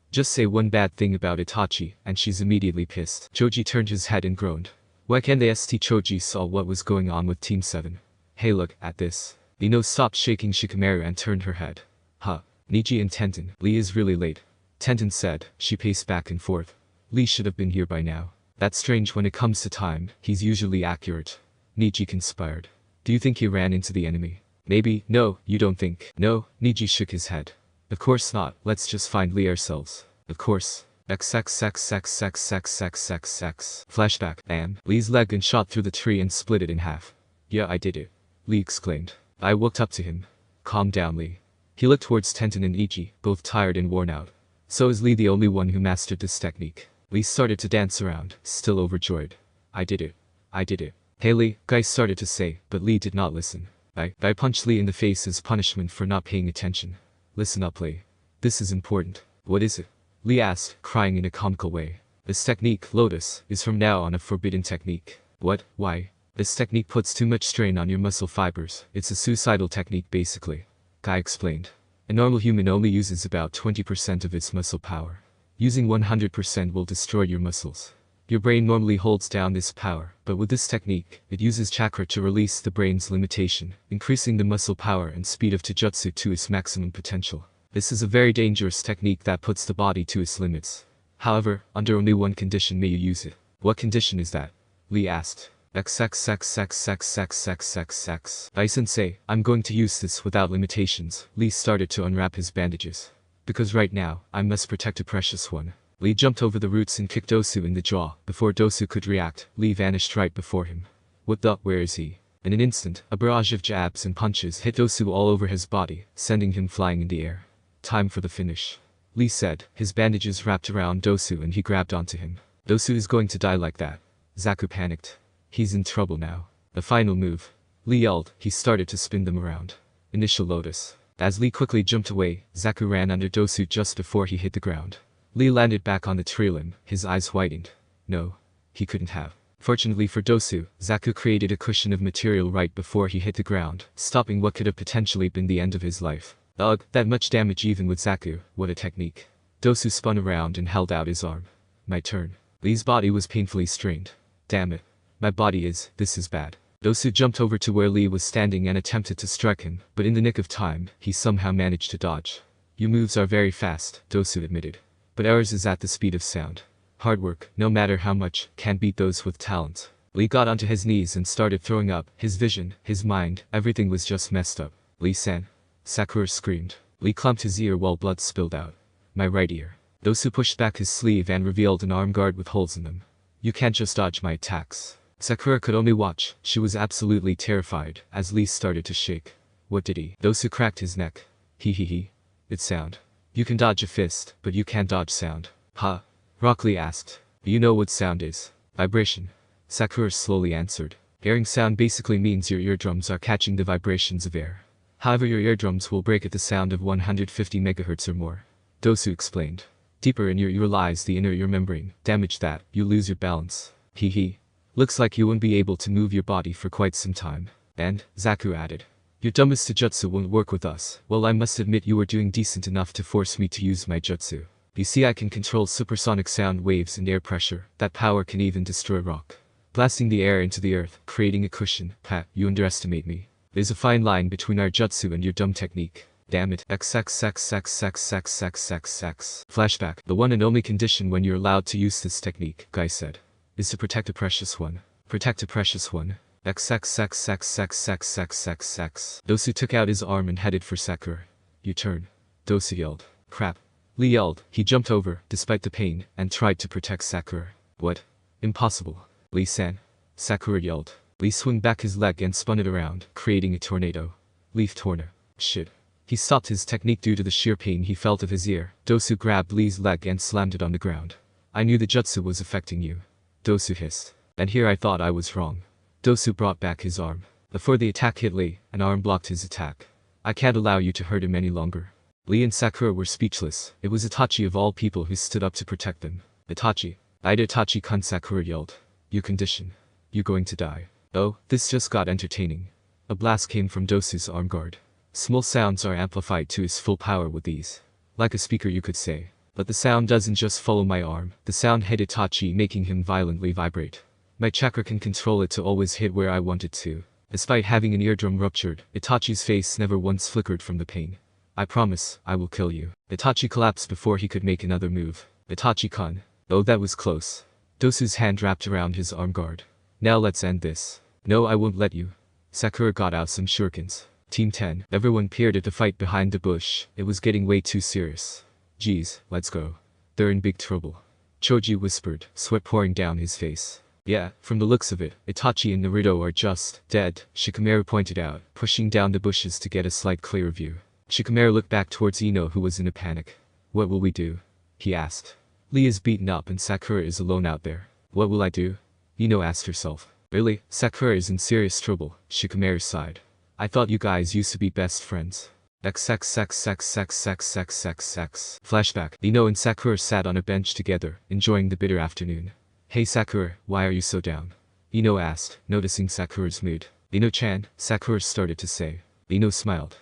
Just say one bad thing about Itachi, and she's immediately pissed. Choji turned his head and groaned. Why can't they st? Choji saw what was going on with Team 7. Hey, look at this. Ino stopped shaking Shikamaru and turned her head. Huh. Niji and Tenten. Lee is really late. Tenten said. She paced back and forth. Lee should have been here by now. That's strange when it comes to time, he's usually accurate. Niji conspired. Do you think he ran into the enemy? Maybe. No, you don't think. No, Niji shook his head. Of course not, let's just find Lee ourselves. Of course. XXXXXXXXX. Flashback. Bam. Lee's leg and shot through the tree and split it in half. Yeah, I did it. Lee exclaimed. I walked up to him. Calm down, Lee. He looked towards Tenten and Ichi, both tired and worn out. So is Lee the only one who mastered this technique? Lee started to dance around, still overjoyed. I did it. Hey Lee, Guy started to say, but Lee did not listen. I punched Lee in the face as punishment for not paying attention. Listen up, Lee. This is important. What is it? Lee asked, crying in a comical way. This technique, Lotus, is from now on a forbidden technique. What? Why? This technique puts too much strain on your muscle fibers. It's a suicidal technique basically. Guy explained. A normal human only uses about 20% of its muscle power. Using 100% will destroy your muscles. Your brain normally holds down this power, but with this technique, it uses chakra to release the brain's limitation, increasing the muscle power and speed of Taijutsu to its maximum potential. This is a very dangerous technique that puts the body to its limits. However, under only one condition may you use it. What condition is that? Lee asked. XXXXXXXXXX. Dai-sensei, I'm going to use this without limitations. Lee started to unwrap his bandages. Because right now, I must protect a precious one. Lee jumped over the roots and kicked Dosu in the jaw. Before Dosu could react, Lee vanished right before him. What the? Where is he? In an instant, a barrage of jabs and punches hit Dosu all over his body, sending him flying in the air. Time for the finish. Lee said, his bandages wrapped around Dosu and he grabbed onto him. Dosu is going to die like that. Zaku panicked. He's in trouble now. The final move. Lee yelled, he started to spin them around. Initial Lotus. As Lee quickly jumped away, Zaku ran under Dosu just before he hit the ground. Lee landed back on the tree limb, his eyes widened. No. He couldn't have. Fortunately for Dosu, Zaku created a cushion of material right before he hit the ground, stopping what could have potentially been the end of his life. Ugh, that much damage even with Zaku, what a technique. Dosu spun around and held out his arm. My turn. Lee's body was painfully strained. Damn it. My body is, this is bad. Dosu jumped over to where Lee was standing and attempted to strike him, but in the nick of time, he somehow managed to dodge. Your moves are very fast, Dosu admitted. But ours is at the speed of sound. Hard work, no matter how much, can't beat those with talent. Lee got onto his knees and started throwing up. His vision, his mind, everything was just messed up. Lee-san. Sakura screamed. Lee clumped his ear while blood spilled out. My right ear. Dosu pushed back his sleeve and revealed an arm guard with holes in them. You can't just dodge my attacks. Sakura could only watch. She was absolutely terrified as Lee started to shake. What did he? Dosu cracked his neck. He. It's sound. You can dodge a fist, but you can't dodge sound. Huh? Rock Lee asked. You know what sound is? Vibration. Sakura slowly answered. Hearing sound basically means your eardrums are catching the vibrations of air. However, your eardrums will break at the sound of 150 MHz or more. Dosu explained. Deeper in your ear lies the inner ear membrane. Damage that, you lose your balance. He. Looks like you won't be able to move your body for quite some time. And, Zaku added. Your dumbest jutsu won't work with us. Well, I must admit you were doing decent enough to force me to use my jutsu. You see, I can control supersonic sound waves and air pressure. That power can even destroy rock. Blasting the air into the earth, creating a cushion. Ha, you underestimate me. There's a fine line between our jutsu and your dumb technique. Damn it. XXXXXXXXX. Flashback. The one and only condition when you're allowed to use this technique, Guy said, is to protect a precious one. Protect a precious one. XXXXXXXXX. Dosu took out his arm and headed for Sakura. You turn. Dosu yelled. Crap. Lee yelled. He jumped over, despite the pain, and tried to protect Sakura. What? Impossible. Lee-san. Sakura yelled. Lee swung back his leg and spun it around, creating a tornado. Leaf tornado. Shit. He stopped his technique due to the sheer pain he felt of his ear. Dosu grabbed Lee's leg and slammed it on the ground. I knew the jutsu was affecting you. Dosu hissed. And here I thought I was wrong. Dosu brought back his arm. Before the attack hit Lee, an arm blocked his attack. I can't allow you to hurt him any longer. Lee and Sakura were speechless. It was Itachi of all people who stood up to protect them. Itachi. Itachi-kun, Sakura yelled. Your condition. You're going to die. Oh, this just got entertaining. A blast came from Dosu's arm guard. Small sounds are amplified to its full power with these. Like a speaker, you could say. But the sound doesn't just follow my arm. The sound hit Itachi, making him violently vibrate. My chakra can control it to always hit where I want it to. Despite having an eardrum ruptured, Itachi's face never once flickered from the pain. I promise, I will kill you. Itachi collapsed before he could make another move. Itachi-kun. Oh, that was close. Dosu's hand wrapped around his arm guard. Now let's end this. No, I won't let you. Sakura got out some shurikens. Team 10. Everyone peered at the fight behind the bush. It was getting way too serious. Geez, let's go. They're in big trouble. Choji whispered, sweat pouring down his face. Yeah, from the looks of it, Itachi and Naruto are just dead, Shikamaru pointed out, pushing down the bushes to get a slight clearer view. Shikamaru looked back towards Ino, who was in a panic. What will we do? He asked. Lee is beaten up and Sakura is alone out there. What will I do? Ino asked herself. Really, Sakura is in serious trouble, Shikamaru sighed. I thought you guys used to be best friends. XXXXXXXXX. Flashback. Ino and Sakura sat on a bench together, enjoying the bitter afternoon. Hey Sakura, why are you so down? Ino asked, noticing Sakura's mood. Ino-chan, Sakura started to say. Ino smiled.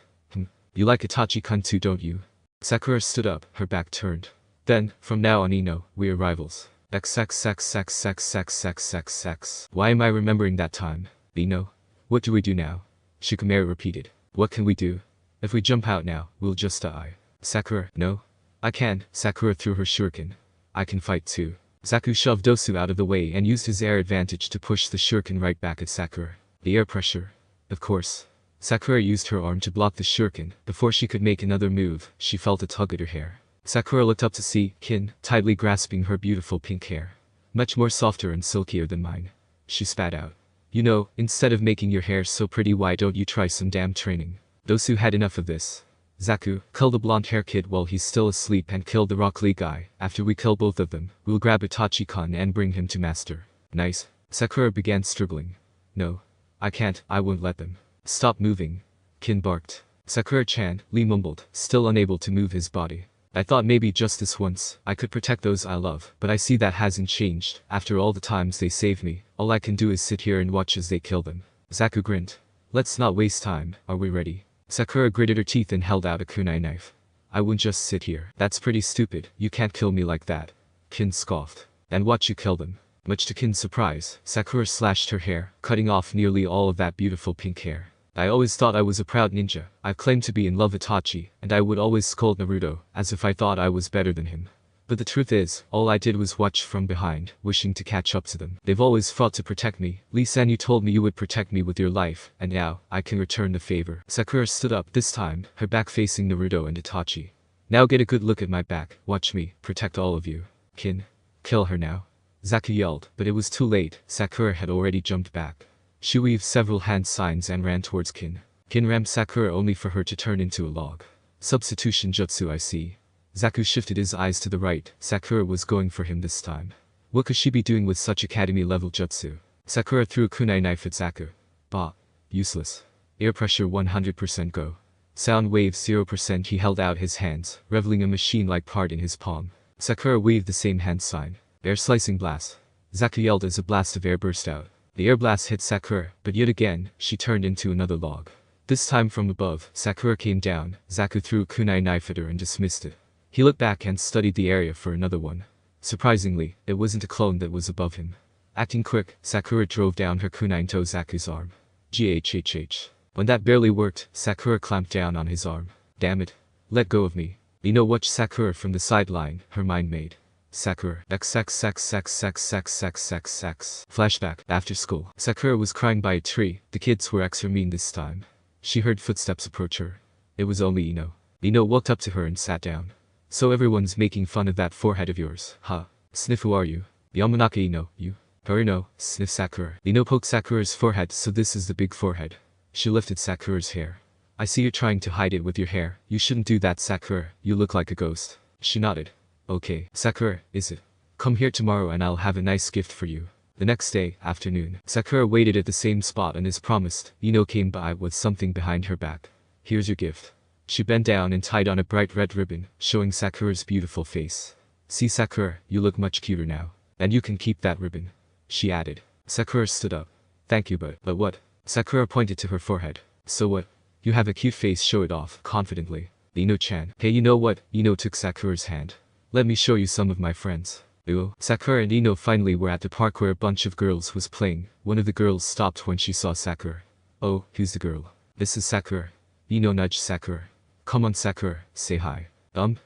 You like Itachi-kun too, don't you? Sakura stood up, her back turned. Then, from now on Ino, we are rivals. XXXXXXXXX. Why am I remembering that time? Ino? What do we do now? Shikamaru repeated. What can we do? If we jump out now, we'll just die. Sakura, no? I can. Sakura threw her shuriken. I can fight too. Zaku shoved Dosu out of the way and used his air advantage to push the shuriken right back at Sakura. The air pressure. Of course. Sakura used her arm to block the shuriken. Before she could make another move, she felt a tug at her hair. Sakura looked up to see Kin, tightly grasping her beautiful pink hair. Much more softer and silkier than mine. She spat out. You know, instead of making your hair so pretty, why don't you try some damn training? Dosu had enough of this. Zaku, kill the blonde-haired kid while he's still asleep and kill the Rock Lee guy. After we kill both of them, we'll grab Itachi-kun and bring him to master. Nice. Sakura began struggling. No. I can't, I won't let them. Stop moving. Kin barked. Sakura-chan, Lee mumbled, still unable to move his body. I thought maybe just this once, I could protect those I love, but I see that hasn't changed. After all the times they saved me, all I can do is sit here and watch as they kill them. Zaku grinned. Let's not waste time, are we ready? Sakura gritted her teeth and held out a kunai knife. I won't just sit here. That's pretty stupid, you can't kill me like that. Kin scoffed. And watch you kill them. Much to Kin's surprise, Sakura slashed her hair, cutting off nearly all of that beautiful pink hair. I always thought I was a proud ninja. I claimed to be in love with Itachi, and I would always scold Naruto, as if I thought I was better than him. But the truth is, all I did was watch from behind, wishing to catch up to them. They've always fought to protect me. Lee-san, you told me you would protect me with your life, and now, I can return the favor. Sakura stood up, this time, her back facing Naruto and Itachi. Now get a good look at my back, watch me, protect all of you. Kin. Kill her now. Zaku yelled, but it was too late, Sakura had already jumped back. She weaved several hand signs and ran towards Kin. Kin rammed Sakura only for her to turn into a log. Substitution jutsu, I see. Zaku shifted his eyes to the right, Sakura was going for him this time. What could she be doing with such academy-level jutsu? Sakura threw a kunai knife at Zaku. Bah. Useless. Air pressure 100% go. Sound wave 0%. He held out his hands, revealing a machine-like part in his palm. Sakura waved the same hand sign. Air slicing blast. Zaku yelled as a blast of air burst out. The air blast hit Sakura, but yet again, she turned into another log. This time from above, Sakura came down, Zaku threw a kunai knife at her and dismissed it. He looked back and studied the area for another one. Surprisingly, it wasn't a clone that was above him. Acting quick, Sakura drove down her kunai into Zaku's arm. GHHH. When that barely worked, Sakura clamped down on his arm. Damn it. Let go of me. Ino watched Sakura from the sideline, her mind made. Sakura. XXXXXXXXX. Flashback. After school. Sakura was crying by a tree. The kids were extra mean this time. She heard footsteps approach her. It was only Ino. Ino walked up to her and sat down. So everyone's making fun of that forehead of yours, huh? Sniff, who are you? Yamanaka Ino, you. No, sniff Sakura. Ino poked Sakura's forehead, so this is the big forehead. She lifted Sakura's hair. I see you're trying to hide it with your hair. You shouldn't do that, Sakura. You look like a ghost. She nodded. Okay, Sakura, is it? Come here tomorrow and I'll have a nice gift for you. The next day, afternoon, Sakura waited at the same spot and as promised, Ino came by with something behind her back. Here's your gift. She bent down and tied on a bright red ribbon, showing Sakura's beautiful face. See, Sakura, you look much cuter now. And you can keep that ribbon. She added. Sakura stood up. Thank you, but what? Sakura pointed to her forehead. So what? You have a cute face, show it off, confidently. Ino-chan. Hey, you know what? Ino took Sakura's hand. Let me show you some of my friends. Ooh. Sakura and Ino finally were at the park where a bunch of girls was playing. One of the girls stopped when she saw Sakura. Oh, who's the girl? This is Sakura. Ino nudged Sakura. Come on, Sakura, say hi.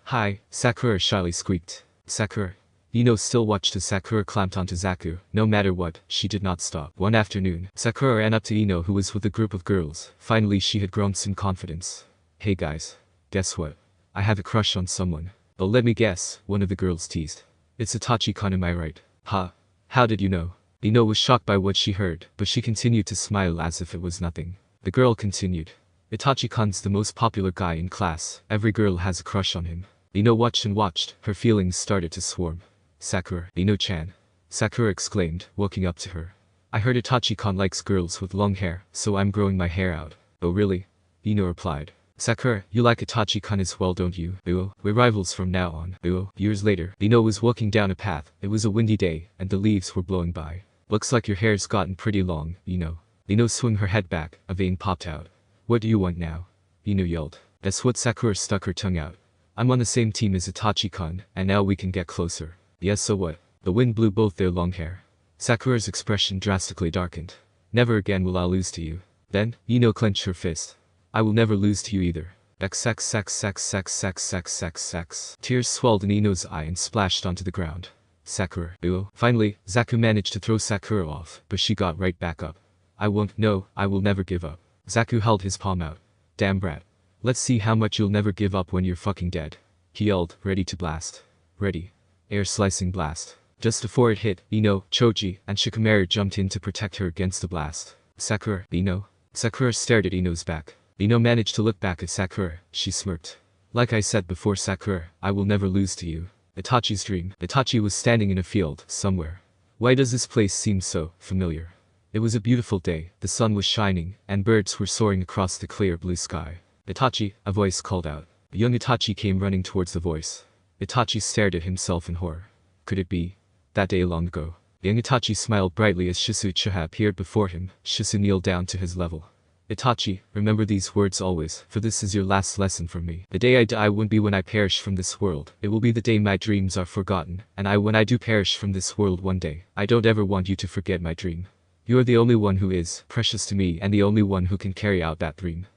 Hi, Sakura shyly squeaked. Sakura. Ino still watched as Sakura clamped onto Zaku. No matter what, she did not stop. One afternoon, Sakura ran up to Ino who was with a group of girls. Finally she had grown some confidence. Hey guys. Guess what? I have a crush on someone. Oh, let me guess, one of the girls teased. It's Itachi-kun, am I right? Huh? How did you know? Ino was shocked by what she heard, but she continued to smile as if it was nothing. The girl continued. Itachi-kun's the most popular guy in class. Every girl has a crush on him. Ino watched and watched, her feelings started to swarm. Sakura. Ino-chan. Sakura exclaimed, walking up to her. I heard Itachi-kun likes girls with long hair, so I'm growing my hair out. Oh really? Ino replied. Sakura, you like Itachi-kun as well, don't you? We're rivals from now on. Years later, Ino was walking down a path. It was a windy day, and the leaves were blowing by. Looks like your hair's gotten pretty long, Ino. Ino swung her head back, a vein popped out. What do you want now? Ino yelled. That's what Sakura stuck her tongue out. I'm on the same team as Itachi-kun, and now we can get closer. Yes, so what? The wind blew both their long hair. Sakura's expression drastically darkened. Never again will I lose to you. Then, Ino clenched her fist. I will never lose to you either. XXXXXXXXX. Tears swelled in Ino's eye and splashed onto the ground. Sakura. Finally, Zaku managed to throw Sakura off, but she got right back up. I won't, no, I will never give up. Zaku held his palm out. Damn brat. Let's see how much you'll never give up when you're fucking dead. He yelled, ready to blast. Ready. Air slicing blast. Just before it hit, Ino, Choji, and Shikamaru jumped in to protect her against the blast. Sakura. Ino. Sakura stared at Ino's back. Ino managed to look back at Sakura. She smirked. Like I said before, Sakura, I will never lose to you. Itachi's dream. Itachi was standing in a field, somewhere. Why does this place seem so familiar? It was a beautiful day, the sun was shining, and birds were soaring across the clear blue sky. Itachi, a voice called out. Young Itachi came running towards the voice. Itachi stared at himself in horror. Could it be? That day long ago. Young Itachi smiled brightly as Shisu Uchiha appeared before him. Shisu kneeled down to his level. Itachi, remember these words always, for this is your last lesson from me. The day I die won't be when I perish from this world, it will be the day my dreams are forgotten, and when I do perish from this world one day, I don't ever want you to forget my dream. You are the only one who is precious to me and the only one who can carry out that dream.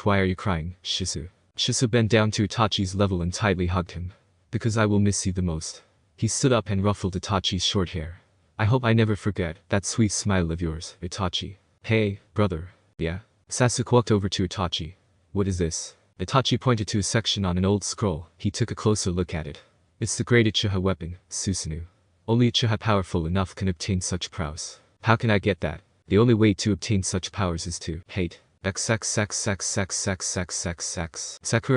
Why are you crying, Shisu? Shisu bent down to Itachi's level and tightly hugged him. Because I will miss you the most. He stood up and ruffled Itachi's short hair. I hope I never forget that sweet smile of yours, Itachi. Hey, brother. Yeah? Sasuke walked over to Itachi. What is this? Itachi pointed to a section on an old scroll. He took a closer look at it. It's the great Uchiha weapon, Susanoo. Only Uchiha powerful enough can obtain such prowess. How can I get that? The only way to obtain such powers is to hate. Sakura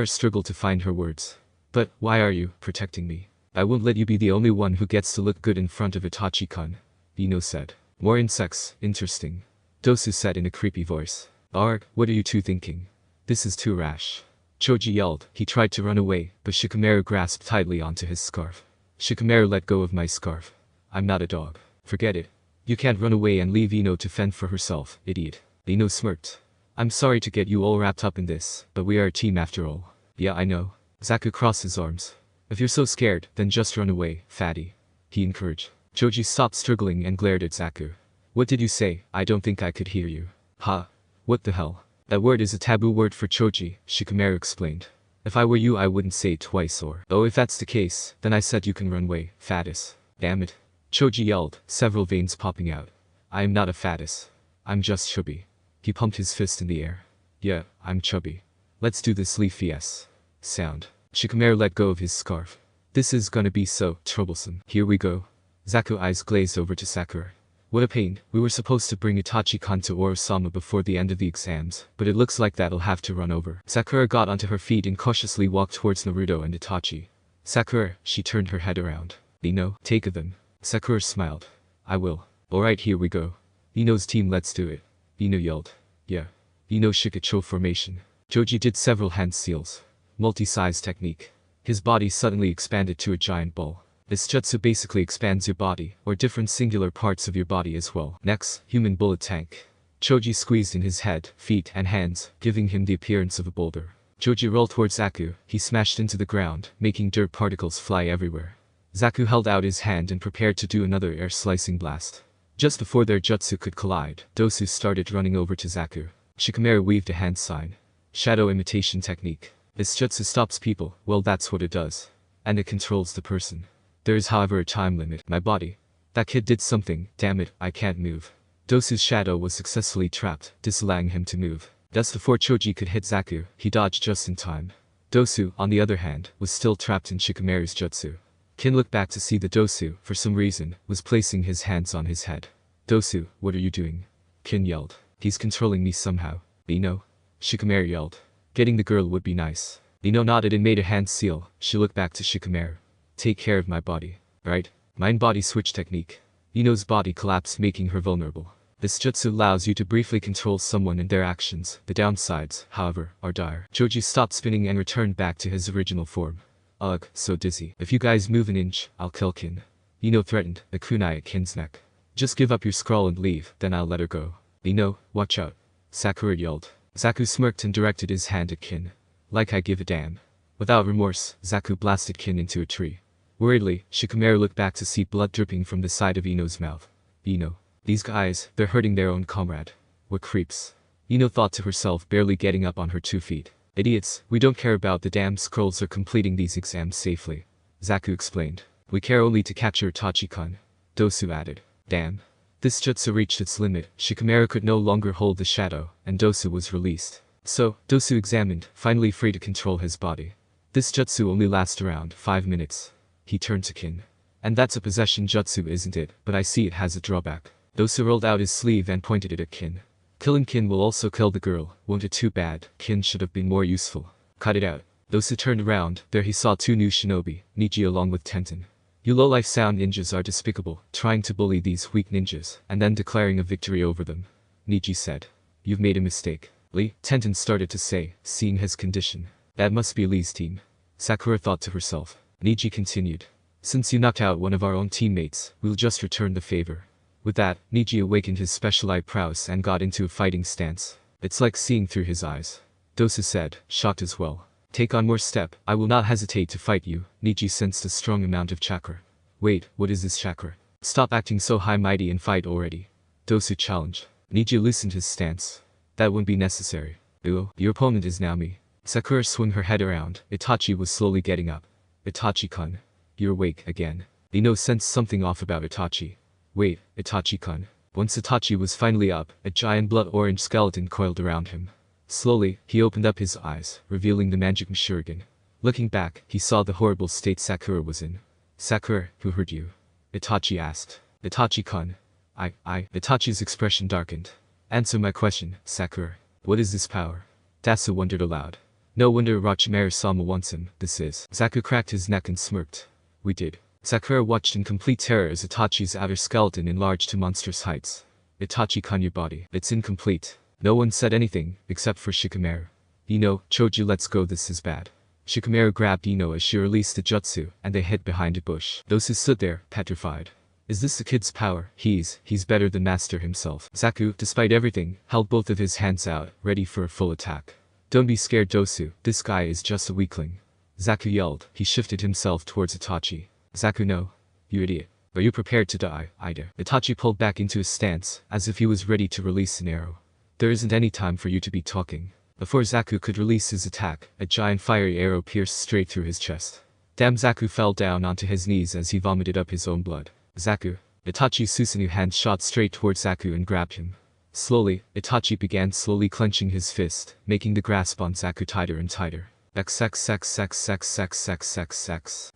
struggled to find her words. But why are you protecting me? I won't let you be the only one who gets to look good in front of Itachi-kun. Ino said. More insects, interesting. Dosu said in a creepy voice. Arg, what are you two thinking? This is too rash. Choji yelled. He tried to run away, but Shikamaru grasped tightly onto his scarf. Shikamaru let go of my scarf. I'm not a dog. Forget it. You can't run away and leave Ino to fend for herself, idiot. Ino smirked. I'm sorry to get you all wrapped up in this, but we are a team after all. Yeah, I know. Zaku crossed his arms. If you're so scared, then just run away, fatty. He encouraged. Choji stopped struggling and glared at Zaku. What did you say? I don't think I could hear you. Ha. What the hell? That word is a taboo word for Choji, Shikamaru explained. If I were you I wouldn't say it twice or. Oh, if that's the case, then I said you can run away, fatus. Damn it. Choji yelled, several veins popping out. I am not a fatus. I'm just chubby. He pumped his fist in the air. Yeah, I'm chubby. Let's do this leafy s sound. Shikamaru let go of his scarf. This is gonna be so troublesome. Here we go. Zaku's eyes glazed over to Sakura. What a pain. We were supposed to bring Itachi-kun to Orosama before the end of the exams, but it looks like that'll have to run over. Sakura got onto her feet and cautiously walked towards Naruto and Itachi. Sakura, she turned her head around. Ino, take them. Sakura smiled. I will. Alright, here we go. Ino's team, let's do it. Ino yelled. Yeah. Ino Shikacho formation. Choji did several hand seals. Multi-size technique. His body suddenly expanded to a giant ball. This jutsu basically expands your body, or different singular parts of your body as well. Next, human bullet tank. Choji squeezed in his head, feet, and hands, giving him the appearance of a boulder. Choji rolled towards Zaku. He smashed into the ground, making dirt particles fly everywhere. Zaku held out his hand and prepared to do another air-slicing blast. Just before their jutsu could collide, Dosu started running over to Zaku. Shikamaru weaved a hand sign. Shadow imitation technique. This jutsu stops people, well that's what it does. And it controls the person. There is however a time limit. My body. That kid did something, damn it, I can't move. Dosu's shadow was successfully trapped, disallowing him to move. Just before Choji could hit Zaku, he dodged just in time. Dosu, on the other hand, was still trapped in Shikamaru's jutsu. Kin looked back to see that Dosu, for some reason, was placing his hands on his head. Dosu, what are you doing? Kin yelled. He's controlling me somehow. Ino? Shikamaru yelled. Getting the girl would be nice. Ino nodded and made a hand seal. She looked back to Shikamaru. Take care of my body. Right? Mind-body switch technique. Ino's body collapsed, making her vulnerable. This jutsu allows you to briefly control someone and their actions. The downsides, however, are dire. Choji stopped spinning and returned back to his original form. Ugh, so dizzy. If you guys move an inch, I'll kill Kin. Ino threatened, a kunai at Kin's neck. Just give up your scroll and leave, then I'll let her go. Ino, watch out. Sakura yelled. Zaku smirked and directed his hand at Kin. Like I give a damn. Without remorse, Zaku blasted Kin into a tree. Worriedly, Shikamaru looked back to see blood dripping from the side of Ino's mouth. Ino. These guys, they're hurting their own comrade. What creeps. Ino thought to herself, barely getting up on her 2 feet. Idiots, we don't care about the damn scrolls or completing these exams safely. Zaku explained. We care only to capture Itachi-kun. Dosu added. Damn. This jutsu reached its limit. Shikamaru could no longer hold the shadow, and Dosu was released. So, Dosu examined, finally free to control his body. This jutsu only lasts around 5 minutes. He turned to Kin. And that's a possession jutsu, isn't it? But I see it has a drawback. Dosu rolled out his sleeve and pointed it at Kin. Killing Kin will also kill the girl. Won't it too bad? Kin should have been more useful. Cut it out. Dosu turned around. There he saw 2 new shinobi, Niji along with Tenten. You low-life sound ninjas are despicable, trying to bully these weak ninjas, and then declaring a victory over them. Niji said. You've made a mistake. Lee, Tenten started to say, seeing his condition. That must be Lee's team. Sakura thought to herself. Niji continued. Since you knocked out one of our own teammates, we'll just return the favor. With that, Niji awakened his special eye prowess and got into a fighting stance. It's like seeing through his eyes. Dosu said, shocked as well. Take on more step, I will not hesitate to fight you. Niji sensed a strong amount of chakra. Wait, what is this chakra? Stop acting so high-mighty and fight already. Dosu challenged. Niji loosened his stance. That wouldn't be necessary. Ooh, your opponent is now me. Sakura swung her head around. Itachi was slowly getting up. Itachi-kun. You're awake again. Ino sensed something off about Itachi. Wait, Itachi-kun. Once Itachi was finally up, a giant blood-orange skeleton coiled around him. Slowly, he opened up his eyes, revealing the magic Shuriken. Looking back, he saw the horrible state Sakura was in. Sakura, who hurt you? Itachi asked. Itachi-kun. Itachi's expression darkened. Answer my question, Sakura. What is this power? Dasu wondered aloud. No wonder Orochimaru-sama wants him, this is. Zaku cracked his neck and smirked. We did. Sakura watched in complete terror as Itachi's outer skeleton enlarged to monstrous heights. Itachi-kun, your body. It's incomplete. No one said anything, except for Shikamaru. Ino, Choji, let's go, this is bad. Shikamaru grabbed Ino as she released the jutsu, and they hid behind a bush. Those who stood there, petrified. Is this the kid's power? He's better than Master himself. Zaku, despite everything, held both of his hands out, ready for a full attack. Don't be scared, Dosu, this guy is just a weakling. Zaku yelled. He shifted himself towards Itachi. Zaku, no. You idiot. Are you prepared to die, Ida? Itachi pulled back into his stance, as if he was ready to release an arrow. There isn't any time for you to be talking. Before Zaku could release his attack, a giant fiery arrow pierced straight through his chest. Damn, Zaku fell down onto his knees as he vomited up his own blood. Zaku. Itachi's Susanoo hand shot straight towards Zaku and grabbed him. Slowly, Itachi began slowly clenching his fist, making the grasp on Zaku tighter and tighter.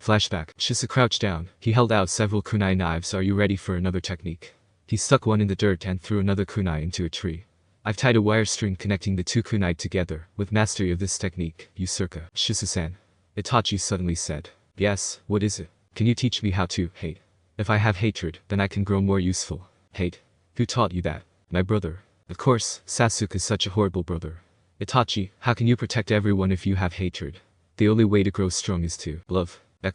Flashback. Shisa crouched down. He held out several kunai knives. Are you ready for another technique? He stuck one in the dirt and threw another kunai into a tree. I've tied a wire string connecting the two kunai together. With mastery of this technique, Usurka. Shisa-san. Itachi suddenly said. Yes, what is it? Can you teach me how to hate? If I have hatred, then I can grow more useful. Hate? Who taught you that? My brother. Of course, Sasuke is such a horrible brother. Itachi, how can you protect everyone if you have hatred? The only way to grow strong is to love. His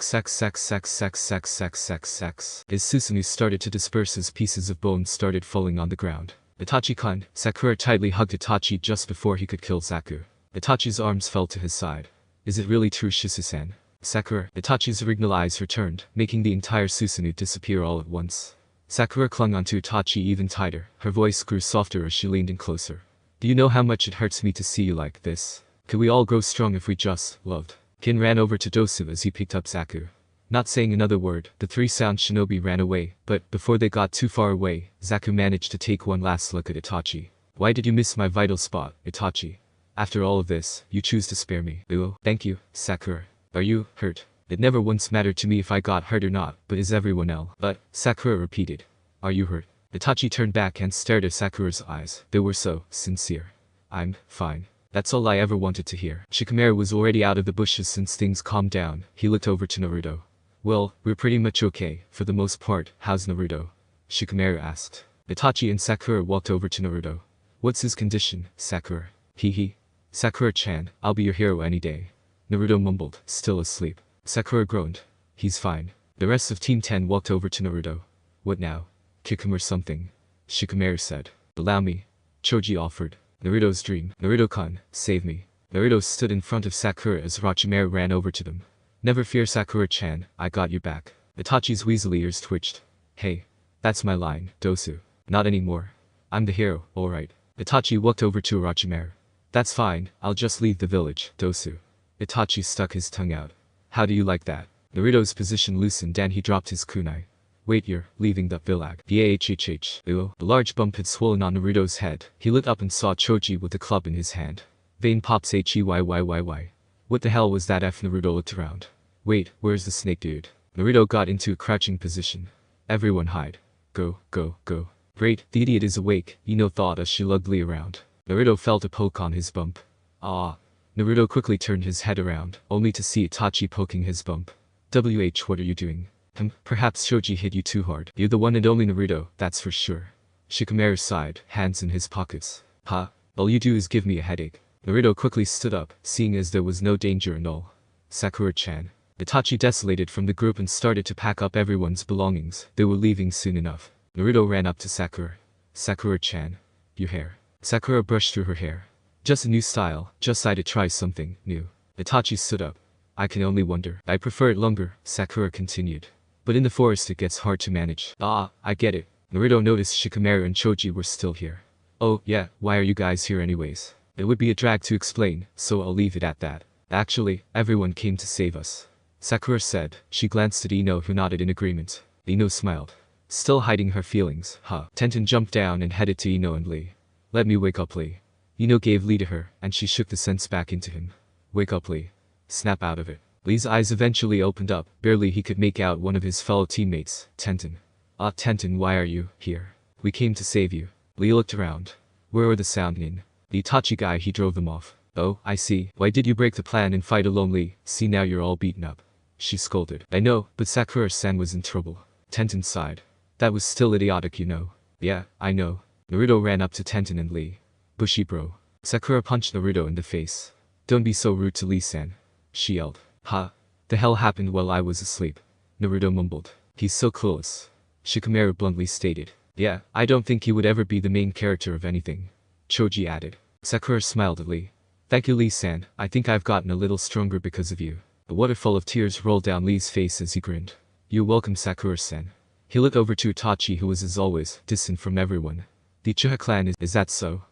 Susanoo started to disperse as pieces of bone started falling on the ground. Itachi-kun, Sakura tightly hugged Itachi just before he could kill Zaku. Itachi's arms fell to his side. Is it really true, Shisa-san? Sakura. Itachi's original eyes returned, making the entire Susanoo disappear all at once. Sakura clung onto Itachi even tighter. Her voice grew softer as she leaned in closer. Do you know how much it hurts me to see you like this? Could we all grow strong if we just loved? Kin ran over to Dosu as he picked up Zaku. Not saying another word, the three sound shinobi ran away, but before they got too far away, Zaku managed to take one last look at Itachi. Why did you miss my vital spot, Itachi? After all of this, you choose to spare me. Ooh, thank you, Sakura. Are you hurt? It never once mattered to me if I got hurt or not, but is everyone else? But, Sakura repeated. Are you hurt? Itachi turned back and stared at Sakura's eyes. They were so sincere. I'm fine. That's all I ever wanted to hear. Shikamaru was already out of the bushes since things calmed down. He looked over to Naruto. Well, we're pretty much okay, for the most part. How's Naruto? Shikamaru asked. Itachi and Sakura walked over to Naruto. What's his condition, Sakura? Hee. Sakura-chan, I'll be your hero any day. Naruto mumbled, still asleep. Sakura groaned. He's fine. The rest of Team 10 walked over to Naruto. What now? Kick him or something? Shikamaru said. Allow me. Choji offered. Naruto's dream. Naruto-kun, save me. Naruto stood in front of Sakura as Orochimaru ran over to them. Never fear, Sakura-chan, I got your back. Itachi's weasel ears twitched. Hey. That's my line, Dosu. Not anymore. I'm the hero, alright. Itachi walked over to Orochimaru. That's fine, I'll just leave the village, Dosu. Itachi stuck his tongue out. How do you like that? Naruto's position loosened and he dropped his kunai. Wait, you're leaving the village. Bhhhh. Ew. The large bump had swollen on Naruto's head. He lit up and saw Choji with the club in his hand. Vein pops HEYYYY. What the hell was that? Naruto looked around. Wait, where's the snake dude? Naruto got into a crouching position. Everyone hide. Go. Great, the idiot is awake, Ino thought as she lugged Lee around. Naruto felt a poke on his bump. Ah. Naruto quickly turned his head around, only to see Itachi poking his bump. What are you doing? Perhaps Shoji hit you too hard. You're the one and only Naruto, that's for sure. Shikamaru sighed, hands in his pockets. Huh? All you do is give me a headache. Naruto quickly stood up, seeing as there was no danger and all. Sakura-chan. Itachi desolated from the group and started to pack up everyone's belongings. They were leaving soon enough. Naruto ran up to Sakura. Sakura-chan. Your hair. Sakura brushed through her hair. Just a new style, just I to try something new. Itachi stood up. I can only wonder. I prefer it longer, Sakura continued. But in the forest it gets hard to manage. Ah, I get it. Naruto noticed Shikamaru and Choji were still here. Oh, yeah, why are you guys here anyways? It would be a drag to explain, so I'll leave it at that. Actually, everyone came to save us. Sakura said. She glanced at Ino, who nodded in agreement. Ino smiled. Still hiding her feelings, huh? Tenten jumped down and headed to Ino and Lee. Let me wake up Lee. Ino gave Lee to her, and she shook the sense back into him. Wake up Lee. Snap out of it. Lee's eyes eventually opened up. Barely he could make out one of his fellow teammates, Tenten. Ah, Tenten, why are you here? We came to save you. Lee looked around. Where were the sound nin? The Itachi guy, he drove them off. Oh, I see. Why did you break the plan and fight alone Lee? See now you're all beaten up. She scolded. I know, but Sakura-san was in trouble. Tenten sighed. That was still idiotic, you know. Yeah, I know. Naruto ran up to Tenten and Lee. Bushy bro. Sakura punched Naruto in the face. Don't be so rude to Lee-san. She yelled. Ha. The hell happened while I was asleep? Naruto mumbled. He's so clueless. Shikamaru bluntly stated. Yeah, I don't think he would ever be the main character of anything. Choji added. Sakura smiled at Lee. Thank you Lee-san, I think I've gotten a little stronger because of you. A waterfall of tears rolled down Lee's face as he grinned. You're welcome Sakura-san. He looked over to Itachi who was as always, distant from everyone. The Uchiha clan is that so?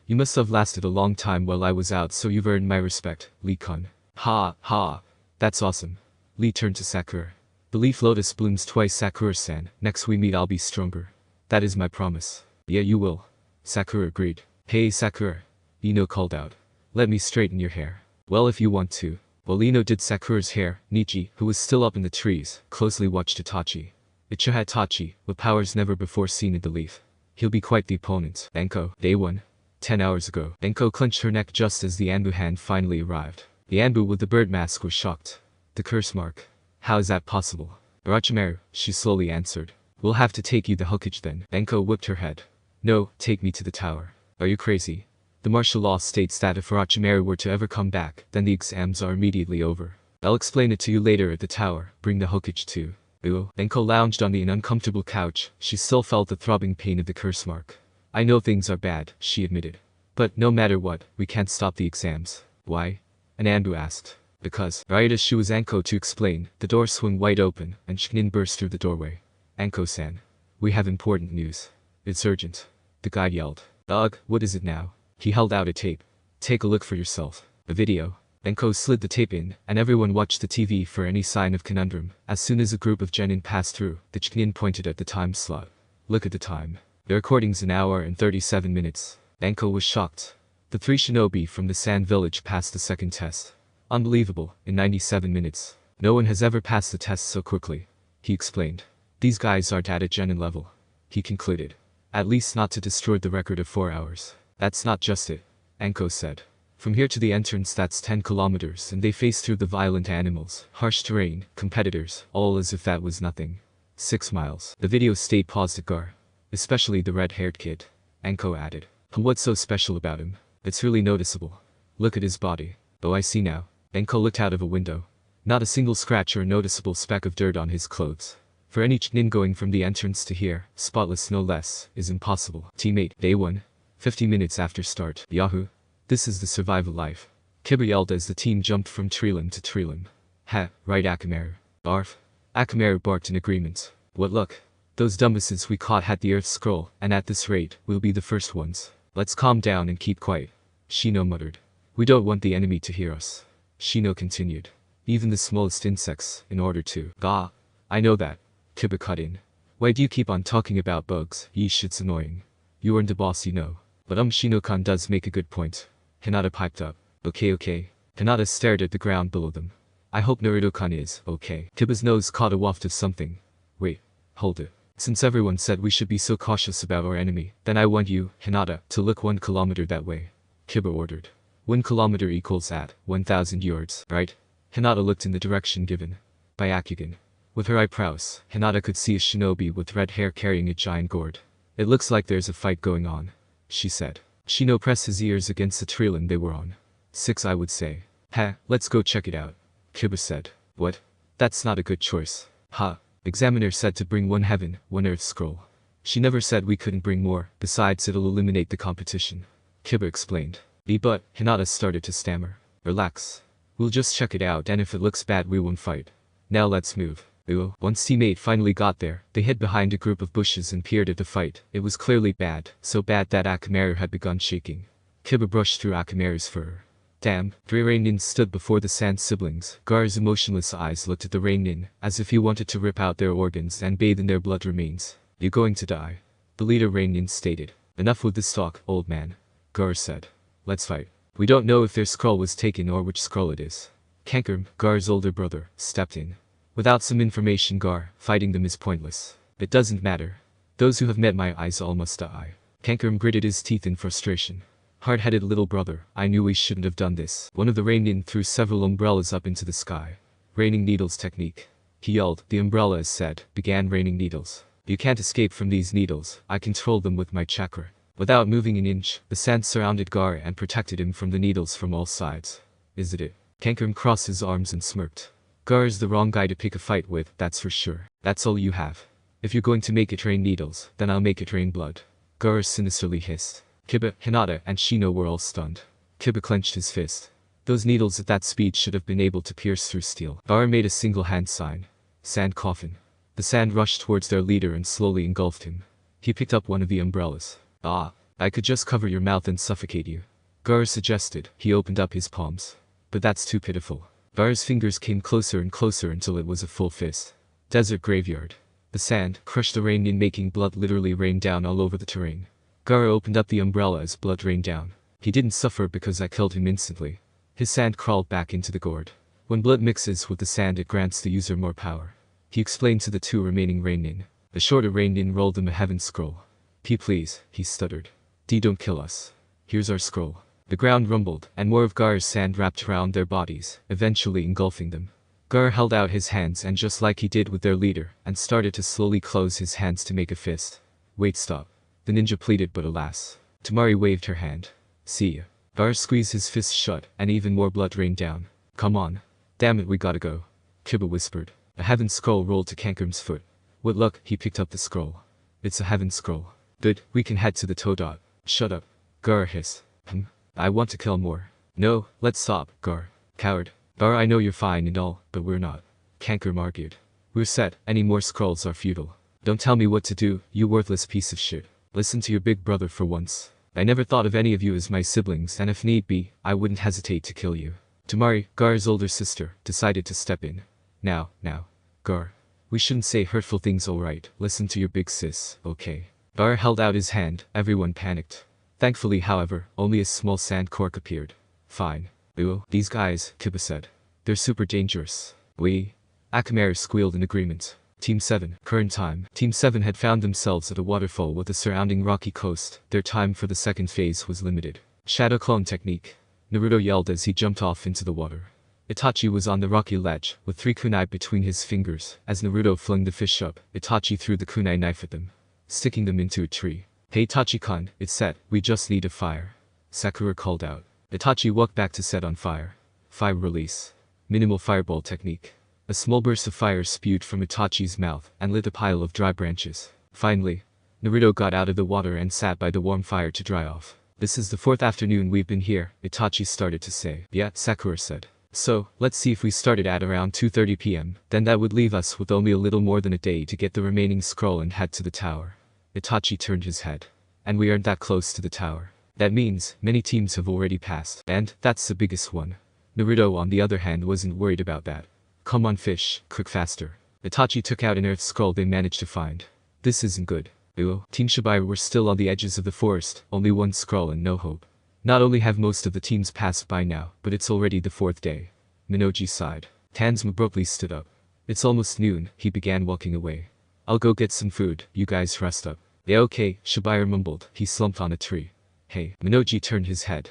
You must have lasted a long time while I was out so you've earned my respect, Lee-kun. Ha, ha. That's awesome. Lee turned to Sakura. The leaf lotus blooms twice Sakura-san, next we meet I'll be stronger. That is my promise. Yeah you will. Sakura agreed. Hey Sakura. Ino called out. Let me straighten your hair. Well if you want to. While Ino did Sakura's hair, Nichi, who was still up in the trees, closely watched Itachi. Uchiha Itachi, with powers never before seen in the leaf. He'll be quite the opponent. Enko, day 1. 10 hours ago. Enko clenched her neck just as the Anbu hand finally arrived. The Anbu with the bird mask was shocked. The curse mark. How is that possible? Orochimaru, she slowly answered. We'll have to take you the Hokage then. Enko whipped her head. No, take me to the tower. Are you crazy? The martial law states that if Orochimaru were to ever come back, then the exams are immediately over. I'll explain it to you later at the tower. Bring the Hokage too. Ooh. Enko lounged on the uncomfortable couch. She still felt the throbbing pain of the curse mark. I know things are bad, she admitted. But no matter what, we can't stop the exams. Why? An Anbu asked. Because, right as she was Anko to explain, the door swung wide open, and Shinin burst through the doorway. Anko-san. We have important news. It's urgent. The guy yelled. Ugh, what is it now? He held out a tape. Take a look for yourself. A video. Enko slid the tape in, and everyone watched the TV for any sign of conundrum. As soon as a group of genin passed through, the Chunin pointed at the time slot. Look at the time. The recording's an hour and 37 minutes. Enko was shocked. The 3 shinobi from the Sand Village passed the second test. Unbelievable, in 97 minutes. No one has ever passed the test so quickly. He explained. These guys aren't at a genin level. He concluded. At least not to destroy the record of 4 hours. That's not just it. Enko said. From here to the entrance that's 10 kilometers and they face through the violent animals, harsh terrain, competitors, all as if that was nothing. 6 miles. The video stayed paused at Gar. Especially the red-haired kid. Enko added. What's so special about him? It's really noticeable. Look at his body. Oh I see now. Enko looked out of a window. Not a single scratch or a noticeable speck of dirt on his clothes. For any Chunin going from the entrance to here, spotless no less, is impossible. Teammate, day 1. 50 minutes after start. Yahoo! This is the survival life. Kiba yelled as the team jumped from tree limb to tree limb. Ha, right Akamaru. Barf. Akamaru barked in agreement. What luck. Those dumbasses we caught had the earth scroll, and at this rate, we'll be the first ones. Let's calm down and keep quiet. Shino muttered. We don't want the enemy to hear us. Shino continued. Even the smallest insects, in order to. Gah. I know that. Kiba cut in. Why do you keep on talking about bugs? Yeesh, it's annoying. You aren't the boss you know. But Shino-kan does make a good point. Hinata piped up. Okay. Hinata stared at the ground below them. I hope Naruto-kan is okay. Kiba's nose caught a waft of something. Wait. Hold it. Since everyone said we should be so cautious about our enemy, then I want you, Hinata, to look 1 kilometer that way. Kiba ordered. 1 kilometer equals at 1,000 yards, right? Hinata looked in the direction given by Akugan. With her eyebrows, Hinata could see a shinobi with red hair carrying a giant gourd. It looks like there's a fight going on, she said. Shino pressed his ears against the tree they were on. 6 I would say. Ha, let's go check it out. Kiba said. What? That's not a good choice. Ha. Examiner said to bring 1 heaven, 1 earth scroll. She never said we couldn't bring more, besides it'll eliminate the competition. Kiba explained. But, Hinata started to stammer. Relax. We'll just check it out and if it looks bad we won't fight. Now let's move. Once teammate finally got there, they hid behind a group of bushes and peered at the fight. It was clearly bad, so bad that Akamaru had begun shaking. Kiba brushed through Akamaru's fur. Damn, 3 Rainin stood before the Sand siblings. Gar's emotionless eyes looked at the Rainin, as if he wanted to rip out their organs and bathe in their blood remains. You're going to die. The leader Rainin stated. Enough with this talk, old man. Gar said. Let's fight. We don't know if their scroll was taken or which scroll it is. Kankerm, Gar's older brother, stepped in. Without some information Gar, fighting them is pointless. It doesn't matter. Those who have met my eyes all must die. Kankerm gritted his teeth in frustration. Hard-headed little brother, I knew we shouldn't have done this. One of the Rainin threw several umbrellas up into the sky. Raining needles technique. He yelled, the umbrella is said, began raining needles. You can't escape from these needles, I control them with my chakra. Without moving an inch, the sand surrounded Gar and protected him from the needles from all sides. Is it? Kankerm crossed his arms and smirked. Gar is the wrong guy to pick a fight with, that's for sure. That's all you have. If you're going to make it rain needles, then I'll make it rain blood. Gar sinisterly hissed. Kiba, Hinata, and Shino were all stunned. Kiba clenched his fist. Those needles at that speed should have been able to pierce through steel. Gar made a single hand sign. Sand coffin. The sand rushed towards their leader and slowly engulfed him. He picked up one of the umbrellas. Ah, I could just cover your mouth and suffocate you. Gar suggested. He opened up his palms. But that's too pitiful. Gar's fingers came closer and closer until it was a full fist. Desert graveyard. The sand crushed the rain in making blood literally rain down all over the terrain. Gar opened up the umbrella as blood rained down. He didn't suffer because I killed him instantly. His sand crawled back into the gourd. When blood mixes with the sand it grants the user more power. He explained to the 2 remaining Rainin. The shorter Rainin rolled them a heaven scroll. Please, he stuttered. Don't kill us. Here's our scroll. The ground rumbled, and more of Gar's sand wrapped around their bodies, eventually engulfing them. Gar held out his hands and just like he did with their leader, and started to slowly close his hands to make a fist. Wait, stop. The ninja pleaded but alas. Tamari waved her hand. See ya. Gar squeezed his fist shut, and even more blood rained down. Come on. Damn it, we gotta go. Kiba whispered. A heaven scroll rolled to Kankerm's foot. With luck, he picked up the scroll. It's a heaven scroll. Good, we can head to the Todot. Shut up. Gar hissed. I want to kill more. No, let's stop, Gar. Coward. Gar, I know you're fine and all, but we're not. Kankerm argued. We're set, any more scrolls are futile. Don't tell me what to do, you worthless piece of shit. Listen to your big brother for once. I never thought of any of you as my siblings and if need be, I wouldn't hesitate to kill you. Tamari, Gar's older sister, decided to step in. Now, Gar. We shouldn't say hurtful things alright, listen to your big sis, okay? Gar held out his hand, everyone panicked. Thankfully, however, only a small sand cork appeared. Fine. These guys, Kiba said. They're super dangerous. Akamaru squealed in agreement. Team 7, current time. Team 7 had found themselves at a waterfall with the surrounding rocky coast. Their time for the second phase was limited. Shadow clone technique. Naruto yelled as he jumped off into the water. Itachi was on the rocky ledge, with 3 kunai between his fingers. As Naruto flung the fish up, Itachi threw the kunai knife at them, sticking them into a tree. Hey Itachi-kun, it's set, we just need a fire. Sakura called out. Itachi walked back to set on fire. Fire release. Minimal fireball technique. A small burst of fire spewed from Itachi's mouth and lit a pile of dry branches. Finally, Naruto got out of the water and sat by the warm fire to dry off. This is the 4th afternoon we've been here, Itachi started to say. Yeah, Sakura said. So, let's see if we started at around 2:30 p.m., then that would leave us with only a little more than a day to get the remaining scroll and head to the tower. Itachi turned his head. And we aren't that close to the tower. That means, many teams have already passed. And, that's the biggest one. Naruto on the other hand wasn't worried about that. Come on fish, cook faster. Itachi took out an earth scroll they managed to find. This isn't good. Team Shibuya were still on the edges of the forest, only 1 scroll and no hope. Not only have most of the teams passed by now, but it's already the 4th day. Minoji sighed. Tansum abruptly stood up. It's almost noon, he began walking away. I'll go get some food, you guys rest up. Yeah okay, Shibuya mumbled, he slumped on a tree. Hey, Minoji turned his head.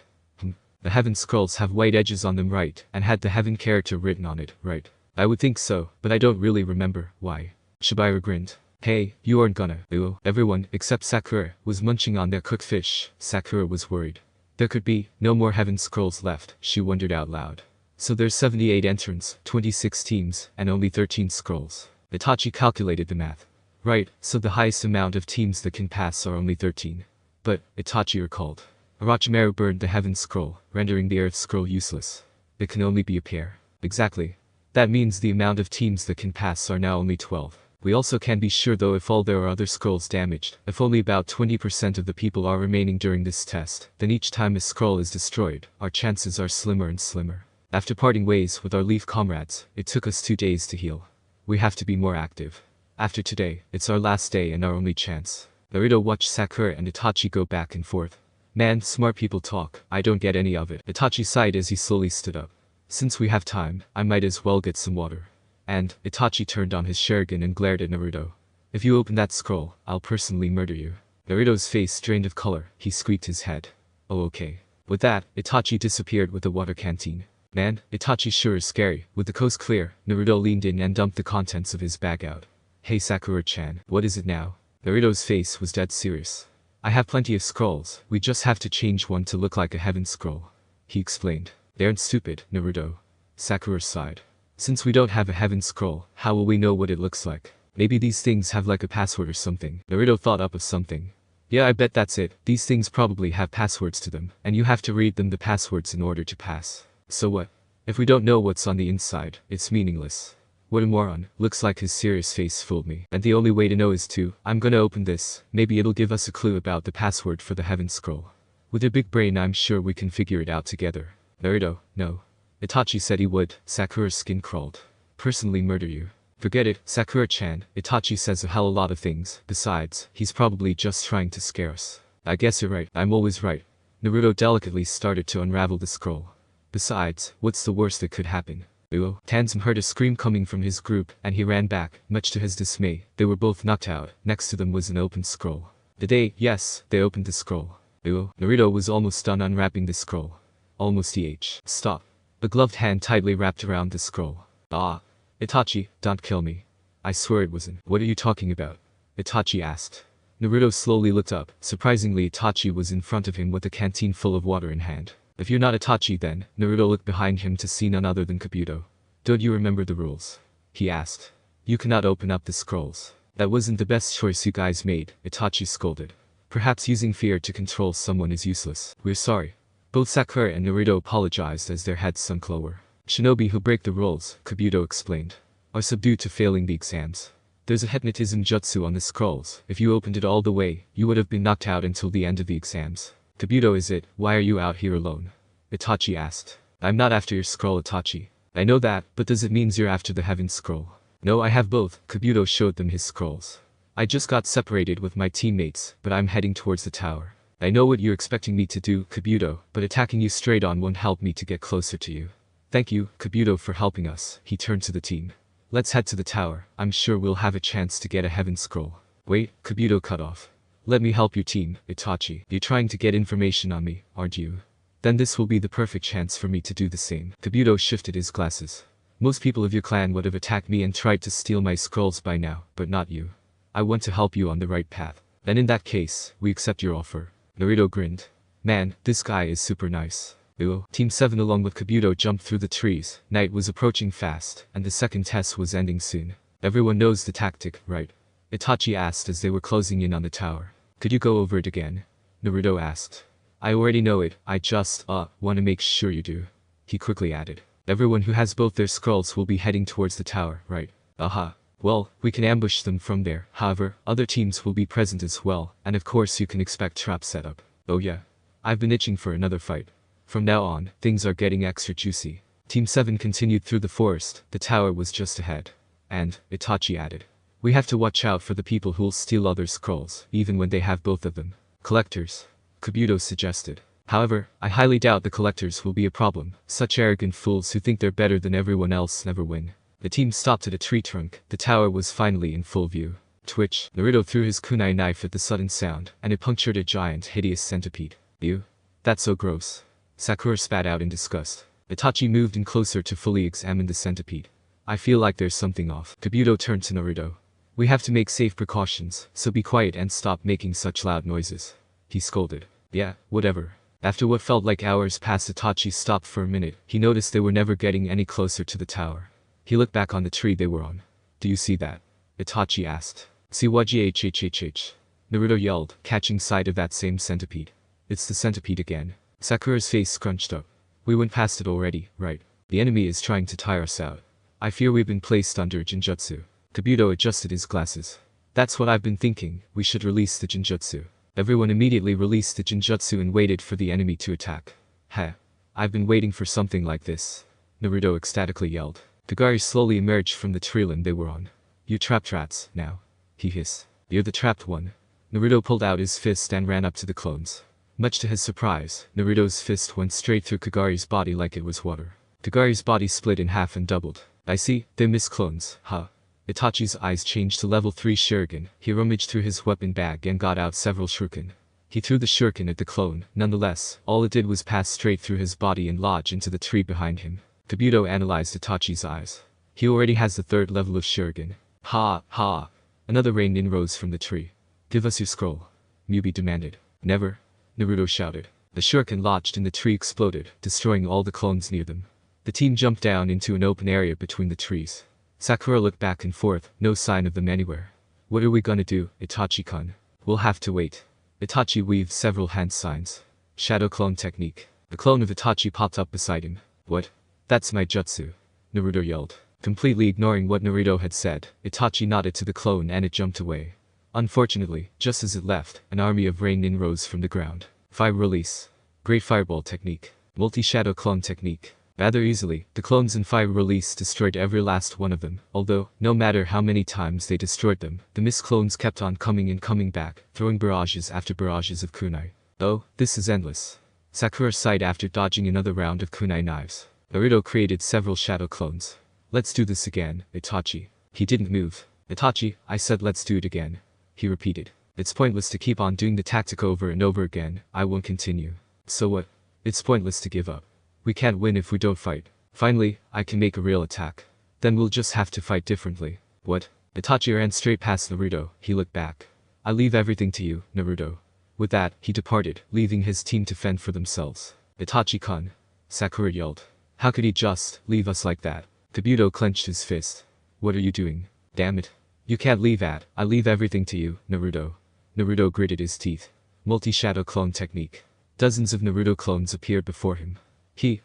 The heaven scrolls have white edges on them right, and had the heaven character written on it, right? I would think so, but I don't really remember, why? Shibuya grinned. Hey, you aren't gonna. Ew. Everyone, except Sakura, was munching on their cooked fish. Sakura was worried. There could be no more heaven scrolls left, she wondered out loud. So there's 78 entrants, 26 teams, and only 13 scrolls. Itachi calculated the math. Right, so the highest amount of teams that can pass are only 13. But, Itachi recalled. Orochimaru burned the heaven scroll, rendering the earth scroll useless. It can only be a pair. Exactly. That means the amount of teams that can pass are now only 12. We also can't be sure though if all there are other scrolls damaged. If only about 20% of the people are remaining during this test, then each time a scroll is destroyed, our chances are slimmer and slimmer. After parting ways with our leaf comrades, it took us 2 days to heal. We have to be more active. After today, it's our last day and our only chance. Naruto watched Sakura and Itachi go back and forth. Man, smart people talk, I don't get any of it. Itachi sighed as he slowly stood up. Since we have time, I might as well get some water. And, Itachi turned on his Sharingan and glared at Naruto. If you open that scroll, I'll personally murder you. Naruto's face drained of color, he squeaked his head. Oh okay. With that, Itachi disappeared with the water canteen. Man, Itachi sure is scary. With the coast clear, Naruto leaned in and dumped the contents of his bag out. Hey Sakura-chan, what is it now? Naruto's face was dead serious. I have plenty of scrolls, we just have to change one to look like a heaven scroll. He explained. They aren't stupid, Naruto. Sakura sighed. Since we don't have a heaven scroll, how will we know what it looks like? Maybe these things have like a password or something. Naruto thought up of something. Yeah, I bet that's it. These things probably have passwords to them, and you have to read them the passwords in order to pass. So what? If we don't know what's on the inside, it's meaningless. What a moron. Looks like his serious face fooled me. And the only way to know is to, I'm gonna open this, maybe it'll give us a clue about the password for the heaven scroll. With a big brain I'm sure we can figure it out together. Naruto, no. Itachi said he would. Sakura's skin crawled. Personally murder you. Forget it, Sakura-chan, Itachi says a hell of a lot of things. Besides, he's probably just trying to scare us. I guess you're right, I'm always right. Naruto delicately started to unravel the scroll. Besides, what's the worst that could happen? Uo. Tansum heard a scream coming from his group, and he ran back, much to his dismay. They were both knocked out. Next to them was an open scroll. Did they? Yes, they opened the scroll. Uo. Naruto was almost done unwrapping the scroll. Almost Stop. The gloved hand tightly wrapped around the scroll. Ah. Itachi, don't kill me. I swear it wasn't. What are you talking about? Itachi asked. Naruto slowly looked up. Surprisingly, Itachi was in front of him with a canteen full of water in hand. If you're not Itachi then, Naruto looked behind him to see none other than Kabuto. Don't you remember the rules? He asked. You cannot open up the scrolls. That wasn't the best choice you guys made, Itachi scolded. Perhaps using fear to control someone is useless. We're sorry. Both Sakura and Naruto apologized as their heads sunk lower. Shinobi who break the rules, Kabuto explained, are subdued to failing the exams. There's a hypnotism jutsu on the scrolls. If you opened it all the way, you would have been knocked out until the end of the exams. Kabuto, is it? Why are you out here alone? Itachi asked. I'm not after your scroll, Itachi. I know that, but does it means you're after the heaven scroll? No, I have both. Kabuto showed them his scrolls. I just got separated with my teammates, but I'm heading towards the tower. I know what you're expecting me to do, Kabuto, but attacking you straight on won't help me to get closer to you. Thank you, Kabuto, for helping us. He turned to the team. Let's head to the tower. I'm sure we'll have a chance to get a heaven scroll. Wait, Kabuto cut off. Let me help your team, Itachi. You're trying to get information on me, aren't you? Then this will be the perfect chance for me to do the same. Kabuto shifted his glasses. Most people of your clan would have attacked me and tried to steal my scrolls by now, but not you. I want to help you on the right path. Then in that case, we accept your offer. Naruto grinned. Man, this guy is super nice. Uo. Team 7 along with Kabuto jumped through the trees. Night was approaching fast, and the second test was ending soon. Everyone knows the tactic, right? Itachi asked as they were closing in on the tower. Could you go over it again? Naruto asked. I already know it, I just, want to make sure you do. He quickly added. Everyone who has both their scrolls will be heading towards the tower, right? Aha. Well, we can ambush them from there. However, other teams will be present as well, and of course you can expect trap setup. Oh yeah. I've been itching for another fight. From now on, things are getting extra juicy. Team 7 continued through the forest. The tower was just ahead. And, Itachi added. We have to watch out for the people who'll steal other scrolls, even when they have both of them. Collectors. Kabuto suggested. However, I highly doubt the collectors will be a problem. Such arrogant fools who think they're better than everyone else never win. The team stopped at a tree trunk. The tower was finally in full view. Twitch. Naruto threw his kunai knife at the sudden sound, and it punctured a giant, hideous centipede. Ew. That's so gross. Sakura spat out in disgust. Itachi moved in closer to fully examine the centipede. I feel like there's something off. Kabuto turned to Naruto. We have to make safe precautions, so be quiet and stop making such loud noises. He scolded. Yeah, whatever. After what felt like hours passed, Itachi stopped for a minute. He noticed they were never getting any closer to the tower. He looked back on the tree they were on. Do you see that? Itachi asked. See what? Hhhhh. Naruto yelled, catching sight of that same centipede. It's the centipede again. Sakura's face scrunched up. We went past it already, right? The enemy is trying to tire us out. I fear we've been placed under Jinjutsu. Kabuto adjusted his glasses. That's what I've been thinking, we should release the Jinjutsu. Everyone immediately released the Jinjutsu and waited for the enemy to attack. Heh. I've been waiting for something like this. Naruto ecstatically yelled. Kagari slowly emerged from the tree limb they were on. You trapped rats, now. He hissed. You're the trapped one. Naruto pulled out his fist and ran up to the clones. Much to his surprise, Naruto's fist went straight through Kagari's body like it was water. Kagari's body split in half and doubled. I see, they're Miss Clones, huh? Itachi's eyes changed to level 3 shuriken. He rummaged through his weapon bag and got out several shuriken. He threw the shuriken at the clone. Nonetheless, all it did was pass straight through his body and lodge into the tree behind him. Kabuto analyzed Itachi's eyes. He already has the 3rd level of shuriken. Ha, ha. Another rain rose from the tree. Give us your scroll. Mubi demanded. Never. Naruto shouted. The shuriken lodged in the tree exploded, destroying all the clones near them. The team jumped down into an open area between the trees. Sakura looked back and forth, no sign of them anywhere. What are we gonna do, Itachi-kun? We'll have to wait. Itachi weaved several hand signs. Shadow clone technique. The clone of Itachi popped up beside him. What? That's my jutsu. Naruto yelled. Completely ignoring what Naruto had said, Itachi nodded to the clone and it jumped away. Unfortunately, just as it left, an army of rain rose from the ground. Fire release. Great fireball technique. Multi-shadow clone technique. Rather easily, the clones in fire release destroyed every last one of them, although, no matter how many times they destroyed them, the mist clones kept on coming and coming back, throwing barrages after barrages of kunai. Oh, this is endless. Sakura sighed after dodging another round of kunai knives. Naruto created several shadow clones. Let's do this again, Itachi. He didn't move. Itachi, I said let's do it again. He repeated. It's pointless to keep on doing the tactic over and over again, I won't continue. So what? It's pointless to give up. We can't win if we don't fight. Finally, I can make a real attack. Then we'll just have to fight differently. What? Itachi ran straight past Naruto. He looked back. I leave everything to you, Naruto. With that, he departed, leaving his team to fend for themselves. Itachi-kun. Sakura yelled. How could he just leave us like that? Kabuto clenched his fist. What are you doing? Damn it. You can't leave that. I leave everything to you, Naruto. Naruto gritted his teeth. Multi-shadow clone technique. Dozens of Naruto clones appeared before him.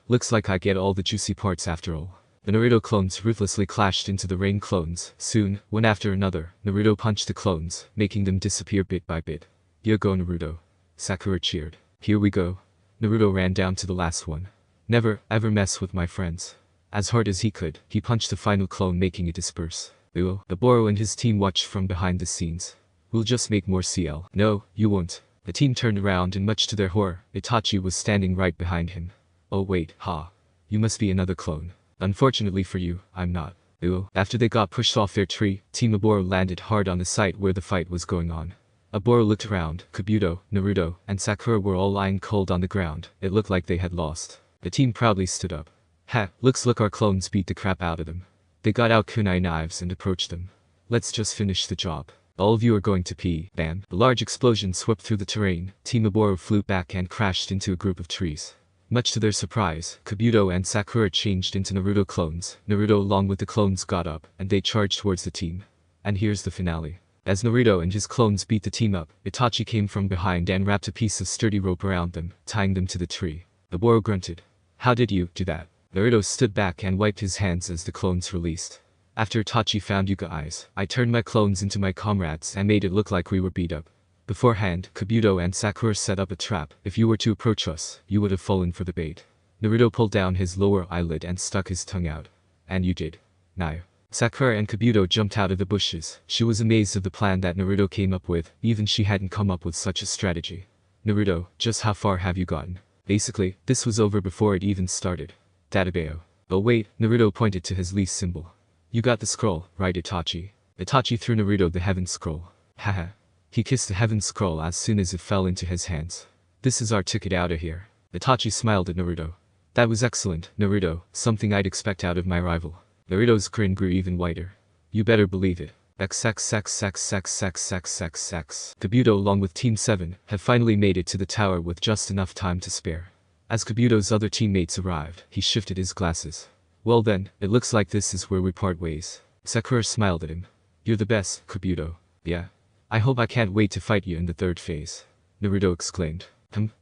Looks like I get all the juicy parts after all. The Naruto clones ruthlessly clashed into the rain clones. Soon, one after another, Naruto punched the clones, making them disappear bit by bit. Here go Naruto. Sakura cheered. Here we go. Naruto ran down to the last one. Never, ever mess with my friends. As hard as he could, he punched the final clone making it disperse. Ew. The Boro and his team watched from behind the scenes. We'll just make more CL. No, you won't. The team turned around and much to their horror, Itachi was standing right behind him. Oh wait, ha. You must be another clone. Unfortunately for you, I'm not. Ew. After they got pushed off their tree, Team Aboro landed hard on the site where the fight was going on. Aboro looked around, Kabuto, Naruto, and Sakura were all lying cold on the ground. It looked like they had lost. The team proudly stood up. Ha, looks like our clones beat the crap out of them. They got out kunai knives and approached them. Let's just finish the job. All of you are going to pee. Bam. A large explosion swept through the terrain. Team Aboro flew back and crashed into a group of trees. Much to their surprise, Kabuto and Sakura changed into Naruto clones. Naruto along with the clones got up, and they charged towards the team. And here's the finale. As Naruto and his clones beat the team up, Itachi came from behind and wrapped a piece of sturdy rope around them, tying them to the tree. The Boro grunted. How did you do that? Naruto stood back and wiped his hands as the clones released. After Itachi found you guys, I turned my clones into my comrades and made it look like we were beat up. Beforehand, Kabuto and Sakura set up a trap. If you were to approach us, you would have fallen for the bait. Naruto pulled down his lower eyelid and stuck his tongue out. And you did. Now. Sakura and Kabuto jumped out of the bushes. She was amazed of the plan that Naruto came up with, even she hadn't come up with such a strategy. Naruto, just how far have you gotten? Basically, this was over before it even started. Databeo. Oh wait, Naruto pointed to his leaf symbol. You got the scroll, right Itachi? Itachi threw Naruto the heaven scroll. Haha. He kissed the heaven scroll as soon as it fell into his hands. This is our ticket out of here. Itachi smiled at Naruto. That was excellent, Naruto, something I'd expect out of my rival. Naruto's grin grew even wider. You better believe it. XXXXXXXXX. Kabuto along with Team 7 have finally made it to the tower with just enough time to spare. As Kabuto's other teammates arrived, he shifted his glasses. Well then, it looks like this is where we part ways. Sakura smiled at him. You're the best, Kabuto. Yeah. I hope I can't wait to fight you in the third phase. Naruto exclaimed.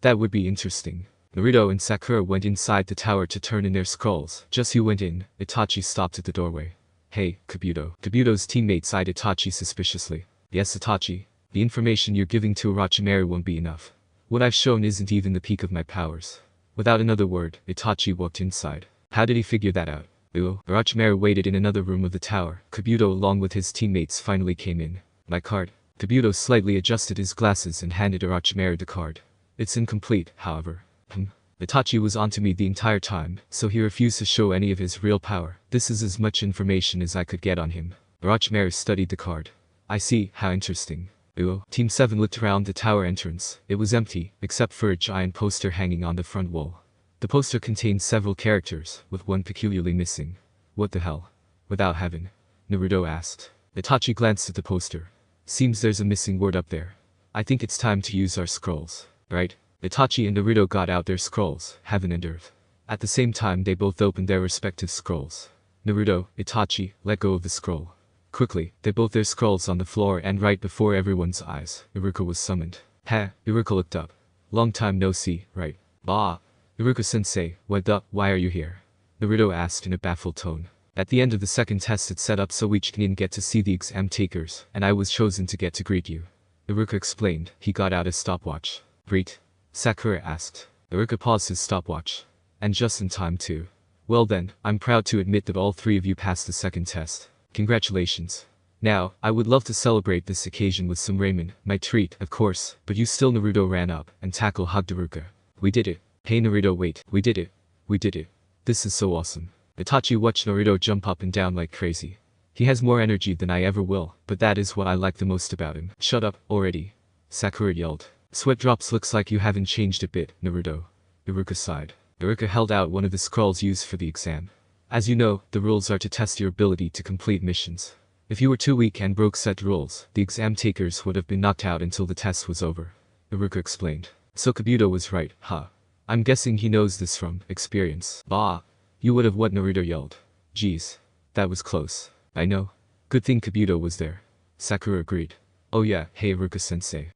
That would be interesting. Naruto and Sakura went inside the tower to turn in their scrolls. Just as he went in, Itachi stopped at the doorway. Hey, Kabuto. Kabuto's teammates eyed Itachi suspiciously. Yes, Itachi. The information you're giving to Orochimaru won't be enough. What I've shown isn't even the peak of my powers. Without another word, Itachi walked inside. How did he figure that out? Orochimaru waited in another room of the tower. Kabuto along with his teammates finally came in. My card. Kabuto slightly adjusted his glasses and handed Orochimaru the card. It's incomplete, however. Itachi was onto me the entire time, so he refused to show any of his real power. This is as much information as I could get on him. Orochimaru studied the card. I see, how interesting. Team 7 looked around the tower entrance. It was empty, except for a giant poster hanging on the front wall. The poster contained several characters, with one peculiarly missing. What the hell? Without heaven? Naruto asked. Itachi glanced at the poster. Seems there's a missing word up there. I think it's time to use our scrolls, right? Itachi and Naruto got out their scrolls, heaven and earth. At the same time they both opened their respective scrolls. Naruto, Itachi, let go of the scroll. Quickly, they both their scrolls on the floor and right before everyone's eyes, Iruka was summoned. Iruka looked up. Long time no see, right? Bah. Iruka-sensei, why are you here? Naruto asked in a baffled tone. At the end of the second test it's set up so each can get to see the exam takers, and I was chosen to get to greet you. Iruka explained. He got out his stopwatch. Greet? Sakura asked. Iruka paused his stopwatch. And just in time too. Well then, I'm proud to admit that all three of you passed the second test. Congratulations. Now, I would love to celebrate this occasion with some ramen, my treat, of course, but you still. Naruto ran up and hugged Iruka. We did it. Hey Naruto, wait, we did it. We did it. This is so awesome. Itachi watched Naruto jump up and down like crazy. He has more energy than I ever will, but that is what I like the most about him. Shut up, already. Sakura yelled. Sweat drops. Looks like you haven't changed a bit, Naruto. Iruka sighed. Iruka held out one of the scrolls used for the exam. As you know, the rules are to test your ability to complete missions. If you were too weak and broke set rules, the exam takers would have been knocked out until the test was over. Iruka explained. So Kabuto was right, huh? I'm guessing he knows this from experience. Bah! You would have what? Naruto yelled. Geez. That was close. I know. Good thing Kabuto was there. Sakura agreed. Oh yeah, hey Iruka-sensei.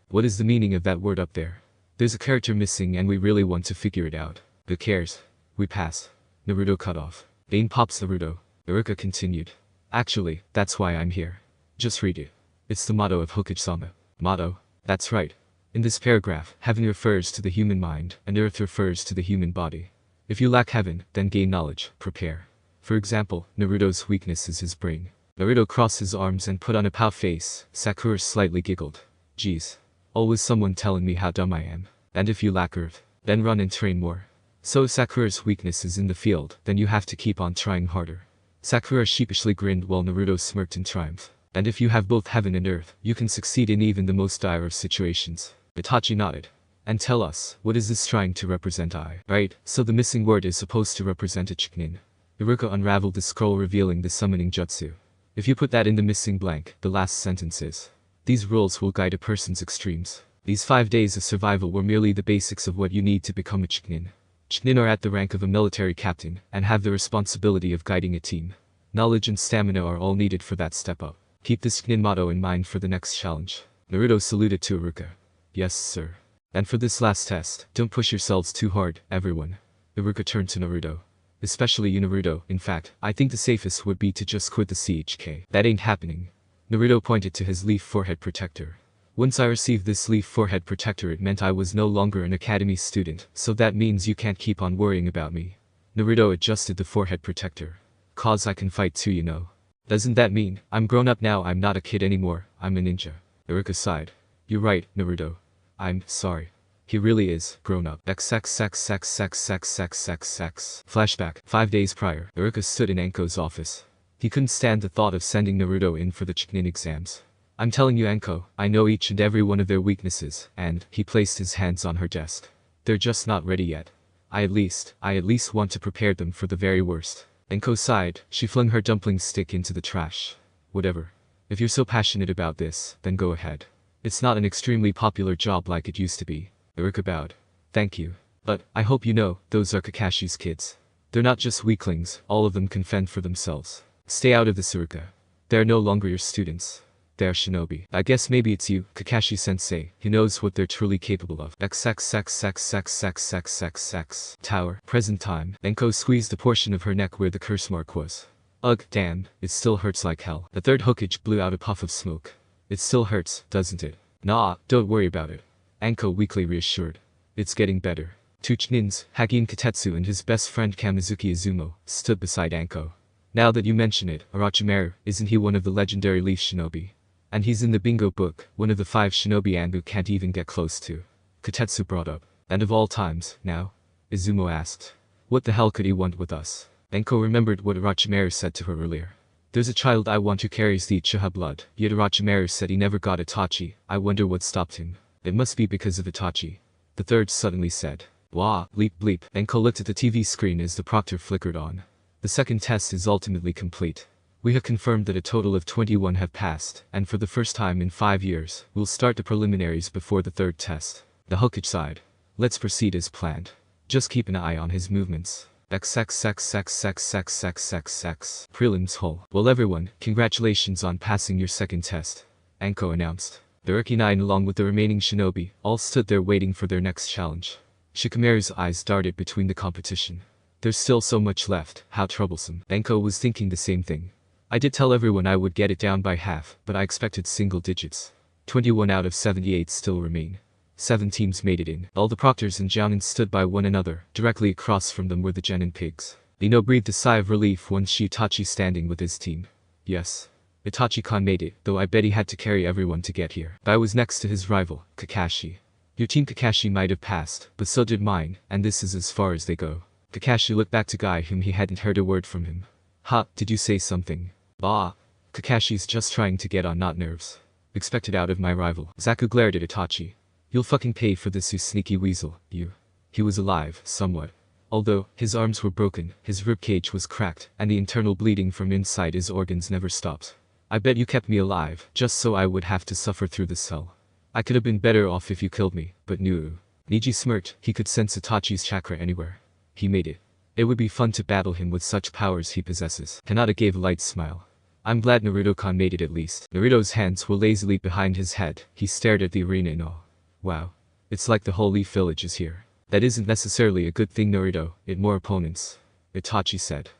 What is the meaning of that word up there? There's a character missing and we really want to figure it out. Who cares? We pass. Naruto cut off. Bane pops Naruto. Iruka continued. Actually, that's why I'm here. Just read it. It's the motto of Hokage-sama. Motto? That's right. In this paragraph, heaven refers to the human mind, and earth refers to the human body. If you lack heaven, then gain knowledge, prepare. For example, Naruto's weakness is his brain. Naruto crossed his arms and put on a pout face. Sakura slightly giggled. Geez. Always someone telling me how dumb I am. And if you lack earth, then run and train more. So if Sakura's weakness is in the field, then you have to keep on trying harder. Sakura sheepishly grinned while Naruto smirked in triumph. And if you have both heaven and earth, you can succeed in even the most dire of situations. Itachi nodded. And tell us, what is this trying to represent? Right, so the missing word is supposed to represent a Chunin. Iruka unraveled the scroll revealing the summoning jutsu. If you put that in the missing blank, the last sentence is. These rules will guide a person's extremes. These 5 days of survival were merely the basics of what you need to become a Chunin. Chunin are at the rank of a military captain, and have the responsibility of guiding a team. Knowledge and stamina are all needed for that step up. Keep this Chunin motto in mind for the next challenge. Naruto saluted to Iruka. Yes, sir. And for this last test, don't push yourselves too hard, everyone. Iruka turned to Naruto. Especially you, Naruto. In fact, I think the safest would be to just quit the CHK. That ain't happening. Naruto pointed to his leaf forehead protector. Once I received this leaf forehead protector, it meant I was no longer an academy student, so that means you can't keep on worrying about me. Naruto adjusted the forehead protector. Cause I can fight too, you know. Doesn't that mean, I'm grown up now? I'm not a kid anymore, I'm a ninja. Iruka sighed. You're right, Naruto. I'm sorry. He really is grown up. XXXXXXXXXX. Flashback. 5 days prior, Iruka stood in Anko's office. He couldn't stand the thought of sending Naruto in for the Chunin exams. I'm telling you, Anko, I know each and every one of their weaknesses, and he placed his hands on her desk. They're just not ready yet. I at least want to prepare them for the very worst. Anko sighed. She flung her dumpling stick into the trash. Whatever. If you're so passionate about this, then go ahead. It's not an extremely popular job like it used to be. Iruka bowed. Thank you. But, I hope you know, those are Kakashi's kids. They're not just weaklings, all of them can fend for themselves. Stay out of this, Iruka. They're no longer your students. They're shinobi. I guess maybe it's you, Kakashi-sensei. He knows what they're truly capable of. XXXXXXXXX. Tower. Present time. Enko squeezed a portion of her neck where the curse mark was. Ugh, damn, it still hurts like hell. The third Hokage blew out a puff of smoke. It still hurts, doesn't it? Nah, don't worry about it. Anko weakly reassured. It's getting better. Two Chunins, Hagin Katetsu and his best friend Kamizuki Izumo, stood beside Anko. Now that you mention it, Orochimaru, isn't he one of the legendary Leaf Shinobi? And he's in the bingo book, one of the 5 shinobi Anbu can't even get close to. Katetsu brought up. And of all times, now? Izumo asked. What the hell could he want with us? Anko remembered what Orochimaru said to her earlier. There's a child I want who carries the Uchiha blood, yet Orochimaru said he never got Itachi. I wonder what stopped him. It must be because of Itachi. The third suddenly said. Wah, bleep bleep. Anko looked at the TV screen as the proctor flickered on. The second test is ultimately complete. We have confirmed that a total of 21 have passed, and for the first time in 5 years, we'll start the preliminaries before the third test. The Hokage sighed. Let's proceed as planned. Just keep an eye on his movements. XXXXXXXXX. Prelims whole. Well everyone, congratulations on passing your second test. Anko announced. The Urki 9 along with the remaining shinobi, all stood there waiting for their next challenge. Shikamaru's eyes darted between the competition. There's still so much left, how troublesome. Anko was thinking the same thing. I did tell everyone I would get it down by half, but I expected single digits. 21 out of 78 still remain. 7 teams made it in. All the proctors and jounins stood by one another. Directly across from them were the genin pigs. Ino breathed a sigh of relief once she Itachi standing with his team. Yes. Itachi-kan made it, though I bet he had to carry everyone to get here. I was next to his rival, Kakashi. Your team Kakashi might have passed, but so did mine, and this is as far as they go. Kakashi looked back to Guy whom he hadn't heard a word from him. Ha, did you say something? Bah. Kakashi's just trying to get on not nerves. Expected out of my rival. Zaku glared at Itachi. You'll fucking pay for this, you sneaky weasel, you. He was alive, somewhat. Although, his arms were broken, his ribcage was cracked, and the internal bleeding from inside his organs never stopped. I bet you kept me alive, just so I would have to suffer through this hell. I could have been better off if you killed me, but no. Niji smirked, he could sense Itachi's chakra anywhere. He made it. It would be fun to battle him with such powers he possesses. Kanata gave a light smile. I'm glad Naruto-kan made it at least. Naruto's hands were lazily behind his head. He stared at the arena in awe. Wow. It's like the whole Leaf Village is here. That isn't necessarily a good thing, Naruto. It more opponents. Itachi said.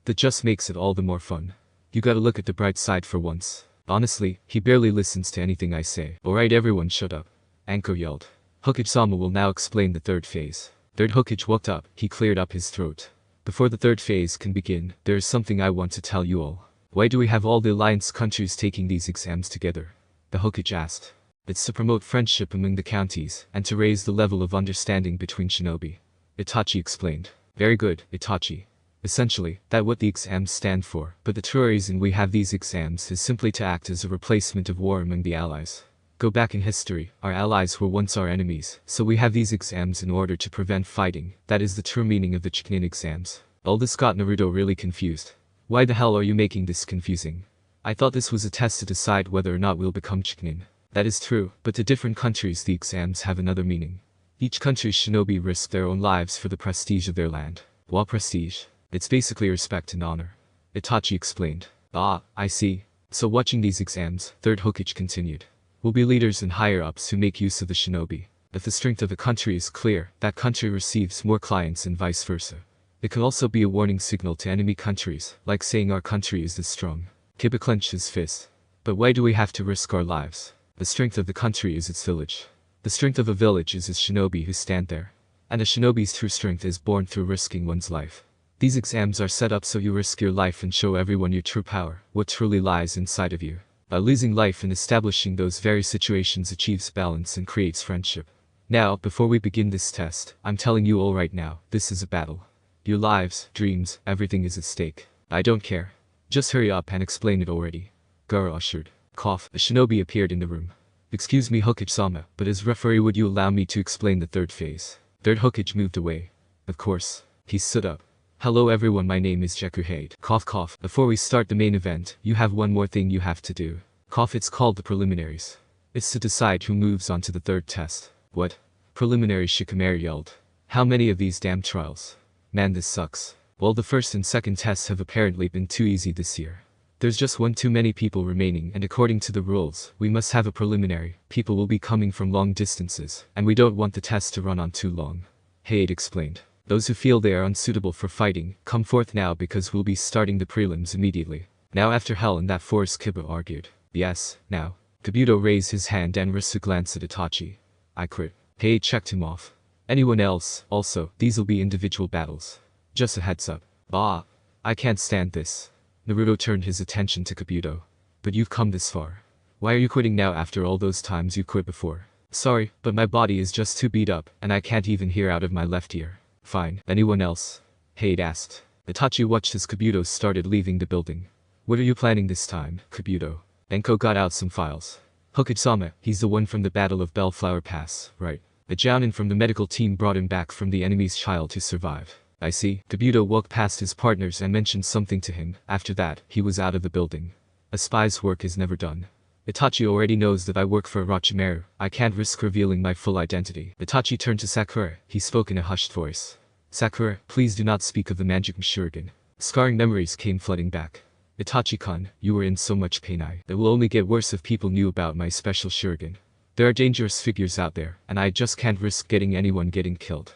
That just makes it all the more fun. You gotta look at the bright side for once. Honestly, he barely listens to anything I say. Alright everyone shut up. Anko yelled. Hokage-sama will now explain the third phase. Third Hokage walked up. He cleared up his throat. Before the third phase can begin, there is something I want to tell you all. Why do we have all the alliance countries taking these exams together? The Hokage asked. It's to promote friendship among the counties, and to raise the level of understanding between shinobi. Itachi explained. Very good, Itachi. Essentially, that's what the exams stand for, but the true reason we have these exams is simply to act as a replacement of war among the allies. Go back in history, our allies were once our enemies, so we have these exams in order to prevent fighting. That is the true meaning of the Chunin exams. All this got Naruto really confused. Why the hell are you making this confusing? I thought this was a test to decide whether or not we'll become Chunin. That is true, but to different countries the exams have another meaning. Each country's shinobi risk their own lives for the prestige of their land. What prestige? It's basically respect and honor. Itachi explained. Ah, I see. So watching these exams, Third Hokage continued. We'll be leaders and higher-ups who make use of the shinobi. If the strength of a country is clear, that country receives more clients and vice versa. It can also be a warning signal to enemy countries, like saying our country is this strong. Kiba clenched his fist. But why do we have to risk our lives? The strength of the country is its village. The strength of a village is its shinobi who stand there. And a shinobi's true strength is born through risking one's life. These exams are set up so you risk your life and show everyone your true power, what truly lies inside of you. By losing life and establishing those very situations achieves balance and creates friendship. Now, before we begin this test, I'm telling you all right now, this is a battle. Your lives, dreams, everything is at stake. I don't care. Just hurry up and explain it already. Gaara ushered. Cough. A shinobi appeared in the room. Excuse me, Hokage-sama, but as referee would you allow me to explain the third phase? Third Hokage moved away. Of course. He stood up. Hello everyone, my name is Jekuhade. Cough cough. Before we start the main event, you have one more thing you have to do. Cough, it's called the preliminaries. It's to decide who moves on to the third test. What? Preliminaries, Shikamaru yelled. How many of these damn trials? Man, this sucks. Well, the first and second tests have apparently been too easy this year. There's just one too many people remaining, and according to the rules, we must have a preliminary. People will be coming from long distances, and we don't want the test to run on too long. Hayate explained. Those who feel they are unsuitable for fighting, come forth now because we'll be starting the prelims immediately. Now after hell and that force, Kiba argued. Yes, now. Kabuto raised his hand and Risu glanced at Itachi. I quit. Hayate checked him off. Anyone else? Also, these'll be individual battles. Just a heads up. Bah. I can't stand this. Naruto turned his attention to Kabuto. But you've come this far. Why are you quitting now after all those times you quit before? Sorry, but my body is just too beat up, and I can't even hear out of my left ear. Fine. Anyone else? Hayate asked. Itachi watched as Kabuto started leaving the building. What are you planning this time, Kabuto? Enko got out some files. Hokage-sama, he's the one from the Battle of Bellflower Pass, right? The Jounin from the medical team brought him back from the enemy's child to survive. I see. Kabuto walked past his partners and mentioned something to him. After that, he was out of the building. A spy's work is never done. Itachi already knows that I work for Orochimaru. I can't risk revealing my full identity. Itachi turned to Sakura. He spoke in a hushed voice. Sakura, please do not speak of the magic Shuriken. Scarring memories came flooding back. Itachi-kun, you were in so much pain. It will only get worse if people knew about my special Shuriken. There are dangerous figures out there, and I just can't risk anyone getting killed.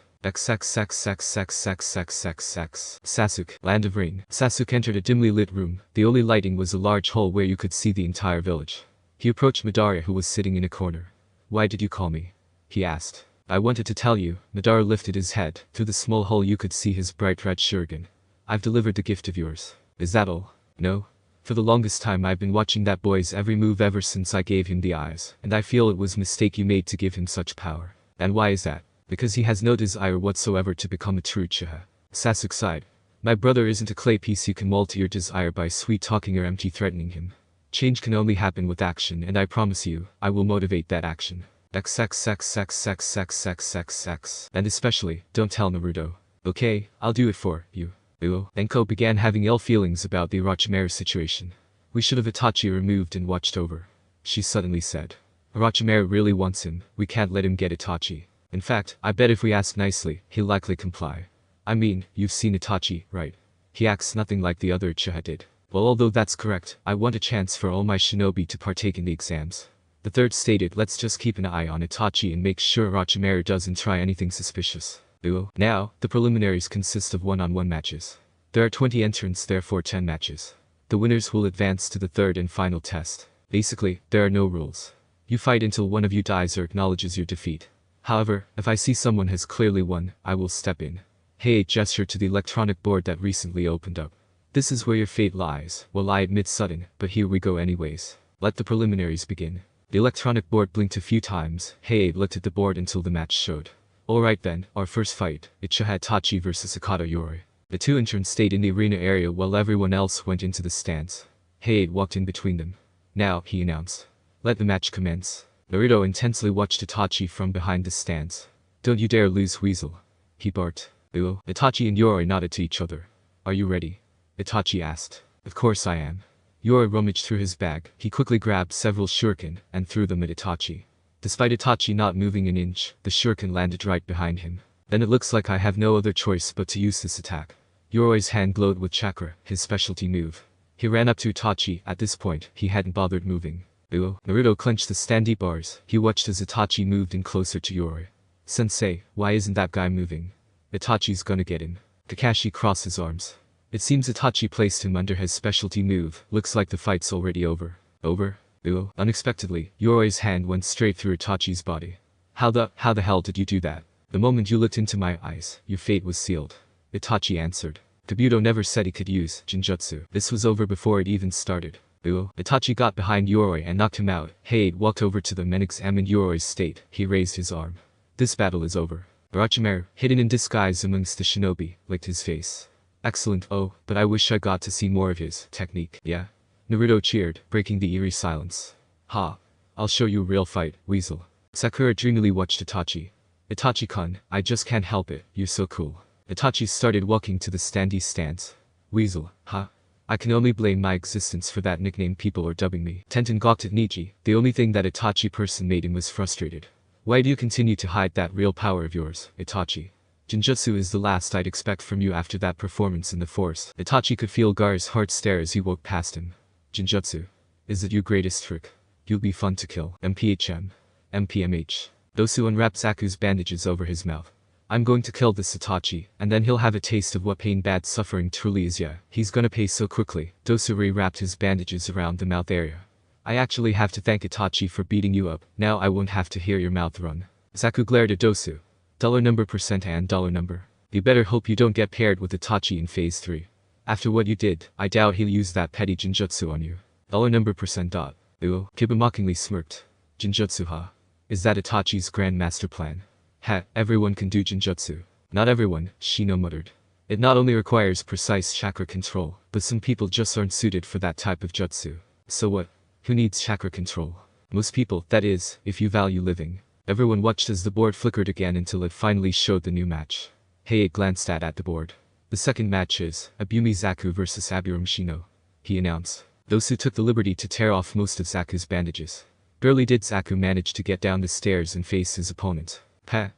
Sasuke, Land of Rain. Sasuke entered a dimly lit room. The only lighting was a large hole where you could see the entire village. He approached Madara, who was sitting in a corner. Why did you call me? He asked. I wanted to tell you. Madara lifted his head. Through the small hole you could see his bright red Shuriken. I've delivered the gift of yours. Is that all? No? For the longest time I've been watching that boy's every move ever since I gave him the eyes, and I feel it was a mistake you made to give him such power. And why is that? Because he has no desire whatsoever to become a true Uchiha. Sasuke sighed. My brother isn't a clay piece you can mold to your desire by sweet-talking or empty threatening him. Change can only happen with action, and I promise you, I will motivate that action. And especially, don't tell Naruto. Okay, I'll do it for you. Enko began having ill feelings about the Orochimaru situation. We should have Itachi removed and watched over. She suddenly said. Orochimaru really wants him, we can't let him get Itachi. In fact, I bet if we ask nicely, he'll likely comply. I mean, you've seen Itachi, right? He acts nothing like the other Uchiha did. Well, although that's correct, I want a chance for all my shinobi to partake in the exams. The third stated, let's just keep an eye on Itachi and make sure Orochimaru doesn't try anything suspicious. Now, the preliminaries consist of one-on-one matches. There are 20 entrants, therefore 10 matches. The winners will advance to the third and final test. Basically, there are no rules. You fight until one of you dies or acknowledges your defeat. However, if I see someone has clearly won, I will step in. Hayate gestured to the electronic board that recently opened up. This is where your fate lies. Well, I admit sudden, but here we go anyways. Let the preliminaries begin. The electronic board blinked a few times. Hayate looked at the board until the match showed. Alright then, our first fight, Uchiha Itachi vs Sakata Yori. The two entrants stayed in the arena area while everyone else went into the stands. Hayate walked in between them. Now, he announced. Let the match commence. Naruto intensely watched Itachi from behind the stands. Don't you dare lose, Weasel. He barked. Itachi and Yori nodded to each other. Are you ready? Itachi asked. Of course I am. Yori rummaged through his bag. He quickly grabbed several shuriken and threw them at Itachi. Despite Itachi not moving an inch, the shuriken landed right behind him. Then it looks like I have no other choice but to use this attack. Yori's hand glowed with chakra, his specialty move. He ran up to Itachi. At this point, he hadn't bothered moving. Naruto clenched the standee bars. He watched as Itachi moved in closer to Yori. Sensei, why isn't that guy moving? Itachi's gonna get him. Kakashi crossed his arms. It seems Itachi placed him under his specialty move. Looks like the fight's already over. Over? Unexpectedly, Yori's hand went straight through Itachi's body. How the hell did you do that? The moment you looked into my eyes, your fate was sealed. Itachi answered. Kabuto never said he could use Jinjutsu. This was over before it even started. Itachi got behind Yori and knocked him out. Hayate walked over to them and examined Yori's state. He raised his arm. This battle is over. Orochimaru, hidden in disguise amongst the shinobi, licked his face. Excellent. Oh, but I wish I got to see more of his technique. Yeah? Naruto cheered, breaking the eerie silence. Ha. I'll show you a real fight, Weasel. Sakura dreamily watched Itachi. Itachi-kun, I just can't help it, you're so cool. Itachi started walking to the standee stance. Weasel, huh? I can only blame my existence for that nickname people are dubbing me. Tenten gawked at Niji. The only thing that Itachi person made him was frustrated. Why do you continue to hide that real power of yours, Itachi? Jinjutsu is the last I'd expect from you after that performance in the forest. Itachi could feel Gar's heart stare as he walked past him. Jinjutsu. Is it your greatest trick? You'll be fun to kill. MPHM. MPMH. Dosu unwrapped Zaku's bandages over his mouth. I'm going to kill this Itachi, and then he'll have a taste of what pain bad suffering truly is. Yeah, he's gonna pay so quickly. Dosu re-wrapped his bandages around the mouth area. I actually have to thank Itachi for beating you up. Now I won't have to hear your mouth run. Zaku glared at Dosu. $% and $. You better hope you don't get paired with Itachi in Phase 3. After what you did, I doubt he'll use that petty Jinjutsu on you. $%. Ooh, Kiba mockingly smirked. Jinjutsu, huh? Is that Itachi's grand master plan? Ha, everyone can do Jinjutsu. Not everyone, Shino muttered. It not only requires precise chakra control, but some people just aren't suited for that type of jutsu. So what? Who needs chakra control? Most people, that is, if you value living. Everyone watched as the board flickered again until it finally showed the new match. Heiei glanced at the board. The second match is Abumi Zaku vs Aburum Shino, he announced. Dosu took the liberty to tear off most of Zaku's bandages. Barely did Zaku manage to get down the stairs and face his opponent.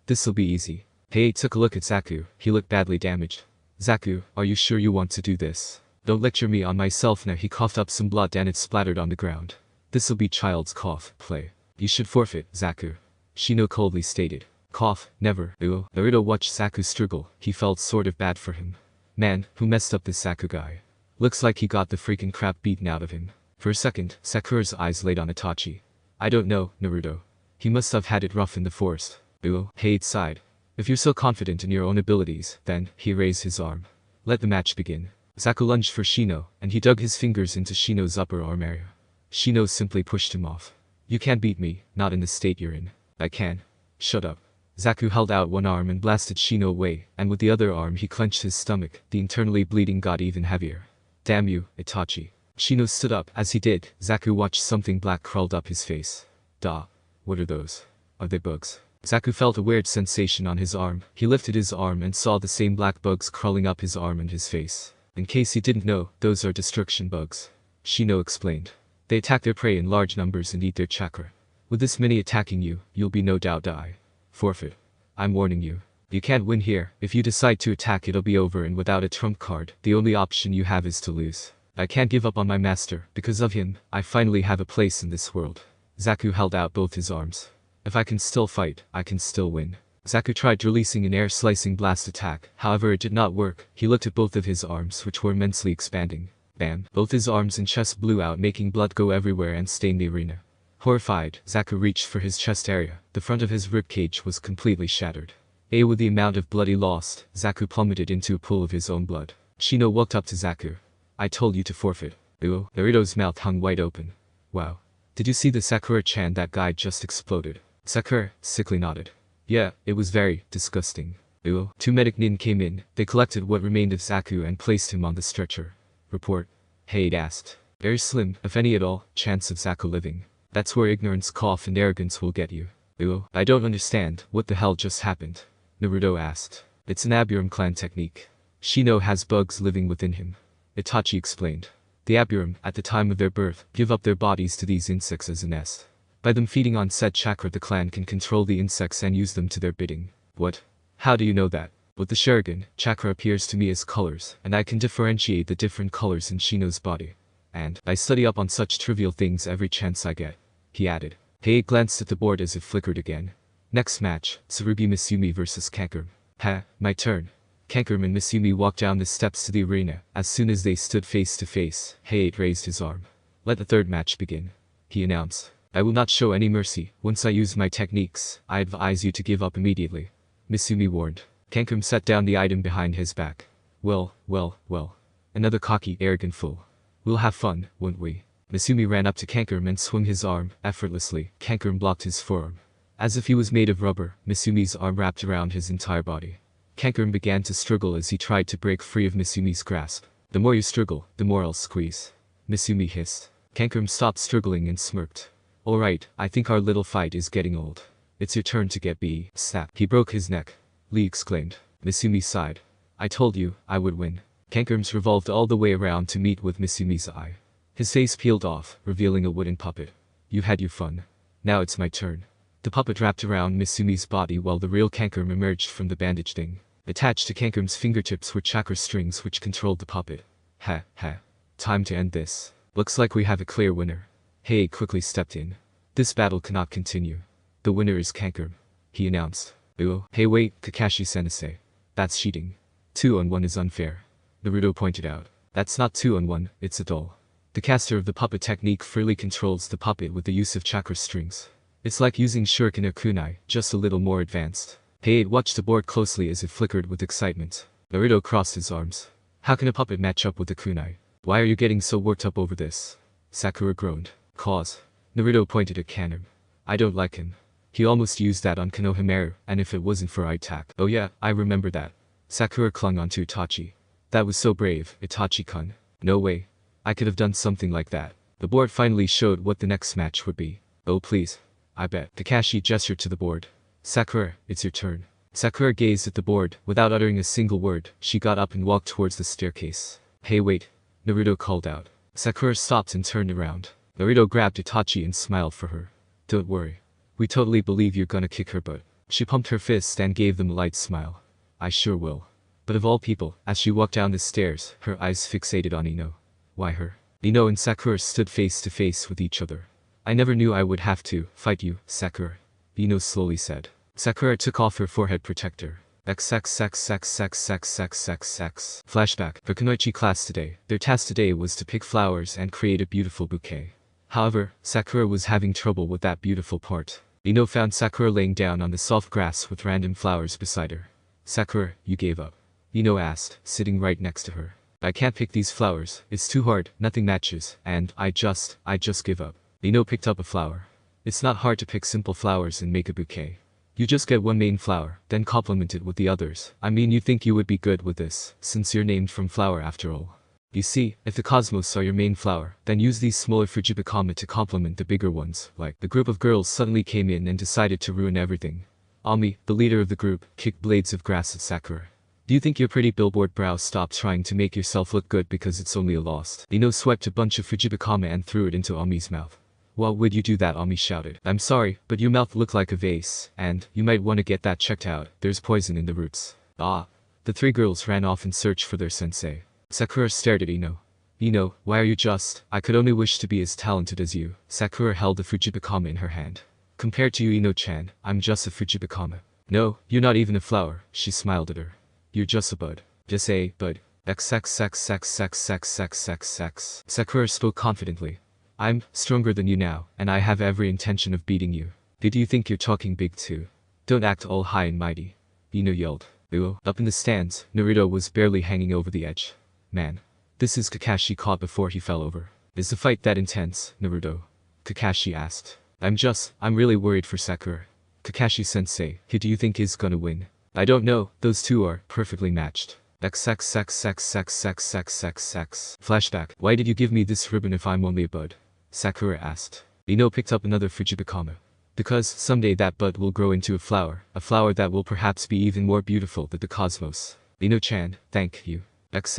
This'll be easy. Heiei took a look at Zaku. He looked badly damaged. Zaku, are you sure you want to do this? Don't lecture me on myself now. He coughed up some blood and it splattered on the ground. This'll be child's cough, play. You should forfeit, Zaku. Shino coldly stated. Cough, never. Ooh. Naruto watched Zaku struggle. He felt sort of bad for him. Man, who messed up this Zaku guy? Looks like he got the freaking crap beaten out of him. For a second, Sakura's eyes laid on Itachi. I don't know, Naruto. He must have had it rough in the forest. Ooh. Heiei sighed. If you're so confident in your own abilities, then, he raised his arm. Let the match begin. Zaku lunged for Shino, and he dug his fingers into Shino's upper arm area. Shino simply pushed him off. You can't beat me, not in the state you're in. I can. Shut up. Zaku held out one arm and blasted Shino away, and with the other arm he clenched his stomach. The internally bleeding got even heavier. Damn you, Itachi. Shino stood up. As he did, Zaku watched something black crawled up his face. Duh. What are those? Are they bugs? Zaku felt a weird sensation on his arm. He lifted his arm and saw the same black bugs crawling up his arm and his face. In case you didn't know, those are destruction bugs. Shino explained. They attack their prey in large numbers and eat their chakra. With this many attacking you, you'll be no doubt die. Forfeit. I'm warning you. You can't win here. If you decide to attack, it'll be over, and without a trump card, the only option you have is to lose. I can't give up on my master. Because of him, I finally have a place in this world. Zaku held out both his arms. If I can still fight, I can still win. Zaku tried releasing an air-slicing blast attack, however it did not work. He looked at both of his arms, which were immensely expanding. Bam. Both his arms and chest blew out, making blood go everywhere and stain the arena. Horrified, Zaku reached for his chest area. The front of his ribcage was completely shattered. With the amount of blood he lost, Zaku plummeted into a pool of his own blood. Shino walked up to Zaku. I told you to forfeit. Ooh. Naruto's mouth hung wide open. Wow. Did you see the Sakura-chan? That guy just exploded. Sakura sickly nodded. Yeah, it was very disgusting. Ooh. Two medic nin came in. They collected what remained of Zaku and placed him on the stretcher. Report. Heiei asked. Very slim, if any at all, chance of Zaku living. That's where ignorance, cough, and arrogance will get you. Ooh. I don't understand. What the hell just happened? Naruto asked. It's an Aburum clan technique. Shino has bugs living within him. Itachi explained. The Aburum, at the time of their birth, give up their bodies to these insects as a nest. By them feeding on said chakra, the clan can control the insects and use them to their bidding. What? How do you know that? With the Sharingan, chakra appears to me as colors, and I can differentiate the different colors in Shino's body. And I study up on such trivial things every chance I get, he added. Heiei glanced at the board as it flickered again. Next match, Tsurugi Misumi vs Kankurum. My turn. Kankurum and Misumi walked down the steps to the arena. As soon as they stood face to face, Heiei raised his arm. Let the third match begin, he announced. I will not show any mercy. Once I use my techniques, I advise you to give up immediately, Misumi warned. Kankurum set down the item behind his back. Well. Another cocky, arrogant fool. We'll have fun, won't we? Misumi ran up to Kankurum and swung his arm. Effortlessly, Kankurum blocked his forearm. As if he was made of rubber, Misumi's arm wrapped around his entire body. Kankurum began to struggle as he tried to break free of Misumi's grasp. The more you struggle, the more I'll squeeze, Misumi hissed. Kankurum stopped struggling and smirked. Alright, I think our little fight is getting old. It's your turn to get snap. He broke his neck. Lee exclaimed. Misumi sighed. I told you, I would win. Kankurums revolved all the way around to meet with Misumi's eye. His face peeled off, revealing a wooden puppet. You had your fun. Now it's my turn. The puppet wrapped around Misumi's body while the real Kankurum emerged from the bandage thing. Attached to Kankurum's fingertips were chakra strings which controlled the puppet. Ha, ha. Time to end this. Looks like we have a clear winner. Hei quickly stepped in. This battle cannot continue. The winner is Kankurum, he announced. Ooh, hey wait, Kakashi-sensei. That's cheating. 2-on-1 is unfair. Naruto pointed out. That's not 2-on-1, it's a duel. The caster of the puppet technique freely controls the puppet with the use of chakra strings. It's like using shuriken or kunai, just a little more advanced. Heiei watched the board closely as it flickered with excitement. Naruto crossed his arms. How can a puppet match up with a kunai? Why are you getting so worked up over this? Sakura groaned. Cause. Naruto pointed at Kankurum. I don't like him. He almost used that on Konohamaru, and if it wasn't for eye attack. Oh yeah, I remember that. Sakura clung onto Itachi. That was so brave, Itachi-kun. No way. I could have done something like that. The board finally showed what the next match would be. Oh please. I bet. Kakashi gestured to the board. Sakura, it's your turn. Sakura gazed at the board. Without uttering a single word, she got up and walked towards the staircase. Hey wait. Naruto called out. Sakura stopped and turned around. Naruto grabbed Itachi and smiled for her. Don't worry. We totally believe you're gonna kick her butt. She pumped her fist and gave them a light smile. I sure will. But of all people, as she walked down the stairs, her eyes fixated on Ino. Why her? Ino and Sakura stood face to face with each other. I never knew I would have to fight you, Sakura. Ino slowly said. Sakura took off her forehead protector. Flashback. For Kunoichi class today, their task today was to pick flowers and create a beautiful bouquet. However, Sakura was having trouble with that beautiful part. Ino found Sakura laying down on the soft grass with random flowers beside her. Sakura, you gave up? Ino asked, sitting right next to her. I can't pick these flowers, it's too hard, nothing matches, and I just give up. Ino picked up a flower. It's not hard to pick simple flowers and make a bouquet. You just get one main flower, then complement it with the others. I mean, you think you would be good with this, since you're named from flower after all. You see, if the cosmos are your main flower, then use these smaller Fujibakama to complement the bigger ones, like. The group of girls suddenly came in and decided to ruin everything. Ami, the leader of the group, kicked blades of grass at Sakura. Do you think your pretty billboard brow stopped trying to make yourself look good because it's only a lost? Ino swept a bunch of Fujibakama and threw it into Ami's mouth. Why would you do that? Ami shouted. I'm sorry, but your mouth looked like a vase, and you might want to get that checked out, there's poison in the roots. Ah. The three girls ran off in search for their sensei. Sakura stared at Ino. Ino, why are you just? I could only wish to be as talented as you. Sakura held the Fujibakama in her hand. Compared to you, Ino-chan, I'm just a Fujibakama. No, you're not even a flower, she smiled at her. You're just a bud. Just a bud. Sakura spoke confidently. I'm stronger than you now, and I have every intention of beating you. Did you think you're talking big too? Don't act all high and mighty. Ino yelled. Ooh. Up in the stands, Naruto was barely hanging over the edge. Man. This is Kakashi caught before he fell over. Is the fight that intense, Naruto? Kakashi asked. I'm really worried for Sakura. Kakashi-sensei, who do you think is gonna win? I don't know, those two are perfectly matched. Flashback. Why did you give me this ribbon if I'm only a bud? Sakura asked. Ino picked up another Fujibakama. Because someday that bud will grow into a flower that will perhaps be even more beautiful than the cosmos. Ino-chan, thank you. That's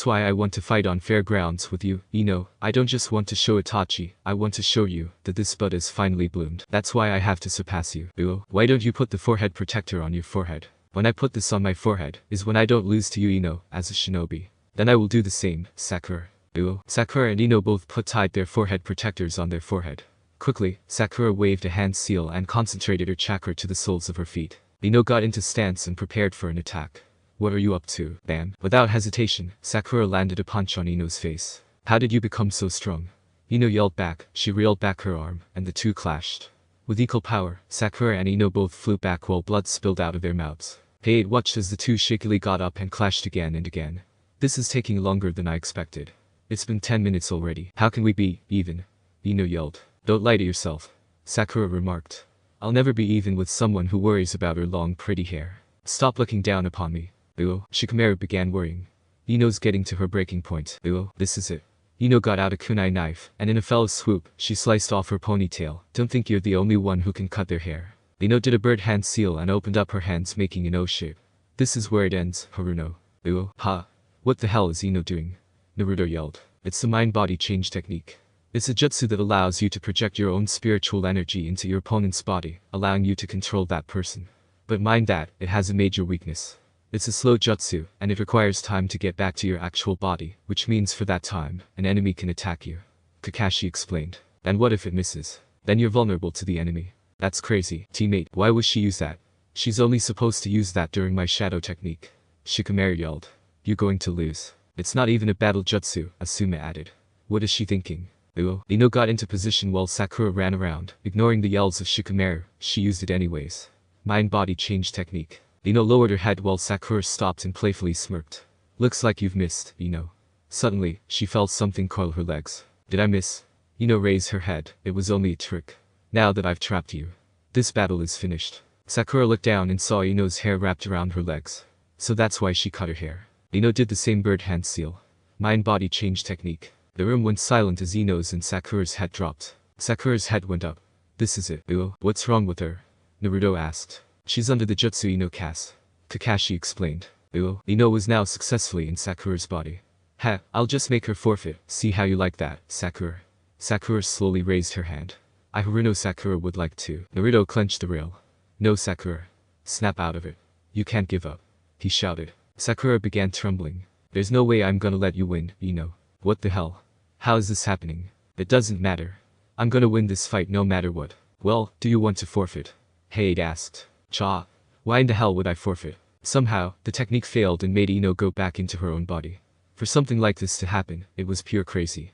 why I want to fight on fair grounds with you, Ino. I don't just want to show Itachi, I want to show you that this bud has finally bloomed. That's why I have to surpass you. Ooh. Why don't you put the forehead protector on your forehead? When I put this on my forehead, is when I don't lose to you, Ino, as a shinobi. Then I will do the same, Sakura. Ooh. Sakura and Ino both tied their forehead protectors on their forehead. Quickly, Sakura waved a hand seal and concentrated her chakra to the soles of her feet. Ino got into stance and prepared for an attack. What are you up to? Bam. Without hesitation, Sakura landed a punch on Ino's face. How did you become so strong? Ino yelled back, she reeled back her arm, and the two clashed. With equal power, Sakura and Ino both flew back while blood spilled out of their mouths. Heiei watched as the two shakily got up and clashed again and again. This is taking longer than I expected. It's been 10 minutes already. How can we be even? Ino yelled. Don't lie to yourself. Sakura remarked. I'll never be even with someone who worries about her long pretty hair. Stop looking down upon me. Ooh. Shikamaru began worrying. Ino's getting to her breaking point. Ooh. This is it. Ino got out a kunai knife, and in a fell swoop, she sliced off her ponytail. Don't think you're the only one who can cut their hair. Ino did a bird hand seal and opened up her hands making an O shape. This is where it ends, Haruno. Ha. What the hell is Ino doing? Naruto yelled. It's the mind-body change technique. It's a jutsu that allows you to project your own spiritual energy into your opponent's body, allowing you to control that person. But mind that, it has a major weakness. It's a slow jutsu, and it requires time to get back to your actual body, which means for that time, an enemy can attack you. Kakashi explained. And what if it misses? Then you're vulnerable to the enemy. That's crazy, teammate. Why would she use that? She's only supposed to use that during my shadow technique. Shikamaru yelled. You're going to lose. It's not even a battle jutsu, Asuma added. What is she thinking? Ino got into position while Sakura ran around, ignoring the yells of Shikamaru. She used it anyways. Mind-body change technique. Ino lowered her head while Sakura stopped and playfully smirked. Looks like you've missed, Ino. Suddenly, she felt something coil her legs. Did I miss? Ino raised her head. It was only a trick. Now that I've trapped you. This battle is finished. Sakura looked down and saw Ino's hair wrapped around her legs. So that's why she cut her hair. Ino did the same bird hand seal. Mind-body change technique. The room went silent as Ino's and Sakura's head dropped. Sakura's head went up. This is it. What's wrong with her? Naruto asked. She's under the jutsu Ino cast. Kakashi explained. Ino was now successfully in Sakura's body. I'll just make her forfeit. See how you like that, Sakura. Sakura slowly raised her hand. Haruno Sakura would like to. Naruto clenched the rail. No, Sakura. Snap out of it. You can't give up. He shouted. Sakura began trembling. There's no way I'm gonna let you win, Ino. What the hell? How is this happening? It doesn't matter. I'm gonna win this fight no matter what. Well, do you want to forfeit? Hayate asked. Cha. Why in the hell would I forfeit? Somehow, the technique failed and made Ino go back into her own body. For something like this to happen, it was pure crazy.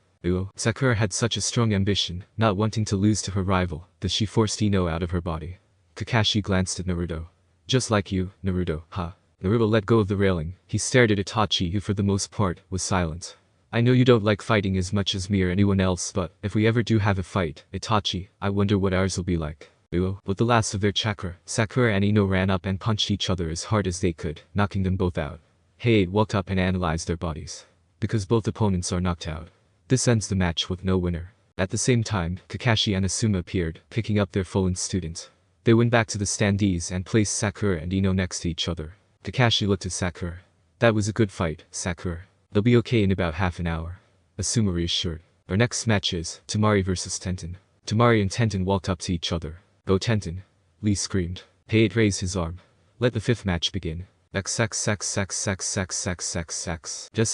Sakura had such a strong ambition, not wanting to lose to her rival, that she forced Ino out of her body. Kakashi glanced at Naruto. Just like you, Naruto, huh? Naruto let go of the railing. He stared at Itachi who for the most part, was silent. I know you don't like fighting as much as me or anyone else but, if we ever do have a fight, Itachi, I wonder what ours will be like. With the last of their chakra, Sakura and Ino ran up and punched each other as hard as they could, knocking them both out. Hayate walked up and analyzed their bodies. Because both opponents are knocked out. This ends the match with no winner. At the same time, Kakashi and Asuma appeared, picking up their fallen student. They went back to the standees and placed Sakura and Ino next to each other. Kakashi looked at Sakura. That was a good fight, Sakura. They'll be okay in about half an hour. Asuma reassured. Our next match is Temari vs Tenten. Temari and Tenten walked up to each other. Go Tenten. Lee screamed. Hayate raised his arm. Let the fifth match begin. Just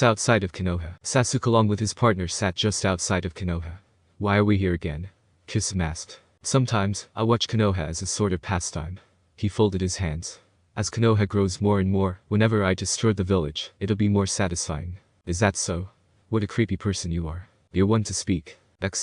outside of Konoha. Sasuke along with his partner sat just outside of Konoha. Why are we here again? Kisame asked. Sometimes, I watch Konoha as a sort of pastime. He folded his hands. As Konoha grows more and more, whenever I destroy the village, it'll be more satisfying. Is that so? What a creepy person you are. You're one to speak. And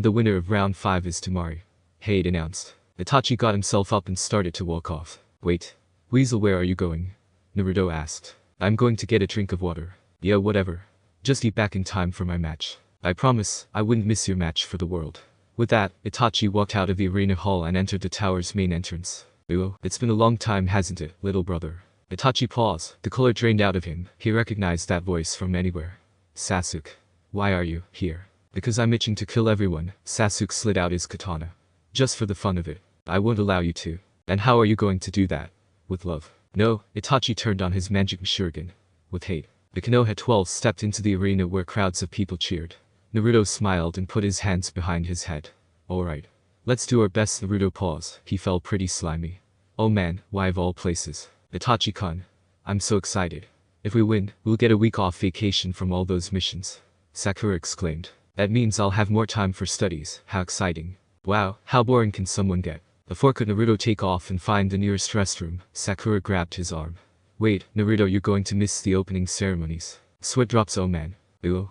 the winner of round 5 is Temari. Hayate announced. Itachi got himself up and started to walk off. Wait. Weasel, where are you going? Naruto asked. I'm going to get a drink of water. Yeah, whatever. Just be back in time for my match. I promise, I wouldn't miss your match for the world. With that, Itachi walked out of the arena hall and entered the tower's main entrance. It's been a long time, hasn't it, little brother? Itachi paused. The color drained out of him. He recognized that voice from anywhere. Sasuke. Why are you here? Because I'm itching to kill everyone. Sasuke slid out his katana. Just for the fun of it. I won't allow you to. And how are you going to do that? With love. No, Itachi turned on his magic shuriken. With hate. The Konoha 12 stepped into the arena where crowds of people cheered. Naruto smiled and put his hands behind his head. Alright. Let's do our best. Naruto paused. He felt pretty slimy. Oh man, why of all places? Itachi-kun. I'm so excited. If we win, we'll get a week off vacation from all those missions. Sakura exclaimed. That means I'll have more time for studies. How exciting. Wow, how boring can someone get? Before could Naruto take off and find the nearest restroom, Sakura grabbed his arm. Wait, Naruto, you're going to miss the opening ceremonies. Sweat drops, oh man.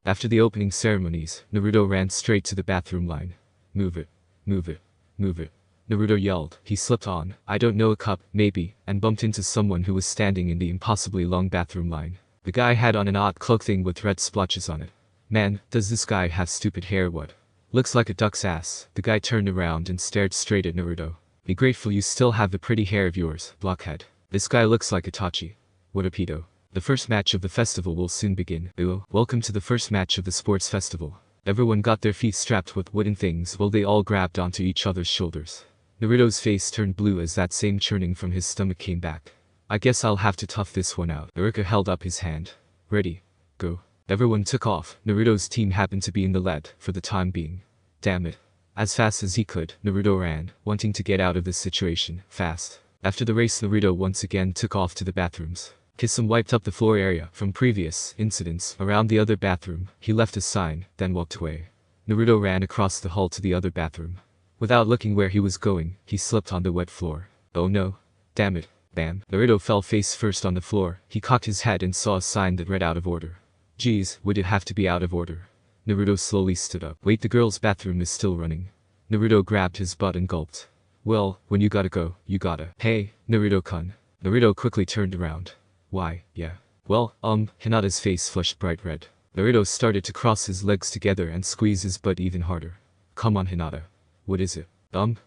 After the opening ceremonies, Naruto ran straight to the bathroom line. Move it. Move it. Move it. Naruto yelled. He slipped on, I don't know, a cup, maybe, and bumped into someone who was standing in the impossibly long bathroom line. The guy had on an odd cloak thing with red splotches on it. Man, does this guy have stupid hair? What? Looks like a duck's ass. The guy turned around and stared straight at Naruto. Be grateful you still have the pretty hair of yours, blockhead. This guy looks like Itachi. What a pedo. The first match of the festival will soon begin. Welcome to the first match of the sports festival. Everyone got their feet strapped with wooden things while they all grabbed onto each other's shoulders. Naruto's face turned blue as that same churning from his stomach came back. I guess I'll have to tough this one out. Naruto held up his hand. Ready. Go. Everyone took off. Naruto's team happened to be in the lead for the time being. Damn it. As fast as he could, Naruto ran, wanting to get out of this situation, fast. After the race, Naruto once again took off to the bathrooms. Kisame wiped up the floor area from previous incidents around the other bathroom. He left a sign, then walked away. Naruto ran across the hall to the other bathroom. Without looking where he was going, he slipped on the wet floor. Oh no. Damn it. Bam. Naruto fell face first on the floor. He cocked his head and saw a sign that read out of order. Geez, would it have to be out of order? Naruto slowly stood up. Wait, the girls' bathroom is still running. Naruto grabbed his butt and gulped. Well, when you gotta go, you gotta. Hey, Naruto-kun. Naruto quickly turned around. Why, yeah. Well, Hinata's face flushed bright red. Naruto started to cross his legs together and squeeze his butt even harder. Come on, Hinata. What is it? Alright,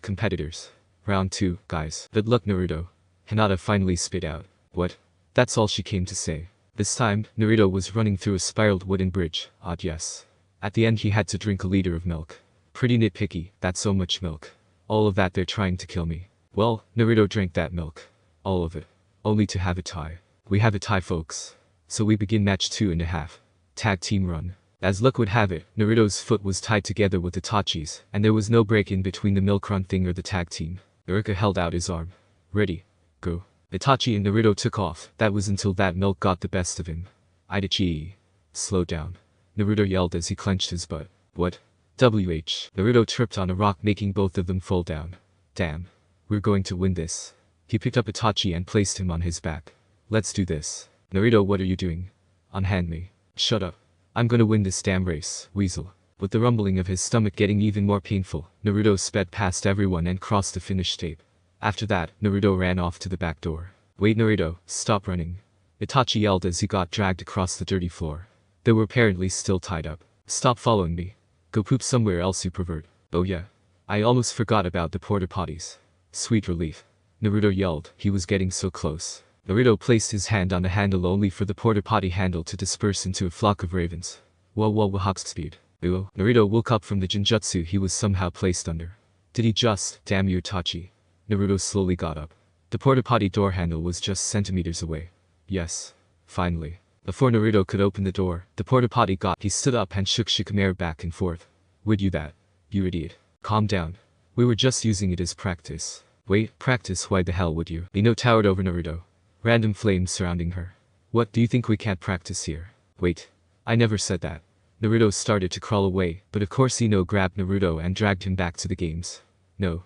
competitors. Round 2, guys. Good luck, Naruto. Hinata finally spit out. What? That's all she came to say. This time, Naruto was running through a spiraled wooden bridge. Odd, yes. At the end he had to drink a liter of milk. Pretty nitpicky, that's so much milk. All of that, they're trying to kill me. Well, Naruto drank that milk. All of it. Only to have a tie. We have a tie, folks. So we begin match 2.5. Tag team run. As luck would have it, Naruto's foot was tied together with Itachi's, and there was no break in between the milk run thing or the tag team. Naruto held out his arm. Ready. Go. Itachi and Naruto took off. That was until that milk got the best of him. Itachi. Slow down. Naruto yelled as he clenched his butt. What? WH. Naruto tripped on a rock, making both of them fall down. Damn. We're going to win this. He picked up Itachi and placed him on his back. Let's do this. Naruto, what are you doing? Unhand me. Shut up. I'm gonna win this damn race, weasel. With the rumbling of his stomach getting even more painful, Naruto sped past everyone and crossed the finish tape. After that, Naruto ran off to the back door. Wait, Naruto, stop running. Itachi yelled as he got dragged across the dirty floor. They were apparently still tied up. Stop following me. Go poop somewhere else, you pervert. Oh yeah. I almost forgot about the porta potties. Sweet relief. Naruto yelled. He was getting so close. Naruto placed his hand on the handle only for the porta potty handle to disperse into a flock of ravens. Whoa, hawk speed. Ew. Naruto woke up from the genjutsu he was somehow placed under. Did he just? Damn you, Itachi. Naruto slowly got up. The porta potty door handle was just centimeters away. Yes. Finally. Before Naruto could open the door, the porta potty got. He stood up and shook Shikamaru back and forth. Would you that? You idiot. Calm down. We were just using it as practice. Wait, practice? Why the hell would you? Ino towered over Naruto. Random flames surrounding her. What, do you think we can't practice here? Wait. I never said that. Naruto started to crawl away, but of course Ino grabbed Naruto and dragged him back to the games. No.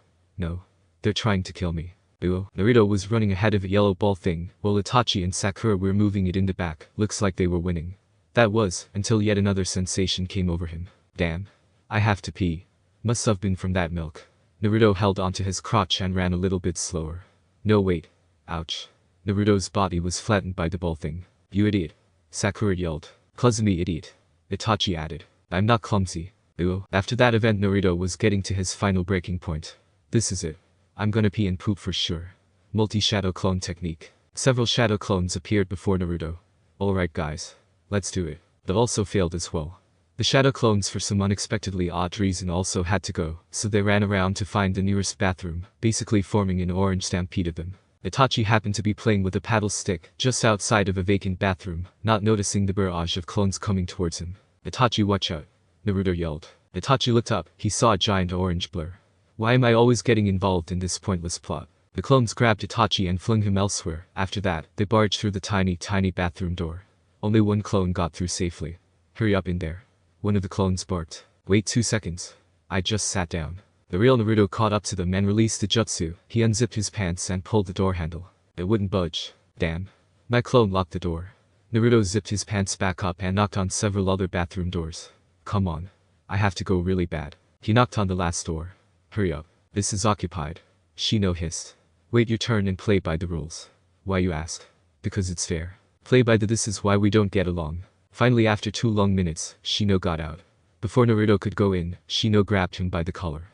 They're trying to kill me. Ew. Naruto was running ahead of a yellow ball thing, while Itachi and Sakura were moving it in the back. Looks like they were winning. That was, until yet another sensation came over him. Damn. I have to pee. Must have been from that milk. Naruto held onto his crotch and ran a little bit slower. No, wait. Ouch. Naruto's body was flattened by the ball thing. You idiot. Sakura yelled. Clumsy idiot. Itachi added. I'm not clumsy. Ew. After that event, Naruto was getting to his final breaking point. This is it. I'm gonna pee and poop for sure. Multi-shadow clone technique. Several shadow clones appeared before Naruto. Alright guys. Let's do it. They also failed as well. The shadow clones for some unexpectedly odd reason also had to go, so they ran around to find the nearest bathroom, basically forming an orange stampede of them. Itachi happened to be playing with a paddle stick just outside of a vacant bathroom, not noticing the barrage of clones coming towards him. Itachi, watch out. Naruto yelled. Itachi looked up. He saw a giant orange blur. Why am I always getting involved in this pointless plot? The clones grabbed Itachi and flung him elsewhere. After that, they barged through the tiny bathroom door. Only one clone got through safely. Hurry up in there. One of the clones barked. Wait 2 seconds. I just sat down. The real Naruto caught up to them and released the jutsu. He unzipped his pants and pulled the door handle. It wouldn't budge. Damn. My clone locked the door. Naruto zipped his pants back up and knocked on several other bathroom doors. Come on. I have to go really bad. He knocked on the last door. Hurry up. This is occupied. Shino hissed. Wait your turn and play by the rules. Why, you ask? Because it's fair. Play by the this is why we don't get along. Finally, after 2 long minutes, Shino got out. Before Naruto could go in, Shino grabbed him by the collar.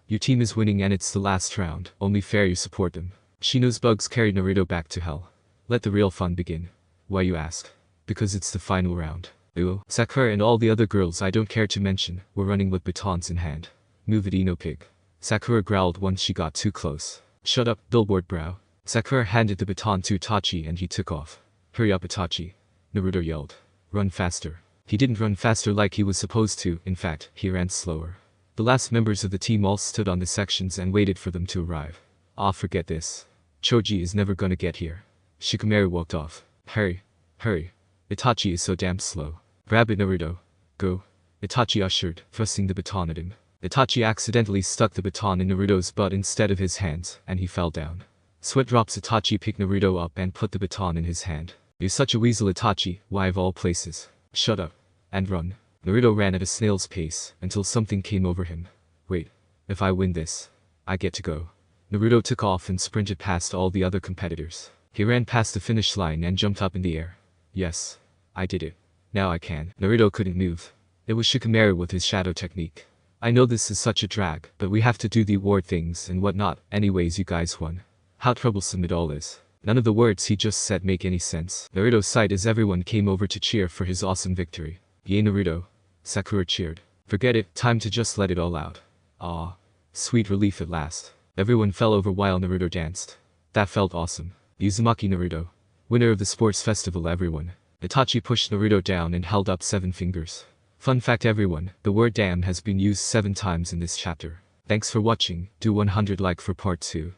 Your team is winning and it's the last round. Only fair you support them. Shino's bugs carried Naruto back to hell. Let the real fun begin. Why, you ask? Because it's the final round. Ooh. Sakura and all the other girls I don't care to mention were running with batons in hand. Move it, Ino pig. Sakura growled once she got too close. Shut up, billboard brow. Sakura handed the baton to Itachi and he took off. Hurry up, Itachi. Naruto yelled. Run faster. He didn't run faster like he was supposed to, in fact, he ran slower. The last members of the team all stood on the sections and waited for them to arrive. Ah, forget this. Choji is never gonna get here. Shikamaru walked off. Hurry. Hurry. Itachi is so damn slow. Grab it, Naruto. Go. Itachi ushered, thrusting the baton at him. Itachi accidentally stuck the baton in Naruto's butt instead of his hands, and he fell down. Sweat drops. Itachi picked Naruto up and put the baton in his hand. You're such a weasel, Itachi, why of all places? Shut up. And run. Naruto ran at a snail's pace, until something came over him. Wait. If I win this, I get to go. Naruto took off and sprinted past all the other competitors. He ran past the finish line and jumped up in the air. Yes. I did it. Now I can. Naruto couldn't move. It was Shikamaru with his shadow technique. I know this is such a drag, but we have to do the award things and whatnot. Anyways, you guys won. How troublesome it all is. None of the words he just said make any sense. Naruto sighed as everyone came over to cheer for his awesome victory. Yay, Naruto. Sakura cheered. Forget it, time to just let it all out. Ah. Sweet relief at last. Everyone fell over while Naruto danced. That felt awesome. Uzumaki Naruto. Winner of the sports festival, everyone. Itachi pushed Naruto down and held up 7 fingers. Fun fact, everyone, the word damn has been used 7 times in this chapter. Thanks for watching, do 100 like for part 2.